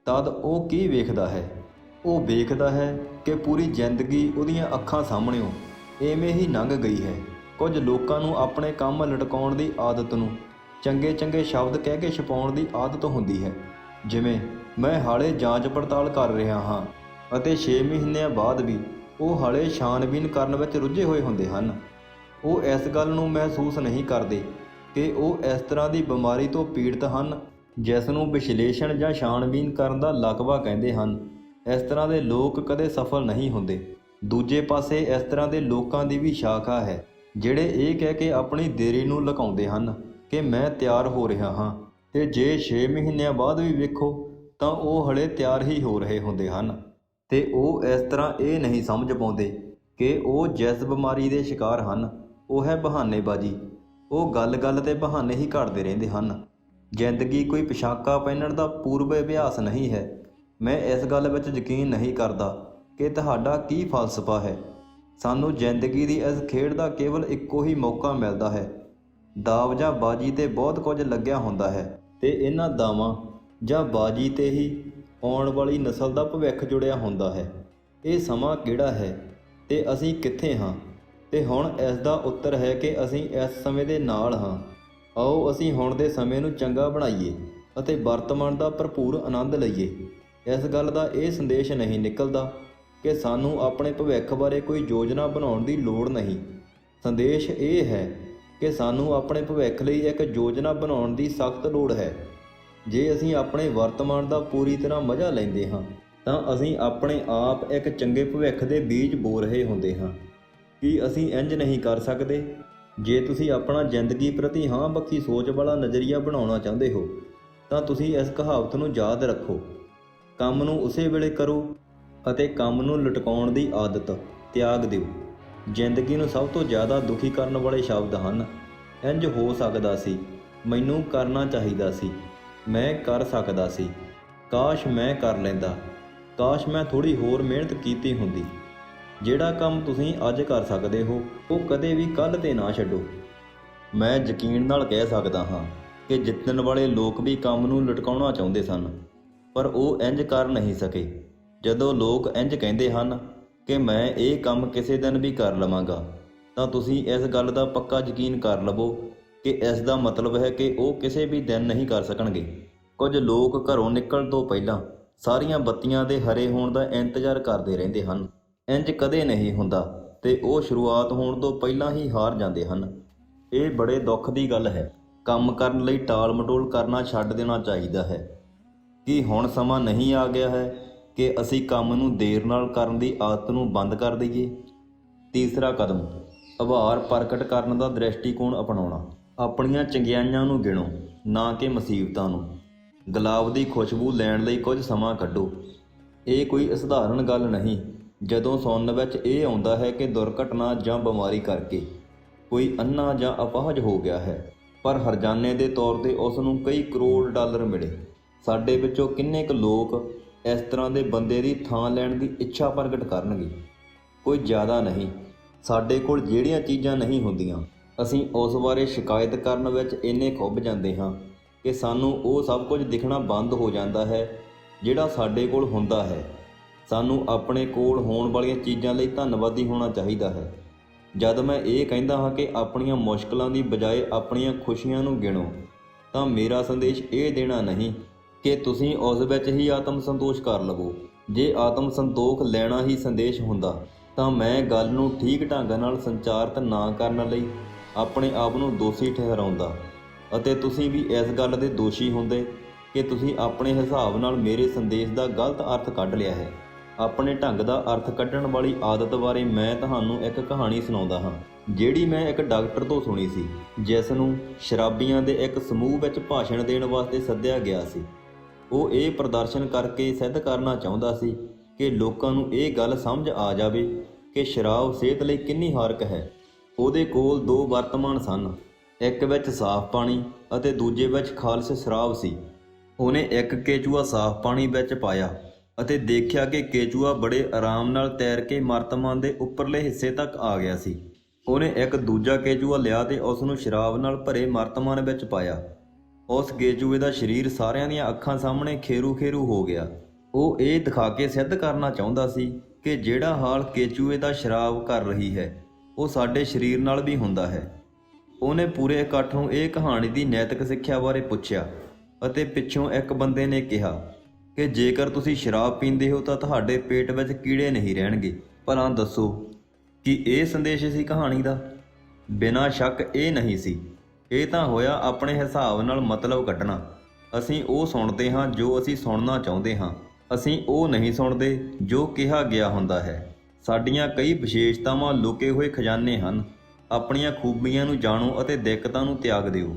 ਤਦ ਉਹ ਕੀ ਵੇਖਦਾ ਹੈ? ਉਹ ਵੇਖਦਾ ਹੈ ਕਿ ਪੂਰੀ ਜ਼ਿੰਦਗੀ ਉਹਦੀਆਂ ਅੱਖਾਂ ਸਾਹਮਣਿਓਂ ਐਵੇਂ ਹੀ ਲੰਘ ਗਈ ਹੈ। ਕੁਝ ਲੋਕਾਂ ਨੂੰ ਆਪਣੇ ਕੰਮ ਲਟਕਾਉਣ ਦੀ ਆਦਤ ਨੂੰ ਚੰਗੇ ਚੰਗੇ ਸ਼ਬਦ ਕਹਿ ਕੇ ਛੁਪਾਉਣ ਦੀ ਆਦਤ ਹੁੰਦੀ ਹੈ। ਜਿਵੇਂ ਮੈਂ ਹਾਲੇ ਜਾਂਚ ਪੜਤਾਲ ਕਰ ਰਿਹਾ ਹਾਂ, ਅਤੇ 6 ਮਹੀਨਿਆਂ ਬਾਅਦ ਵੀ ਉਹ ਹਾਲੇ ਛਾਣਬੀਨ ਕਰਨ ਵਿੱਚ ਰੁੱਝੇ ਹੋਏ ਹੁੰਦੇ ਹਨ। ਉਹ ਇਸ ਗੱਲ ਨੂੰ ਮਹਿਸੂਸ ਨਹੀਂ ਕਰਦੇ ਕਿ ਉਹ ਇਸ ਤਰ੍ਹਾਂ ਦੀ ਬਿਮਾਰੀ ਤੋਂ ਪੀੜਤ ਹਨ ਜਿਸ ਨੂੰ ਵਿਸ਼ਲੇਸ਼ਣ ਜਾਂ ਛਾਣਬੀਨ ਕਰਨ ਦਾ ਲਕਵਾ ਕਹਿੰਦੇ ਹਨ। ਇਸ ਤਰ੍ਹਾਂ ਦੇ ਲੋਕ ਕਦੇ ਸਫਲ ਨਹੀਂ ਹੁੰਦੇ। ਦੂਜੇ ਪਾਸੇ ਇਸ ਤਰ੍ਹਾਂ ਦੇ ਲੋਕਾਂ ਦੀ ਵੀ ਸ਼ਾਖਾ ਹੈ ਜਿਹੜੇ ਇਹ ਕਹਿ ਕੇ ਆਪਣੀ ਦੇਰੀ ਨੂੰ ਲੁਕਾਉਂਦੇ ਹਨ ਕਿ ਮੈਂ ਤਿਆਰ ਹੋ ਰਿਹਾ ਹਾਂ, ਤੇ ਜੇ 6 ਮਹੀਨਿਆਂ ਬਾਅਦ ਵੀ ਵੇਖੋ ਤਾਂ ਉਹ ਹਲੇ ਤਿਆਰ ਹੀ ਹੋ ਰਹੇ ਹੁੰਦੇ ਹਨ। ਤੇ ਉਹ ਇਸ ਤਰ੍ਹਾਂ ਇਹ ਨਹੀਂ ਸਮਝ ਪਾਉਂਦੇ ਕਿ ਉਹ ਜਿਸ ਬਿਮਾਰੀ ਦੇ ਸ਼ਿਕਾਰ ਹਨ ਉਹ ਹੈ ਬਹਾਨੇਬਾਜ਼ੀ। ਉਹ ਗੱਲ-ਗੱਲ ਤੇ ਬਹਾਨੇ ਹੀ ਘੜਦੇ ਰਹਿੰਦੇ ਹਨ। ਜ਼ਿੰਦਗੀ ਕੋਈ ਪੋਸ਼ਾਕਾਂ ਪਹਿਨਣ ਦਾ ਪੂਰਵ ਅਭਿਆਸ ਨਹੀਂ ਹੈ। ਮੈਂ ਇਸ ਗੱਲ ਵਿੱਚ ਯਕੀਨ ਨਹੀਂ ਕਰਦਾ ਕਿ ਤੁਹਾਡਾ ਕੀ ਫਲਸਫਾ ਹੈ। ਸਾਨੂੰ ਜ਼ਿੰਦਗੀ ਦੀ ਇਸ ਖੇਡ ਦਾ ਕੇਵਲ ਇੱਕੋ ਹੀ ਮੌਕਾ ਮਿਲਦਾ ਹੈ। ਦਾਅਵ ਜਾਂ ਬਾਜੀ 'ਤੇ ਬਹੁਤ ਕੁਝ ਲੱਗਿਆ ਹੁੰਦਾ ਹੈ, ਤੇ ਇਹਨਾਂ ਦਾਵਾਂ ਜਾਂ ਬਾਜੀ 'ਤੇ ਹੀ ਆਉਣ ਵਾਲੀ ਨਸਲ ਦਾ ਭਵਿੱਖ ਜੁੜਿਆ ਹੁੰਦਾ ਹੈ। ਇਹ ਸਮਾਂ ਕਿਹੜਾ ਹੈ ਤੇ ਅਸੀਂ ਕਿੱਥੇ ਹਾਂ? ਤੇ ਹੁਣ ਇਸ ਦਾ ਉੱਤਰ ਹੈ ਕਿ ਅਸੀਂ ਇਸ ਸਮੇਂ ਦੇ ਨਾਲ ਹਾਂ। ਆਓ ਅਸੀਂ ਹੁਣ ਦੇ ਸਮੇਂ ਨੂੰ ਚੰਗਾ ਬਣਾਈਏ ਅਤੇ ਵਰਤਮਾਨ ਦਾ ਭਰਪੂਰ ਆਨੰਦ ਲਈਏ। ਇਸ ਗੱਲ ਦਾ ਇਹ ਸੰਦੇਸ਼ ਨਹੀਂ ਨਿਕਲਦਾ ਕਿ ਸਾਨੂੰ ਆਪਣੇ ਭਵਿੱਖ ਬਾਰੇ ਕੋਈ ਯੋਜਨਾ ਬਣਾਉਣ ਦੀ ਲੋੜ ਨਹੀਂ। ਸੰਦੇਸ਼ ਇਹ ਹੈ ਕਿ ਸਾਨੂੰ ਆਪਣੇ ਭਵਿੱਖ ਲਈ ਇੱਕ ਯੋਜਨਾ ਬਣਾਉਣ ਦੀ ਸਖਤ ਲੋੜ ਹੈ। ਜੇ ਅਸੀਂ ਆਪਣੇ ਵਰਤਮਾਨ ਦਾ ਪੂਰੀ ਤਰ੍ਹਾਂ ਮਜ਼ਾ ਲੈਂਦੇ ਹਾਂ ਤਾਂ ਅਸੀਂ ਆਪਣੇ ਆਪ ਇੱਕ ਚੰਗੇ ਭਵਿੱਖ ਦੇ ਬੀਜ ਬੋ ਰਹੇ ਹੁੰਦੇ ਹਾਂ। ਕੀ ਅਸੀਂ ਇੰਜ ਨਹੀਂ ਕਰ ਸਕਦੇ? ਜੇ ਤੁਸੀਂ ਆਪਣਾ ਜ਼ਿੰਦਗੀ ਪ੍ਰਤੀ ਹਾਂ ਬੱਖੀ ਸੋਚ ਵਾਲਾ ਨਜ਼ਰੀਆ ਬਣਾਉਣਾ ਚਾਹੁੰਦੇ ਹੋ ਤਾਂ ਤੁਸੀਂ ਇਸ ਕਹਾਵਤ ਨੂੰ ਯਾਦ ਰੱਖੋ, ਕੰਮ ਨੂੰ ਉਸੇ ਵੇਲੇ ਕਰੋ ਅਤੇ ਕੰਮ ਨੂੰ ਲਟਕਾਉਣ ਦੀ ਆਦਤ ਤਿਆਗ ਦਿਓ। ਜ਼ਿੰਦਗੀ ਨੂੰ ਸਭ ਤੋਂ ਜ਼ਿਆਦਾ ਦੁਖੀ ਕਰਨ ਵਾਲੇ ਸ਼ਬਦ ਹਨ ਇੰਜ ਹੋ ਸਕਦਾ ਸੀ, ਮੈਨੂੰ ਕਰਨਾ ਚਾਹੀਦਾ ਸੀ, ਮੈਂ ਕਰ ਸਕਦਾ ਸੀ, ਕਾਸ਼ ਮੈਂ ਕਰ ਲੈਂਦਾ, ਕਾਸ਼ ਮੈਂ ਥੋੜ੍ਹੀ ਹੋਰ ਮਿਹਨਤ ਕੀਤੀ ਹੁੰਦੀ। ਜਿਹੜਾ ਕੰਮ ਤੁਸੀਂ ਅੱਜ ਕਰ ਸਕਦੇ ਹੋ ਉਹ ਕਦੇ ਵੀ ਕੱਲ੍ਹ 'ਤੇ ਨਾ ਛੱਡੋ। ਮੈਂ ਯਕੀਨ ਨਾਲ ਕਹਿ ਸਕਦਾ ਹਾਂ ਕਿ ਜਿੱਤਣ ਵਾਲੇ ਲੋਕ ਵੀ ਕੰਮ ਨੂੰ ਲਟਕਾਉਣਾ ਚਾਹੁੰਦੇ ਸਨ, ਪਰ ਉਹ ਇੰਜ ਕਰ ਨਹੀਂ ਸਕੇ। ਜਦੋਂ ਲੋਕ ਇੰਜ ਕਹਿੰਦੇ ਹਨ ਕਿ ਮੈਂ ਇਹ ਕੰਮ ਕਿਸੇ ਦਿਨ ਵੀ ਕਰ ਲਵਾਂਗਾ, ਤਾਂ ਤੁਸੀਂ ਇਸ ਗੱਲ ਦਾ ਪੱਕਾ ਯਕੀਨ ਕਰ ਲਵੋ ਕਿ ਇਸ ਦਾ ਮਤਲਬ ਹੈ ਕਿ ਉਹ ਕਿਸੇ ਵੀ ਦਿਨ ਨਹੀਂ ਕਰ ਸਕਣਗੇ। ਕੁਝ ਲੋਕ ਘਰੋਂ ਨਿਕਲਣ ਤੋਂ ਪਹਿਲਾਂ ਸਾਰੀਆਂ ਬੱਤੀਆਂ ਦੇ ਹਰੇ ਹੋਣ ਦਾ ਇੰਤਜ਼ਾਰ ਕਰਦੇ ਰਹਿੰਦੇ ਹਨ। ਇੰਜ ਕਦੇ ਨਹੀਂ ਹੁੰਦਾ ਤੇ ਉਹ ਸ਼ੁਰੂਆਤ ਹੋਣ ਤੋਂ ਪਹਿਲਾਂ ਹੀ ਹਾਰ ਜਾਂਦੇ ਹਨ। ਇਹ ਬੜੇ ਦੁੱਖ ਦੀ ਗੱਲ ਹੈ। ਕੰਮ ਕਰਨ ਲਈ ਟਾਲ ਮਟੋਲ ਕਰਨਾ ਛੱਡ ਦੇਣਾ ਚਾਹੀਦਾ ਹੈ। ਕੀ ਹੁਣ ਸਮਾਂ ਨਹੀਂ ਆ ਗਿਆ ਹੈ ਕਿ ਅਸੀਂ ਕੰਮ ਨੂੰ ਦੇਰ ਨਾਲ ਕਰਨ ਦੀ ਆਦਤ ਨੂੰ ਬੰਦ ਕਰ ਦਈਏ? ਤੀਸਰਾ ਕਦਮ, ਆਭਾਰ ਪ੍ਰਗਟ ਕਰਨ ਦਾ ਦ੍ਰਿਸ਼ਟੀਕੋਣ ਅਪਣਾਉਣਾ। ਆਪਣੀਆਂ ਚੰਗਿਆਈਆਂ ਨੂੰ ਗਿਣੋ, ਨਾ ਕਿ ਮੁਸੀਬਤਾਂ ਨੂੰ। ਗੁਲਾਬ ਦੀ ਖੁਸ਼ਬੂ ਲੈਣ ਲਈ ਕੁਝ ਸਮਾਂ ਕੱਢੋ। ਇਹ ਕੋਈ ਅਸਧਾਰਨ ਗੱਲ ਨਹੀਂ ਜਦੋਂ ਸੁਣਨ ਵਿੱਚ ਇਹ ਆਉਂਦਾ ਹੈ ਕਿ ਦੁਰਘਟਨਾ ਜਾਂ ਬਿਮਾਰੀ ਕਰਕੇ ਕੋਈ ਅੰਨ੍ਹਾ ਜਾਂ ਅਪਾਹਜ ਹੋ ਗਿਆ ਹੈ, ਪਰ ਹਰਜਾਨੇ ਦੇ ਤੌਰ 'ਤੇ ਉਸ ਨੂੰ ਕਈ ਕਰੋੜ ਡਾਲਰ ਮਿਲੇ। ਸਾਡੇ ਵਿੱਚੋਂ ਕਿੰਨੇ ਕੁ ਲੋਕ ਇਸ ਤਰ੍ਹਾਂ ਦੇ ਬੰਦੇ ਦੀ ਥਾਂ ਲੈਣ ਦੀ ਇੱਛਾ ਪ੍ਰਗਟ ਕਰਨਗੇ? ਕੋਈ ਜ਼ਿਆਦਾ ਨਹੀਂ। ਸਾਡੇ ਕੋਲ ਜਿਹੜੀਆਂ ਚੀਜ਼ਾਂ ਨਹੀਂ ਹੁੰਦੀਆਂ, ਅਸੀਂ ਉਸ ਬਾਰੇ ਸ਼ਿਕਾਇਤ ਕਰਨ ਵਿੱਚ ਇੰਨੇ ਖੁੱਭ ਜਾਂਦੇ ਹਾਂ ਕਿ ਸਾਨੂੰ ਉਹ ਸਭ ਕੁਝ ਦਿਖਣਾ ਬੰਦ ਹੋ ਜਾਂਦਾ ਹੈ ਜਿਹੜਾ ਸਾਡੇ ਕੋਲ ਹੁੰਦਾ ਹੈ। ਸਾਨੂੰ ਆਪਣੇ ਕੋਲ ਹੋਣ ਵਾਲੀਆਂ ਚੀਜ਼ਾਂ ਲਈ ਧੰਨਵਾਦੀ ਹੋਣਾ ਚਾਹੀਦਾ ਹੈ। ਜਦ ਮੈਂ ਇਹ ਕਹਿੰਦਾ ਹਾਂ ਕਿ ਆਪਣੀਆਂ ਮੁਸ਼ਕਲਾਂ ਦੀ ਬਜਾਏ ਆਪਣੀਆਂ ਖੁਸ਼ੀਆਂ ਨੂੰ ਗਿਣੋ, ਤਾਂ ਮੇਰਾ ਸੰਦੇਸ਼ ਇਹ ਦੇਣਾ ਨਹੀਂ ਕਿ ਤੁਸੀਂ ਉਸ ਵਿੱਚ ਹੀ ਆਤਮ ਸੰਤੋਸ਼ ਕਰ ਲਵੋ। ਜੇ ਆਤਮ ਸੰਤੋਖ ਲੈਣਾ ਹੀ ਸੰਦੇਸ਼ ਹੁੰਦਾ ਤਾਂ ਮੈਂ ਗੱਲ ਨੂੰ ਠੀਕ ਢੰਗ ਨਾਲ ਸੰਚਾਰਿਤ ਨਾ ਕਰਨ ਲਈ ਆਪਣੇ ਆਪ ਨੂੰ ਦੋਸ਼ੀ ਠਹਿਰਾਉਂਦਾ, ਅਤੇ ਤੁਸੀਂ ਵੀ ਇਸ ਗੱਲ ਦੇ ਦੋਸ਼ੀ ਹੁੰਦੇ ਕਿ ਤੁਸੀਂ ਆਪਣੇ ਹਿਸਾਬ ਨਾਲ ਮੇਰੇ ਸੰਦੇਸ਼ ਦਾ ਗਲਤ ਅਰਥ ਕੱਢ ਲਿਆ ਹੈ। ਆਪਣੇ ਢੰਗ ਦਾ ਅਰਥ ਕੱਢਣ ਵਾਲੀ ਆਦਤ ਬਾਰੇ ਮੈਂ ਤੁਹਾਨੂੰ ਇੱਕ ਕਹਾਣੀ ਸੁਣਾਉਂਦਾ ਹਾਂ ਜਿਹੜੀ ਮੈਂ ਇੱਕ ਡਾਕਟਰ ਤੋਂ ਸੁਣੀ ਸੀ, ਜਿਸ ਨੂੰ ਸ਼ਰਾਬੀਆਂ ਦੇ ਇੱਕ ਸਮੂਹ ਵਿੱਚ ਭਾਸ਼ਣ ਦੇਣ ਵਾਸਤੇ ਸੱਦਿਆ ਗਿਆ ਸੀ। ਉਹ ਇਹ ਪ੍ਰਦਰਸ਼ਨ ਕਰਕੇ ਸਿੱਧ ਕਰਨਾ ਚਾਹੁੰਦਾ ਸੀ ਕਿ ਲੋਕਾਂ ਨੂੰ ਇਹ ਗੱਲ ਸਮਝ ਆ ਜਾਵੇ ਕਿ ਸ਼ਰਾਬ ਸਿਹਤ ਲਈ ਕਿੰਨੀ ਹਾਰਕ ਹੈ। ਉਹਦੇ ਕੋਲ 2 ਵਰਤਮਾਨ ਸਨ, ਇੱਕ ਵਿੱਚ ਸਾਫ਼ ਪਾਣੀ ਅਤੇ ਦੂਜੇ ਵਿੱਚ ਖਾਲਸ ਸ਼ਰਾਬ ਸੀ। ਉਹਨੇ ਇੱਕ ਕੇਚੂਆ ਸਾਫ਼ ਪਾਣੀ ਵਿੱਚ ਪਾਇਆ ਅਤੇ ਦੇਖਿਆ ਕਿ ਕੇਚੂਆ ਬੜੇ ਆਰਾਮ ਨਾਲ ਤੈਰ ਕੇ ਮਰਤਮਾਨ ਦੇ ਉੱਪਰਲੇ ਹਿੱਸੇ ਤੱਕ ਆ ਗਿਆ ਸੀ। ਉਹਨੇ ਇੱਕ ਦੂਜਾ ਕੇਚੂਆ ਲਿਆ ਤੇ ਉਸ ਨੂੰ ਸ਼ਰਾਬ ਨਾਲ ਭਰੇ ਮਰਤਮਾਨ ਵਿੱਚ ਪਾਇਆ। ਉਸ ਕੇਚੂਏ ਦਾ ਸਰੀਰ ਸਾਰਿਆਂ ਦੀਆਂ ਅੱਖਾਂ ਸਾਹਮਣੇ ਖੇਰੂ-ਖੇਰੂ ਹੋ ਗਿਆ। ਉਹ ਇਹ ਦਿਖਾ ਕੇ ਸਿੱਧ ਕਰਨਾ ਚਾਹੁੰਦਾ ਸੀ ਕਿ ਜਿਹੜਾ ਹਾਲ ਕੇਚੂਏ ਦਾ ਸ਼ਰਾਬ ਕਰ ਰਹੀ ਹੈ ਉਹ ਸਾਡੇ ਸਰੀਰ ਨਾਲ ਵੀ ਹੁੰਦਾ ਹੈ। ਉਹਨੇ ਪੂਰੇ ਇਕੱਠ ਨੂੰ ਇਹ ਕਹਾਣੀ ਦੀ ਨੈਤਿਕ ਸਿੱਖਿਆ ਬਾਰੇ ਪੁੱਛਿਆ ਅਤੇ ਪਿੱਛੋਂ ਇੱਕ ਬੰਦੇ ਨੇ ਕਿਹਾ ਕਿ ਜੇਕਰ ਤੁਸੀਂ ਸ਼ਰਾਬ ਪੀਂਦੇ ਹੋ ਤਾਂ ਤੁਹਾਡੇ ਪੇਟ ਵਿੱਚ ਕੀੜੇ ਨਹੀਂ ਰਹਿਣਗੇ। ਭਲਾ ਦੱਸੋ ਕਿ ਇਹ ਸੰਦੇਸ਼ ਸੀ ਕਹਾਣੀ ਦਾ? ਬਿਨਾਂ ਸ਼ੱਕ ਇਹ ਨਹੀਂ ਸੀ। ਇਹ ਤਾਂ ਹੋਇਆ ਆਪਣੇ ਹਿਸਾਬ ਨਾਲ ਮਤਲਬ ਕੱਢਣਾ। ਅਸੀਂ ਉਹ ਸੁਣਦੇ ਹਾਂ ਜੋ ਅਸੀਂ ਸੁਣਨਾ ਚਾਹੁੰਦੇ ਹਾਂ, ਅਸੀਂ ਉਹ ਨਹੀਂ ਸੁਣਦੇ ਜੋ ਕਿਹਾ ਗਿਆ ਹੁੰਦਾ ਹੈ। ਸਾਡੀਆਂ ਕਈ ਵਿਸ਼ੇਸ਼ਤਾਵਾਂ ਲੁਕੇ ਹੋਏ ਖਜ਼ਾਨੇ ਹਨ। ਆਪਣੀਆਂ ਖੂਬੀਆਂ ਨੂੰ ਜਾਣੋ ਅਤੇ ਦਿੱਕਤਾਂ ਨੂੰ ਤਿਆਗ ਦਿਓ।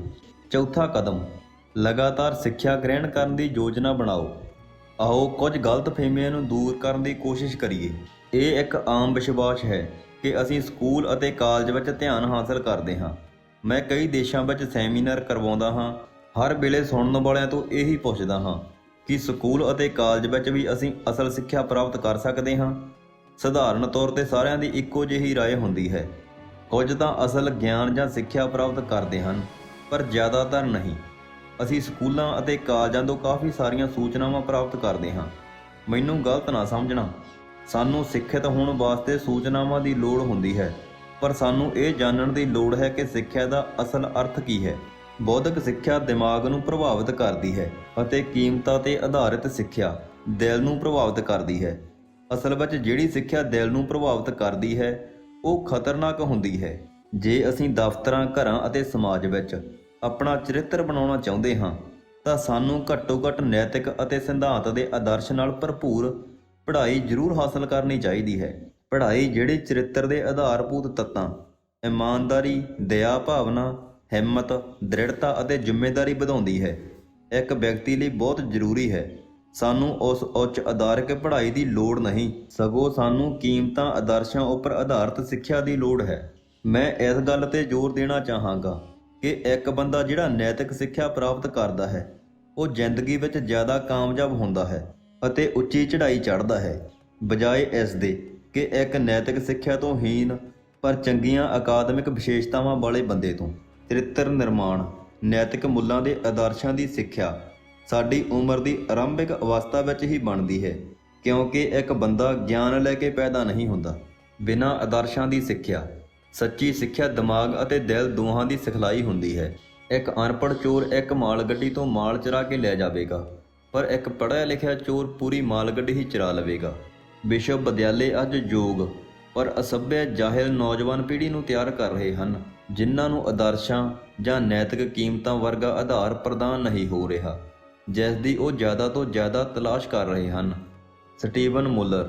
ਚੌਥਾ ਕਦਮ, ਲਗਾਤਾਰ ਸਿੱਖਿਆ ਗ੍ਰਹਿਣ ਕਰਨ ਦੀ ਯੋਜਨਾ ਬਣਾਓ। ਆਓ ਕੁਝ ਗਲਤਫਹਿਮੀਆਂ ਨੂੰ ਦੂਰ ਕਰਨ ਦੀ ਕੋਸ਼ਿਸ਼ ਕਰੀਏ। ਇਹ ਇੱਕ ਆਮ ਵਿਸ਼ਵਾਸ ਹੈ ਕਿ ਅਸੀਂ ਸਕੂਲ ਅਤੇ ਕਾਲਜ ਵਿੱਚ ਧਿਆਨ ਹਾਸਲ ਕਰਦੇ ਹਾਂ। ਮੈਂ ਕਈ ਦੇਸ਼ਾਂ ਵਿੱਚ ਸੈਮੀਨਾਰ ਕਰਵਾਉਂਦਾ ਹਾਂ। ਹਰ ਵੇਲੇ ਸੁਣਨ ਵਾਲਿਆਂ ਤੋਂ ਇਹੀ ਪੁੱਛਦਾ ਹਾਂ ਕਿ ਸਕੂਲ ਅਤੇ ਕਾਲਜ ਵਿੱਚ ਵੀ ਅਸੀਂ ਅਸਲ ਸਿੱਖਿਆ ਪ੍ਰਾਪਤ ਕਰ ਸਕਦੇ ਹਾਂ। ਸਧਾਰਨ ਤੌਰ 'ਤੇ ਸਾਰਿਆਂ ਦੀ ਇੱਕੋ ਜਿਹੀ ਰਾਏ ਹੁੰਦੀ ਹੈ। ਕੁਝ ਤਾਂ ਅਸਲ ਗਿਆਨ ਜਾਂ ਸਿੱਖਿਆ ਪ੍ਰਾਪਤ ਕਰਦੇ ਹਨ, ਪਰ ਜ਼ਿਆਦਾਤਰ ਨਹੀਂ। ਅਸੀਂ ਸਕੂਲਾਂ ਅਤੇ ਕਾਲਜਾਂ ਤੋਂ ਕਾਫੀ ਸਾਰੀਆਂ ਸੂਚਨਾਵਾਂ ਪ੍ਰਾਪਤ ਕਰਦੇ ਹਾਂ। ਮੈਨੂੰ ਗਲਤ ਨਾ ਸਮਝਣਾ, ਸਾਨੂੰ ਸਿੱਖਿਅਤ ਹੋਣ ਵਾਸਤੇ ਸੂਚਨਾਵਾਂ ਦੀ ਲੋੜ ਹੁੰਦੀ ਹੈ, ਪਰ ਸਾਨੂੰ ਇਹ ਜਾਣਨ ਦੀ ਲੋੜ ਹੈ ਕਿ ਸਿੱਖਿਆ ਦਾ ਅਸਲ ਅਰਥ ਕੀ ਹੈ। ਬੌਧਿਕ ਸਿੱਖਿਆ ਦਿਮਾਗ ਨੂੰ ਪ੍ਰਭਾਵਿਤ ਕਰਦੀ ਹੈ ਅਤੇ ਕੀਮਤਾਂ 'ਤੇ ਆਧਾਰਿਤ ਸਿੱਖਿਆ ਦਿਲ ਨੂੰ ਪ੍ਰਭਾਵਿਤ ਕਰਦੀ ਹੈ। ਅਸਲ ਵਿੱਚ ਜਿਹੜੀ ਸਿੱਖਿਆ ਦਿਲ ਨੂੰ ਪ੍ਰਭਾਵਿਤ ਕਰਦੀ ਹੈ ਉਹ ਖਤਰਨਾਕ ਹੁੰਦੀ ਹੈ। ਜੇ ਅਸੀਂ ਦਫ਼ਤਰਾਂ, ਘਰਾਂ ਅਤੇ ਸਮਾਜ ਵਿੱਚ ਆਪਣਾ ਚਰਿੱਤਰ ਬਣਾਉਣਾ ਚਾਹੁੰਦੇ ਹਾਂ ਤਾਂ ਸਾਨੂੰ ਘੱਟੋ ਘੱਟ ਨੈਤਿਕ ਅਤੇ ਸਿਧਾਂਤ ਦੇ ਆਦਰਸ਼ ਨਾਲ ਭਰਪੂਰ ਪੜ੍ਹਾਈ ਜ਼ਰੂਰ ਹਾਸਲ ਕਰਨੀ ਚਾਹੀਦੀ ਹੈ। ਪੜ੍ਹਾਈ ਜਿਹੜੀ ਚਰਿੱਤਰ ਦੇ ਆਧਾਰਭੂਤ ਤੱਤਾਂ ਇਮਾਨਦਾਰੀ, ਦਇਆ ਭਾਵਨਾ, ਹਿੰਮਤ, ਦ੍ਰਿੜਤਾ ਅਤੇ ਜ਼ਿੰਮੇਵਾਰੀ ਵਧਾਉਂਦੀ ਹੈ, ਇੱਕ ਵਿਅਕਤੀ ਲਈ ਬਹੁਤ ਜ਼ਰੂਰੀ ਹੈ। ਸਾਨੂੰ ਉਸ ਉੱਚ ਆਧਾਰਿਕ ਪੜ੍ਹਾਈ ਦੀ ਲੋੜ ਨਹੀਂ, ਸਗੋਂ ਸਾਨੂੰ ਕੀਮਤਾਂ, ਆਦਰਸ਼ਾਂ ਉੱਪਰ ਆਧਾਰਿਤ ਸਿੱਖਿਆ ਦੀ ਲੋੜ ਹੈ। ਮੈਂ ਇਸ ਗੱਲ 'ਤੇ ਜ਼ੋਰ ਦੇਣਾ ਚਾਹਾਂਗਾ ਕਿ ਇੱਕ ਬੰਦਾ ਜਿਹੜਾ ਨੈਤਿਕ ਸਿੱਖਿਆ ਪ੍ਰਾਪਤ ਕਰਦਾ ਹੈ ਉਹ ਜ਼ਿੰਦਗੀ ਵਿੱਚ ਜ਼ਿਆਦਾ ਕਾਮਯਾਬ ਹੁੰਦਾ ਹੈ ਅਤੇ ਉੱਚੀ ਚੜ੍ਹਾਈ ਚੜ੍ਹਦਾ ਹੈ, ਬਜਾਏ ਇਸ ਦੇ ਕਿ ਇੱਕ ਨੈਤਿਕ ਸਿੱਖਿਆ ਤੋਂ ਹੀਨ ਪਰ ਚੰਗੀਆਂ ਅਕਾਦਮਿਕ ਵਿਸ਼ੇਸ਼ਤਾਵਾਂ ਵਾਲੇ ਬੰਦੇ ਤੋਂ। ਚਰਿੱਤਰ ਨਿਰਮਾਣ, ਨੈਤਿਕ ਮੁੱਲਾਂ ਦੇ ਆਦਰਸ਼ਾਂ ਦੀ ਸਿੱਖਿਆ ਸਾਡੀ ਉਮਰ ਦੀ ਆਰੰਭਿਕ ਅਵਸਥਾ ਵਿੱਚ ਹੀ ਬਣਦੀ ਹੈ, ਕਿਉਂਕਿ ਇੱਕ ਬੰਦਾ ਗਿਆਨ ਲੈ ਕੇ ਪੈਦਾ ਨਹੀਂ ਹੁੰਦਾ। ਬਿਨਾਂ ਆਦਰਸ਼ਾਂ ਦੀ ਸਿੱਖਿਆ, ਸੱਚੀ ਸਿੱਖਿਆ ਦਿਮਾਗ ਅਤੇ ਦਿਲ ਦੋਹਾਂ ਦੀ ਸਿਖਲਾਈ ਹੁੰਦੀ ਹੈ। ਇੱਕ ਅਨਪੜ੍ਹ ਚੋਰ ਇੱਕ ਮਾਲ ਗੱਡੀ ਤੋਂ ਮਾਲ ਚੁਰਾ ਕੇ ਲੈ ਜਾਵੇਗਾ, ਪਰ ਇੱਕ ਪੜ੍ਹਿਆ ਲਿਖਿਆ ਚੋਰ ਪੂਰੀ ਮਾਲ ਗੱਡੀ ਹੀ ਚੁਰਾ ਲਵੇਗਾ। ਵਿਸ਼ਵ ਵਿਦਿਆਲੇ ਅੱਜ ਯੋਗ ਪਰ ਅਸੱਭਿਅ ਜਾਹਿਲ ਨੌਜਵਾਨ ਪੀੜ੍ਹੀ ਨੂੰ ਤਿਆਰ ਕਰ ਰਹੇ ਹਨ, ਜਿਨ੍ਹਾਂ ਨੂੰ ਆਦਰਸ਼ਾਂ ਜਾਂ ਨੈਤਿਕ ਕੀਮਤਾਂ ਵਰਗਾ ਆਧਾਰ ਪ੍ਰਦਾਨ ਨਹੀਂ ਹੋ ਰਿਹਾ, ਜਿਸ ਦੀ ਉਹ ਜ਼ਿਆਦਾ ਤੋਂ ਜ਼ਿਆਦਾ ਤਲਾਸ਼ ਕਰ ਰਹੇ ਹਨ। Steven Muller,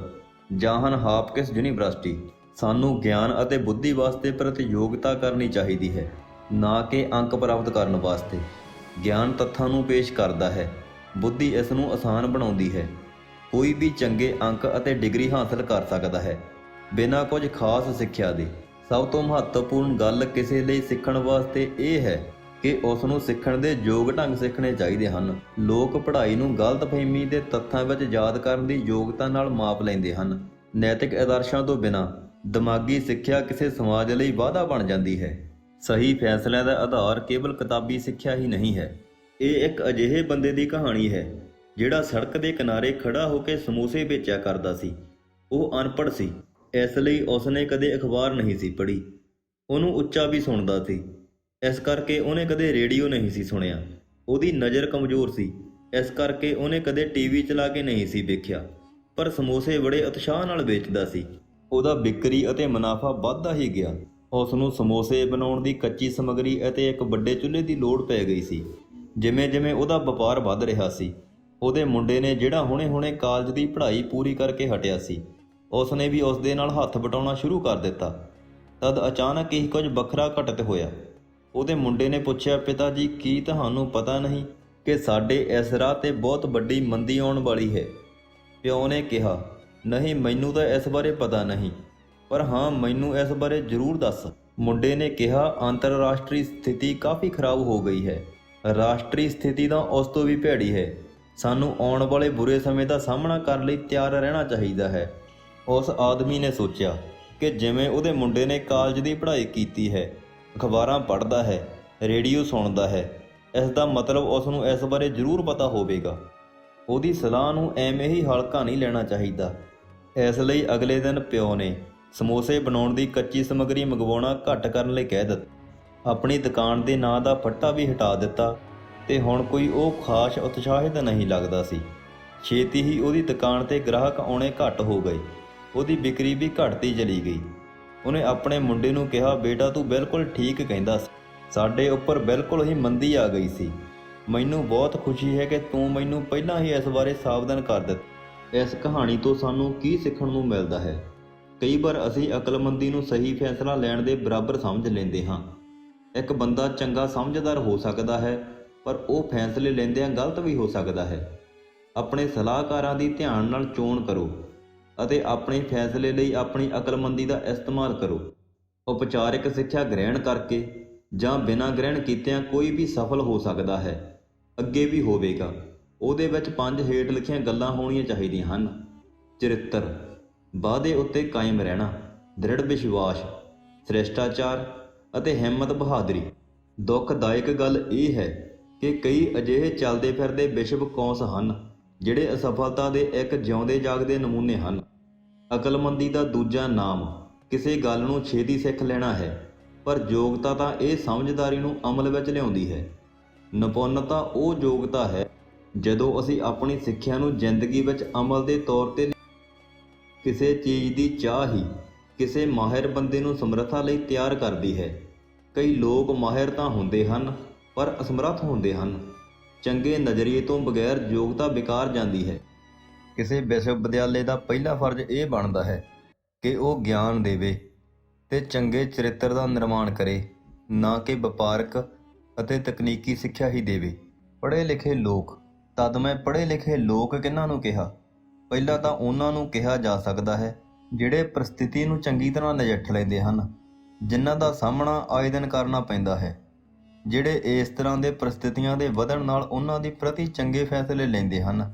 John Hopkins university. ਸਾਨੂੰ ਗਿਆਨ ਅਤੇ ਬੁੱਧੀ ਵਾਸਤੇ ਪ੍ਰਤੀਯੋਗਤਾ ਕਰਨੀ ਚਾਹੀਦੀ ਹੈ, ਨਾ ਕਿ ਅੰਕ ਪ੍ਰਾਪਤ ਕਰਨ ਵਾਸਤੇ। ਗਿਆਨ ਤੱਥਾਂ ਨੂੰ ਪੇਸ਼ ਕਰਦਾ ਹੈ, ਬੁੱਧੀ ਇਸ ਨੂੰ ਆਸਾਨ ਬਣਾਉਂਦੀ ਹੈ। ਕੋਈ ਵੀ ਚੰਗੇ ਅੰਕ ਅਤੇ ਡਿਗਰੀ ਹਾਸਲ ਕਰ ਸਕਦਾ ਹੈ ਬਿਨਾਂ ਕੁਝ ਖਾਸ ਸਿੱਖਿਆ ਦੇ। ਸਭ ਤੋਂ ਮਹੱਤਵਪੂਰਨ ਗੱਲ ਕਿਸੇ ਲਈ ਸਿੱਖਣ ਵਾਸਤੇ ਇਹ ਹੈ ਕਿ ਉਸ ਨੂੰ ਸਿੱਖਣ ਦੇ ਯੋਗ ਢੰਗ ਸਿੱਖਣੇ ਚਾਹੀਦੇ ਹਨ। ਲੋਕ ਪੜ੍ਹਾਈ ਨੂੰ ਗਲਤਫਹਿਮੀ ਦੇ ਤੱਥਾਂ ਵਿੱਚ ਯਾਦ ਕਰਨ ਦੀ ਯੋਗਤਾ ਨਾਲ ਮਾਪ ਲੈਂਦੇ ਹਨ। ਨੈਤਿਕ ਆਦਰਸ਼ਾਂ ਤੋਂ ਬਿਨਾਂ ਦਿਮਾਗੀ ਸਿੱਖਿਆ ਕਿਸੇ ਸਮਾਜ ਲਈ ਵਾਧਾ ਬਣ ਜਾਂਦੀ ਹੈ। ਸਹੀ ਫੈਸਲਿਆਂ ਦਾ ਆਧਾਰ ਕੇਵਲ ਕਿਤਾਬੀ ਸਿੱਖਿਆ ਹੀ ਨਹੀਂ ਹੈ। ਇਹ ਇੱਕ ਅਜਿਹੇ ਬੰਦੇ ਦੀ ਕਹਾਣੀ ਹੈ ਜਿਹੜਾ ਸੜਕ ਦੇ ਕਿਨਾਰੇ ਖੜਾ ਹੋ ਕੇ ਸਮੋਸੇ ਵੇਚਿਆ ਕਰਦਾ ਸੀ। ਉਹ ਅਨਪੜ੍ਹ ਸੀ, ਇਸ ਲਈ ਉਸਨੇ ਕਦੇ ਅਖਬਾਰ ਨਹੀਂ ਸੀ ਪੜ੍ਹੀ। ਉਹਨੂੰ ਉੱਚਾ ਵੀ ਸੁਣਦਾ ਸੀ, ਇਸ ਕਰਕੇ ਉਹਨੇ ਕਦੇ ਰੇਡੀਓ ਨਹੀਂ ਸੀ ਸੁਣਿਆ। ਉਹਦੀ ਨਜ਼ਰ ਕਮਜ਼ੋਰ ਸੀ, ਇਸ ਕਰਕੇ ਉਹਨੇ ਕਦੇ ਟੀਵੀ ਚਲਾ ਕੇ ਨਹੀਂ ਸੀ ਵੇਖਿਆ, ਪਰ ਸਮੋਸੇ ਬੜੇ ਉਤਸ਼ਾਹ ਨਾਲ ਵੇਚਦਾ ਸੀ। ਉਹਦਾ ਵਿਕਰੀ ਅਤੇ ਮੁਨਾਫਾ ਵੱਧਦਾ ਹੀ ਗਿਆ। ਉਸ ਨੂੰ ਸਮੋਸੇ ਬਣਾਉਣ ਦੀ ਕੱਚੀ ਸਮੱਗਰੀ ਅਤੇ ਇੱਕ ਵੱਡੇ ਚੁੱਲ੍ਹੇ ਦੀ ਲੋੜ ਪੈ ਗਈ ਸੀ। ਜਿਵੇਂ ਜਿਵੇਂ ਉਹਦਾ ਵਪਾਰ ਵੱਧ ਰਿਹਾ ਸੀ, ਉਹਦੇ ਮੁੰਡੇ ਨੇ ਜਿਹੜਾ ਹੁਣੇ-ਹੁਣੇ ਕਾਲਜ ਦੀ ਪੜ੍ਹਾਈ ਪੂਰੀ ਕਰਕੇ ਹਟਿਆ ਸੀ, ਉਸਨੇ ਵੀ ਉਸ ਦੇ ਨਾਲ ਹੱਥ ਵਟਾਉਣਾ ਸ਼ੁਰੂ ਕਰ ਦਿੱਤਾ। ਤਦ ਅਚਾਨਕ ਹੀ ਕੁਝ ਵੱਖਰਾ ਘਟਿਤ ਹੋਇਆ। ਉਹਦੇ ਮੁੰਡੇ ਨੇ ਪੁੱਛਿਆ, ਪਿਤਾ ਜੀ, ਕੀ ਤੁਹਾਨੂੰ ਪਤਾ ਨਹੀਂ ਕਿ ਸਾਡੇ ਇਸ ਰਾਹ 'ਤੇ ਬਹੁਤ ਵੱਡੀ ਮੰਦੀ ਆਉਣ ਵਾਲੀ ਹੈ? ਪਿਓ ਨੇ ਕਿਹਾ, ਨਹੀਂ, ਮੈਨੂੰ ਤਾਂ ਇਸ ਬਾਰੇ ਪਤਾ ਨਹੀਂ, ਪਰ ਹਾਂ, ਮੈਨੂੰ ਇਸ ਬਾਰੇ ਜ਼ਰੂਰ ਦੱਸ। ਮੁੰਡੇ ਨੇ ਕਿਹਾ, ਅੰਤਰਰਾਸ਼ਟਰੀ ਸਥਿਤੀ ਕਾਫੀ ਖਰਾਬ ਹੋ ਗਈ ਹੈ। ਰਾਸ਼ਟਰੀ ਸਥਿਤੀ ਤਾਂ ਉਸ ਤੋਂ ਵੀ ਭੈੜੀ ਹੈ। ਸਾਨੂੰ ਆਉਣ ਵਾਲੇ ਬੁਰੇ ਸਮੇਂ ਦਾ ਸਾਹਮਣਾ ਕਰਨ ਲਈ ਤਿਆਰ ਰਹਿਣਾ ਚਾਹੀਦਾ ਹੈ। ਉਸ ਆਦਮੀ ਨੇ ਸੋਚਿਆ ਕਿ ਜਿਵੇਂ ਉਹਦੇ ਮੁੰਡੇ ਨੇ ਕਾਲਜ ਦੀ ਪੜ੍ਹਾਈ ਕੀਤੀ ਹੈ, ਅਖਬਾਰਾਂ ਪੜ੍ਹਦਾ ਹੈ, ਰੇਡੀਓ ਸੁਣਦਾ ਹੈ, ਇਸ ਦਾ ਮਤਲਬ ਉਸ ਨੂੰ ਇਸ ਬਾਰੇ ਜ਼ਰੂਰ ਪਤਾ ਹੋਵੇਗਾ। ਉਹਦੀ ਸਲਾਹ ਨੂੰ ਐਵੇਂ ਹੀ ਹਲਕਾ ਨਹੀਂ ਲੈਣਾ ਚਾਹੀਦਾ। ਇਸ ਲਈ ਅਗਲੇ ਦਿਨ ਪਿਓ ਨੇ ਸਮੋਸੇ ਬਣਾਉਣ ਦੀ ਕੱਚੀ ਸਮੱਗਰੀ ਮੰਗਵਾਉਣਾ ਘੱਟ ਕਰਨ ਲਈ ਕਹਿ ਦਿੱਤਾ। ਆਪਣੀ ਦੁਕਾਨ ਦੇ ਨਾਂ ਦਾ ਫੱਟਾ ਵੀ ਹਟਾ ਦਿੱਤਾ ਤੇ ਹੁਣ ਕੋਈ ਉਹ ਖਾਸ ਉਤਸ਼ਾਹਿਤ ਨਹੀਂ ਲੱਗਦਾ ਸੀ। ਛੇਤੀ ਹੀ ਉਹਦੀ ਦੁਕਾਨ ਤੇ ਗ੍ਰਾਹਕ ਆਉਣੇ ਘੱਟ ਹੋ ਗਏ। ਉਹਦੀ ਵਿਕਰੀ ਵੀ ਘਟਦੀ ਚਲੀ ਗਈ। ਉਹਨੇ ਆਪਣੇ ਮੁੰਡੇ ਨੂੰ ਕਿਹਾ, ਬੇਟਾ ਤੂੰ ਬਿਲਕੁਲ ਠੀਕ ਕਹਿੰਦਾ ਸੀ, ਸਾਡੇ ਉੱਪਰ ਬਿਲਕੁਲ ਹੀ ਮੰਦੀ ਆ ਗਈ ਸੀ। ਮੈਨੂੰ ਬਹੁਤ ਖੁਸ਼ੀ ਹੈ ਕਿ ਤੂੰ ਮੈਨੂੰ ਪਹਿਲਾਂ ਹੀ ਇਸ ਬਾਰੇ ਸਾਵਧਾਨ ਕਰ ਦਿੱਤਾ। ਇਸ ਕਹਾਣੀ ਤੋਂ ਸਾਨੂੰ ਕੀ ਸਿੱਖਣ ਨੂੰ ਮਿਲਦਾ ਹੈ? ਕਈ ਵਾਰ ਅਸੀਂ ਅਕਲਮੰਦੀ ਨੂੰ ਸਹੀ ਫੈਸਲਾ ਲੈਣ ਦੇ ਬਰਾਬਰ ਸਮਝ ਲੈਂਦੇ ਹਾਂ। ਇੱਕ ਬੰਦਾ ਚੰਗਾ ਸਮਝਦਾਰ ਹੋ ਸਕਦਾ ਹੈ, ਪਰ ਉਹ ਫੈਸਲੇ ਲੈਂਦਿਆਂ ਗਲਤ ਵੀ ਹੋ ਸਕਦਾ ਹੈ। ਆਪਣੇ ਸਲਾਹਕਾਰਾਂ ਦੀ ਧਿਆਨ ਨਾਲ ਚੋਣ ਕਰੋ ਅਤੇ ਆਪਣੇ ਫੈਸਲੇ ਲਈ ਆਪਣੀ ਅਕਲਮੰਦੀ ਦਾ ਇਸਤੇਮਾਲ ਕਰੋ। ਉਪਚਾਰਿਕ ਸਿੱਖਿਆ ਗ੍ਰਹਿਣ ਕਰਕੇ ਜਾਂ ਬਿਨਾਂ ਗ੍ਰਹਿਣ ਕੀਤਿਆਂ ਕੋਈ ਵੀ ਸਫਲ ਹੋ ਸਕਦਾ ਹੈ, ਅੱਗੇ ਵੀ ਹੋਵੇਗਾ। ਉਹਦੇ ਵਿੱਚ 5 ਹੇਠ ਲਿਖੀਆਂ ਗੱਲਾਂ ਹੋਣੀਆਂ ਚਾਹੀਦੀਆਂ ਹਨ। ਚਰਿੱਤਰ, ਵਾਅਦੇ ਉੱਤੇ ਕਾਇਮ ਰਹਿਣਾ, ਦ੍ਰਿੜ ਵਿਸ਼ਵਾਸ, ਸ਼੍ਰੇਸ਼ਟਾਚਾਰ ਅਤੇ ਹਿੰਮਤ ਬਹਾਦਰੀ। ਦੁਖਦਾਇਕ ਗੱਲ ਇਹ ਹੈ ਕਿ ਕਈ ਅਜਿਹੇ ਚੱਲਦੇ ਫਿਰਦੇ ਵਿਸ਼ਵ ਕੌਂਸ ਹਨ ਜਿਹੜੇ ਅਸਫਲਤਾ ਦੇ ਇੱਕ ਜਿਉਂਦੇ ਜਾਗਦੇ ਨਮੂਨੇ ਹਨ। ਅਕਲਮੰਦੀ ਦਾ ਦੂਜਾ ਨਾਮ ਕਿਸੇ ਗੱਲ ਨੂੰ ਛੇਤੀ ਸਿੱਖ ਲੈਣਾ ਹੈ, ਪਰ ਯੋਗਤਾ ਤਾਂ ਇਹ ਸਮਝਦਾਰੀ ਨੂੰ ਅਮਲ ਵਿੱਚ ਲਿਆਉਂਦੀ ਹੈ। ਨਿਪੁੰਨਤਾ ਉਹ ਯੋਗਤਾ ਹੈ ਜਦੋਂ ਅਸੀਂ ਆਪਣੀ ਸਿੱਖਿਆ ਨੂੰ ਜ਼ਿੰਦਗੀ ਵਿੱਚ ਅਮਲ ਦੇ ਤੌਰ ਤੇ ਕਿਸੇ ਚੀਜ਼ ਦੀ ਚਾਹ ਹੀ ਕਿਸੇ ਮਾਹਿਰ ਬੰਦੇ ਨੂੰ ਸਮਰੱਥਾ ਲਈ ਤਿਆਰ ਕਰਦੀ ਹੈ। ਕਈ ਲੋਕ ਮਾਹਿਰ ਤਾਂ ਹੁੰਦੇ ਹਨ ਪਰ ਅਸਮਰੱਥ ਹੁੰਦੇ ਹਨ। ਚੰਗੇ ਨਜ਼ਰੀਏ ਤੋਂ ਬਗੈਰ ਯੋਗਤਾ ਬੇਕਾਰ ਜਾਂਦੀ ਹੈ। ਕਿਸੇ ਵਿਸ਼ਵ ਵਿਦਿਆਲੇ ਦਾ ਪਹਿਲਾ ਫਰਜ਼ ਇਹ ਬਣਦਾ ਹੈ ਕਿ ਉਹ ਗਿਆਨ ਦੇਵੇ ਤੇ ਚੰਗੇ ਚਰਿੱਤਰ ਦਾ ਨਿਰਮਾਣ ਕਰੇ, ਨਾ ਕਿ ਵਪਾਰਕ ਅਤੇ ਤਕਨੀਕੀ ਸਿੱਖਿਆ ਹੀ ਦੇਵੇ। ਪੜ੍ਹੇ ਲਿਖੇ ਲੋਕ, ਤਦ ਮੈਂ ਪੜ੍ਹੇ ਲਿਖੇ ਲੋਕ ਕਿਹਨਾਂ ਨੂੰ ਕਿਹਾ? ਪਹਿਲਾਂ ਤਾਂ ਉਹਨਾਂ ਨੂੰ ਕਿਹਾ ਜਾ ਸਕਦਾ ਹੈ ਜਿਹੜੇ ਪ੍ਰਸਥਿਤੀ ਨੂੰ ਚੰਗੀ ਤਰ੍ਹਾਂ ਨਜਿੱਠ ਲੈਂਦੇ ਹਨ, ਜਿਨ੍ਹਾਂ ਦਾ ਸਾਹਮਣਾ ਆਏ ਦਿਨ ਕਰਨਾ ਪੈਂਦਾ ਹੈ, ਜਿਹੜੇ ਇਸ ਤਰ੍ਹਾਂ ਦੇ ਪ੍ਰਸਥਿਤੀਆਂ ਦੇ ਵਧਣ ਨਾਲ ਉਹਨਾਂ ਦੀ ਪ੍ਰਤੀ ਚੰਗੇ ਫੈਸਲੇ ਲੈਂਦੇ ਹਨ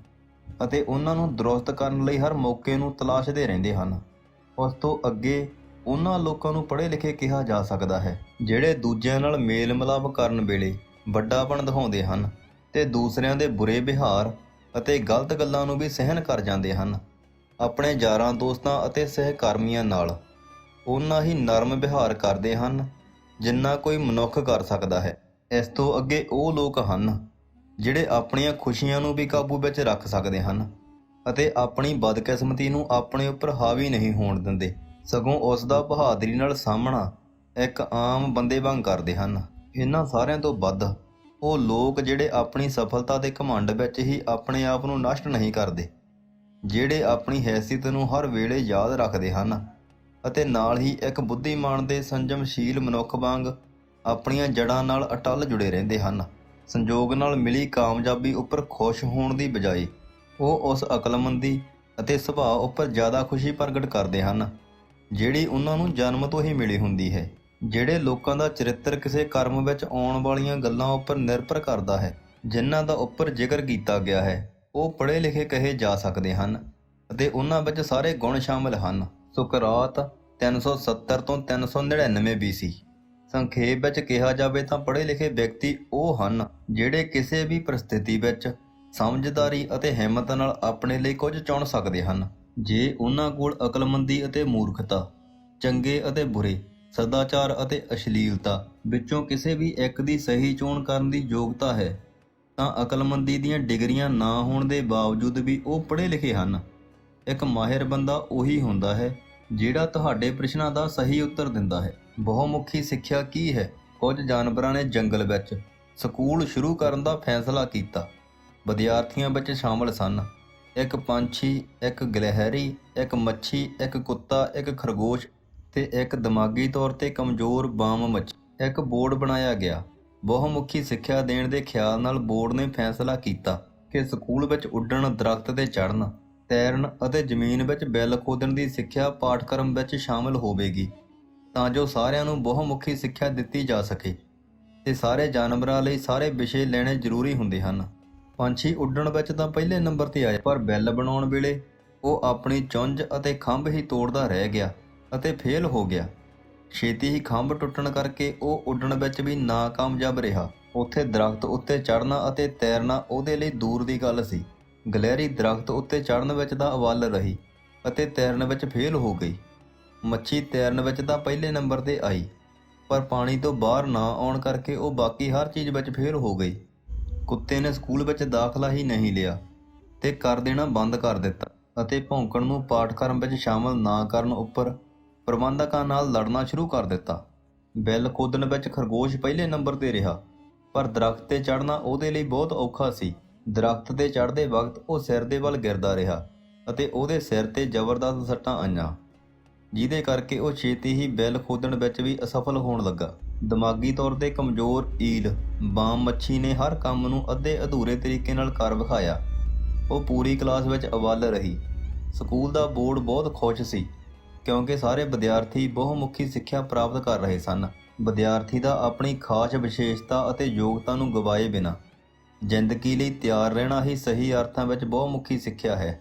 ਅਤੇ ਉਹਨਾਂ ਨੂੰ ਦਰੁਸਤ ਕਰਨ ਲਈ ਹਰ ਮੌਕੇ ਨੂੰ ਤਲਾਸ਼ਦੇ ਰਹਿੰਦੇ ਹਨ। ਉਸ ਤੋਂ ਅੱਗੇ ਉਹਨਾਂ ਲੋਕਾਂ ਨੂੰ ਪੜ੍ਹੇ ਲਿਖੇ ਕਿਹਾ ਜਾ ਸਕਦਾ ਹੈ ਜਿਹੜੇ ਦੂਜਿਆਂ ਨਾਲ ਮੇਲ ਮਿਲਾਪ ਕਰਨ ਵੇਲੇ ਵੱਡਾਪਣ ਦਿਖਾਉਂਦੇ ਹਨ ਤੇ ਦੂਸਰਿਆਂ ਦੇ ਬੁਰੇ ਵਿਹਾਰ ਅਤੇ ਗਲਤ ਗੱਲਾਂ ਨੂੰ ਵੀ ਸਹਿਣ ਕਰ ਜਾਂਦੇ ਹਨ। ਆਪਣੇ ਯਾਰਾਂ ਦੋਸਤਾਂ ਅਤੇ ਸਹਿਕਰਮੀਆਂ ਨਾਲ ਓਨਾ ਹੀ ਨਰਮ ਵਿਹਾਰ ਕਰਦੇ ਹਨ ਜਿੰਨਾ ਕੋਈ ਮਨੁੱਖ ਕਰ ਸਕਦਾ ਹੈ। ਇਸ ਤੋਂ ਅੱਗੇ ਉਹ ਲੋਕ ਹਨ ਜਿਹੜੇ ਆਪਣੀਆਂ ਖੁਸ਼ੀਆਂ ਨੂੰ ਵੀ ਕਾਬੂ ਵਿੱਚ ਰੱਖ ਸਕਦੇ ਹਨ ਅਤੇ ਆਪਣੀ ਬਦਕਿਸਮਤੀ ਨੂੰ ਆਪਣੇ ਉੱਪਰ ਹਾਵੀ ਨਹੀਂ ਹੋਣ ਦਿੰਦੇ, ਸਗੋਂ ਉਸ ਦਾ ਬਹਾਦਰੀ ਨਾਲ ਸਾਹਮਣਾ ਇੱਕ ਆਮ ਬੰਦੇ ਵਾਂਗ ਕਰਦੇ ਹਨ। ਇਹਨਾਂ ਸਾਰਿਆਂ ਤੋਂ ਵੱਧ ਉਹ ਲੋਕ ਜਿਹੜੇ ਆਪਣੀ ਸਫਲਤਾ ਦੇ ਘਮੰਡ ਵਿੱਚ ਹੀ ਆਪਣੇ ਆਪ ਨੂੰ ਨਸ਼ਟ ਨਹੀਂ ਕਰਦੇ, ਜਿਹੜੇ ਆਪਣੀ ਹੈਸੀਅਤ ਨੂੰ ਹਰ ਵੇਲੇ ਯਾਦ ਰੱਖਦੇ ਹਨ ਅਤੇ ਨਾਲ ਹੀ ਇੱਕ ਬੁੱਧੀਮਾਨ ਦੇ ਸੰਜਮਸ਼ੀਲ ਮਨੁੱਖ ਵਾਂਗ ਆਪਣੀਆਂ ਜੜ੍ਹਾਂ ਨਾਲ ਅਟੱਲ ਜੁੜੇ ਰਹਿੰਦੇ ਹਨ। ਸੰਜੋਗ ਨਾਲ ਮਿਲੀ ਕਾਮਯਾਬੀ ਉੱਪਰ ਖੁਸ਼ ਹੋਣ ਦੀ ਬਜਾਏ ਉਹ ਉਸ ਅਕਲਮੰਦੀ ਅਤੇ ਸੁਭਾਅ ਉੱਪਰ ਜ਼ਿਆਦਾ ਖੁਸ਼ੀ ਪ੍ਰਗਟ ਕਰਦੇ ਹਨ ਜਿਹੜੀ ਉਹਨਾਂ ਨੂੰ ਜਨਮ ਤੋਂ ਹੀ ਮਿਲੀ ਹੁੰਦੀ ਹੈ। ਜਿਹੜੇ ਲੋਕਾਂ ਦਾ ਚਰਿੱਤਰ ਕਿਸੇ ਕਰਮ ਵਿੱਚ ਆਉਣ ਵਾਲੀਆਂ ਗੱਲਾਂ ਉੱਪਰ ਨਿਰਭਰ ਕਰਦਾ ਹੈ, ਜਿਨ੍ਹਾਂ ਦਾ ਉੱਪਰ ਜ਼ਿਕਰ ਕੀਤਾ ਗਿਆ ਹੈ, ਉਹ ਪੜ੍ਹੇ ਲਿਖੇ ਕਹੇ ਜਾ ਸਕਦੇ ਹਨ ਅਤੇ ਉਹਨਾਂ ਵਿੱਚ ਸਾਰੇ ਗੁਣ ਸ਼ਾਮਿਲ ਹਨ। ਸੁਕਰਾਤ 370 ਤੋਂ 399 BC। ਸੰਖੇਪ ਵਿੱਚ ਕਿਹਾ ਜਾਵੇ ਤਾਂ ਪੜ੍ਹੇ ਲਿਖੇ ਵਿਅਕਤੀ ਉਹ ਹਨ ਜਿਹੜੇ ਕਿਸੇ ਵੀ ਪ੍ਰਸਥਿਤੀ ਵਿੱਚ ਸਮਝਦਾਰੀ ਅਤੇ ਹਿੰਮਤ ਨਾਲ ਆਪਣੇ ਲਈ ਕੁਝ ਚੁਣ ਸਕਦੇ ਹਨ। ਜੇ ਉਹਨਾਂ ਕੋਲ ਅਕਲਮੰਦੀ ਅਤੇ ਮੂਰਖਤਾ, ਚੰਗੇ ਅਤੇ ਬੁਰੇ, ਸਦਾਚਾਰ ਅਤੇ ਅਸ਼ਲੀਲਤਾ ਵਿੱਚੋਂ ਕਿਸੇ ਵੀ ਇੱਕ ਦੀ ਸਹੀ ਚੋਣ ਕਰਨ ਦੀ ਯੋਗਤਾ ਹੈ, ਤਾਂ ਅਕਲਮੰਦੀ ਦੀਆਂ ਡਿਗਰੀਆਂ ਨਾ ਹੋਣ ਦੇ ਬਾਵਜੂਦ ਵੀ ਉਹ ਪੜ੍ਹੇ ਲਿਖੇ ਹਨ। ਇੱਕ ਮਾਹਿਰ ਬੰਦਾ ਉਹੀ ਹੁੰਦਾ ਹੈ ਜਿਹੜਾ ਤੁਹਾਡੇ ਪ੍ਰਸ਼ਨਾਂ ਦਾ ਸਹੀ ਉੱਤਰ ਦਿੰਦਾ ਹੈ। ਬਹੁਮੁਖੀ ਸਿੱਖਿਆ ਕੀ ਹੈ? ਕੁਝ ਜਾਨਵਰਾਂ ਨੇ ਜੰਗਲ ਵਿੱਚ ਸਕੂਲ ਸ਼ੁਰੂ ਕਰਨ ਦਾ ਫੈਸਲਾ ਕੀਤਾ। ਵਿਦਿਆਰਥੀਆਂ ਵਿੱਚ ਸ਼ਾਮਲ ਸਨ ਇੱਕ ਪੰਛੀ, ਇੱਕ ਗਿਲਹਰੀ, ਇੱਕ ਮੱਛੀ, ਇੱਕ ਕੁੱਤਾ, ਇੱਕ ਖਰਗੋਸ਼ ਤੇ ਇੱਕ ਦਿਮਾਗੀ ਤੌਰ ਤੇ ਕਮਜ਼ੋਰ ਬਾਮ ਮੱਛੀ। ਇੱਕ ਬੋਰਡ ਬਣਾਇਆ ਗਿਆ। ਬਹੁਮੁਖੀ ਸਿੱਖਿਆ ਦੇਣ ਦੇ ਖਿਆਲ ਨਾਲ ਬੋਰਡ ਨੇ ਫੈਸਲਾ ਕੀਤਾ ਕਿ ਸਕੂਲ ਵਿੱਚ ਉੱਡਣ, ਦਰਖਤ ਤੇ ਚੜ੍ਹਨ, ਤੈਰਨ ਅਤੇ ਜ਼ਮੀਨ ਵਿੱਚ ਬਿੱਲ ਖੋਦਣ ਦੀ ਸਿੱਖਿਆ ਪਾਠਕ੍ਰਮ ਵਿੱਚ ਸ਼ਾਮਲ ਹੋਵੇਗੀ ਤਾਂ ਜੋ ਸਾਰਿਆਂ ਨੂੰ ਬਹੁਮੁਖੀ ਸਿੱਖਿਆ ਦਿੱਤੀ ਜਾ ਸਕੇ ਤੇ ਸਾਰੇ ਜਾਨਵਰਾਂ ਲਈ ਸਾਰੇ ਵਿਸ਼ੇ ਲੈਣੇ ਜ਼ਰੂਰੀ ਹੁੰਦੇ ਹਨ। ਪੰਛੀ ਉੱਡਣ ਵਿੱਚ ਤਾਂ ਪਹਿਲੇ ਨੰਬਰ ਤੇ ਆਇਆ, ਪਰ ਬਿੱਲ ਬਣਾਉਣ ਵੇਲੇ ਉਹ ਆਪਣੀ ਚੁੰਝ ਅਤੇ ਖੰਭ ਹੀ ਤੋੜਦਾ ਰਹਿ ਗਿਆ ਅਤੇ ਫੇਲ ਹੋ ਗਿਆ। ਛੇਤੀ ਹੀ ਖੰਭ ਟੁੱਟਣ ਕਰਕੇ ਉਹ ਉੱਡਣ ਵਿੱਚ ਵੀ ਨਾਕਾਮਯਾਬ ਰਿਹਾ। ਉੱਥੇ ਦਰਖਤ ਉੱਤੇ ਚੜ੍ਹਨਾ ਅਤੇ ਤੈਰਨਾ ਉਹਦੇ ਲਈ ਦੂਰ ਦੀ ਗੱਲ ਸੀ। ਗਿਲਹਰੀ ਦਰਖਤ ਉੱਤੇ ਚੜ੍ਹਨ ਵਿੱਚ ਤਾਂ ਅਵੱਲ ਰਹੀ ਅਤੇ ਤੈਰਨ ਵਿੱਚ ਫੇਲ ਹੋ ਗਈ। ਮੱਛੀ ਤੈਰਨ ਵਿੱਚ ਤਾਂ ਪਹਿਲੇ ਨੰਬਰ ਤੇ ਆਈ, ਪਰ ਪਾਣੀ ਤੋਂ ਬਾਹਰ ਨਾ ਆਉਣ ਕਰਕੇ ਉਹ ਬਾਕੀ ਹਰ ਚੀਜ਼ ਵਿੱਚ ਫੇਲ ਹੋ ਗਈ। ਕੁੱਤੇ ਨੇ ਸਕੂਲ ਵਿੱਚ ਦਾਖਲਾ ਹੀ ਨਹੀਂ ਲਿਆ ਤੇ ਕਰ ਦੇਣਾ ਬੰਦ ਕਰ ਦਿੱਤਾ ਅਤੇ ਭੌਂਕਣ ਨੂੰ ਪਾਠਕ੍ਰਮ ਵਿੱਚ ਸ਼ਾਮਲ ਨਾ ਕਰਨ ਉੱਪਰ ਪ੍ਰਬੰਧਕਾਂ ਨਾਲ ਲੜਨਾ ਸ਼ੁਰੂ ਕਰ ਦਿੱਤਾ। ਬਿੱਲ ਖੋਦਣ ਵਿੱਚ ਖਰਗੋਸ਼ ਪਹਿਲੇ ਨੰਬਰ ਤੇ ਰਿਹਾ, ਪਰ ਦਰਖਤ ਤੇ ਚੜ੍ਹਨਾ ਉਹਦੇ ਲਈ ਬਹੁਤ ਔਖਾ ਸੀ। ਦਰਖਤ ਤੇ ਚੜ੍ਹਦੇ ਵਕਤ ਉਹ ਸਿਰ ਦੇ ਵੱਲ ਗਿਰਦਾ ਰਿਹਾ ਅਤੇ ਉਹਦੇ ਸਿਰ ਤੇ ਜ਼ਬਰਦਸਤ ਸੱਟਾਂ ਆਈਆਂ, ਜਿਹਦੇ ਕਰਕੇ ਉਹ ਛੇਤੀ ਹੀ ਬਿੱਲ ਖੋਦਣ ਵਿੱਚ ਵੀ ਅਸਫਲ ਹੋਣ ਲੱਗਾ। ਦਿਮਾਗੀ ਤੌਰ ਤੇ ਕਮਜ਼ੋਰ ਈਲ ਬਾਮ ਮੱਛੀ ਨੇ ਹਰ ਕੰਮ ਨੂੰ ਅੱਧੇ ਅਧੂਰੇ ਤਰੀਕੇ ਨਾਲ ਕਰ ਵਿਖਾਇਆ। ਉਹ ਪੂਰੀ ਕਲਾਸ ਵਿੱਚ ਅਵੱਲ ਰਹੀ। ਸਕੂਲ ਦਾ ਬੋਰਡ ਬਹੁਤ ਖੁਸ਼ ਸੀ ਕਿਉਂਕਿ ਸਾਰੇ ਵਿਦਿਆਰਥੀ ਬਹੁਮੁਖੀ ਸਿੱਖਿਆ ਪ੍ਰਾਪਤ ਕਰ ਰਹੇ ਸਨ। ਵਿਦਿਆਰਥੀ ਦਾ ਆਪਣੀ ਖਾਸ ਵਿਸ਼ੇਸ਼ਤਾ ਅਤੇ ਯੋਗਤਾ ਨੂੰ ਗਵਾਏ ਬਿਨਾਂ ਜ਼ਿੰਦਗੀ ਲਈ ਤਿਆਰ ਰਹਿਣਾ ਹੀ ਸਹੀ ਅਰਥਾਂ ਵਿੱਚ ਬਹੁਮੁਖੀ ਸਿੱਖਿਆ ਹੈ।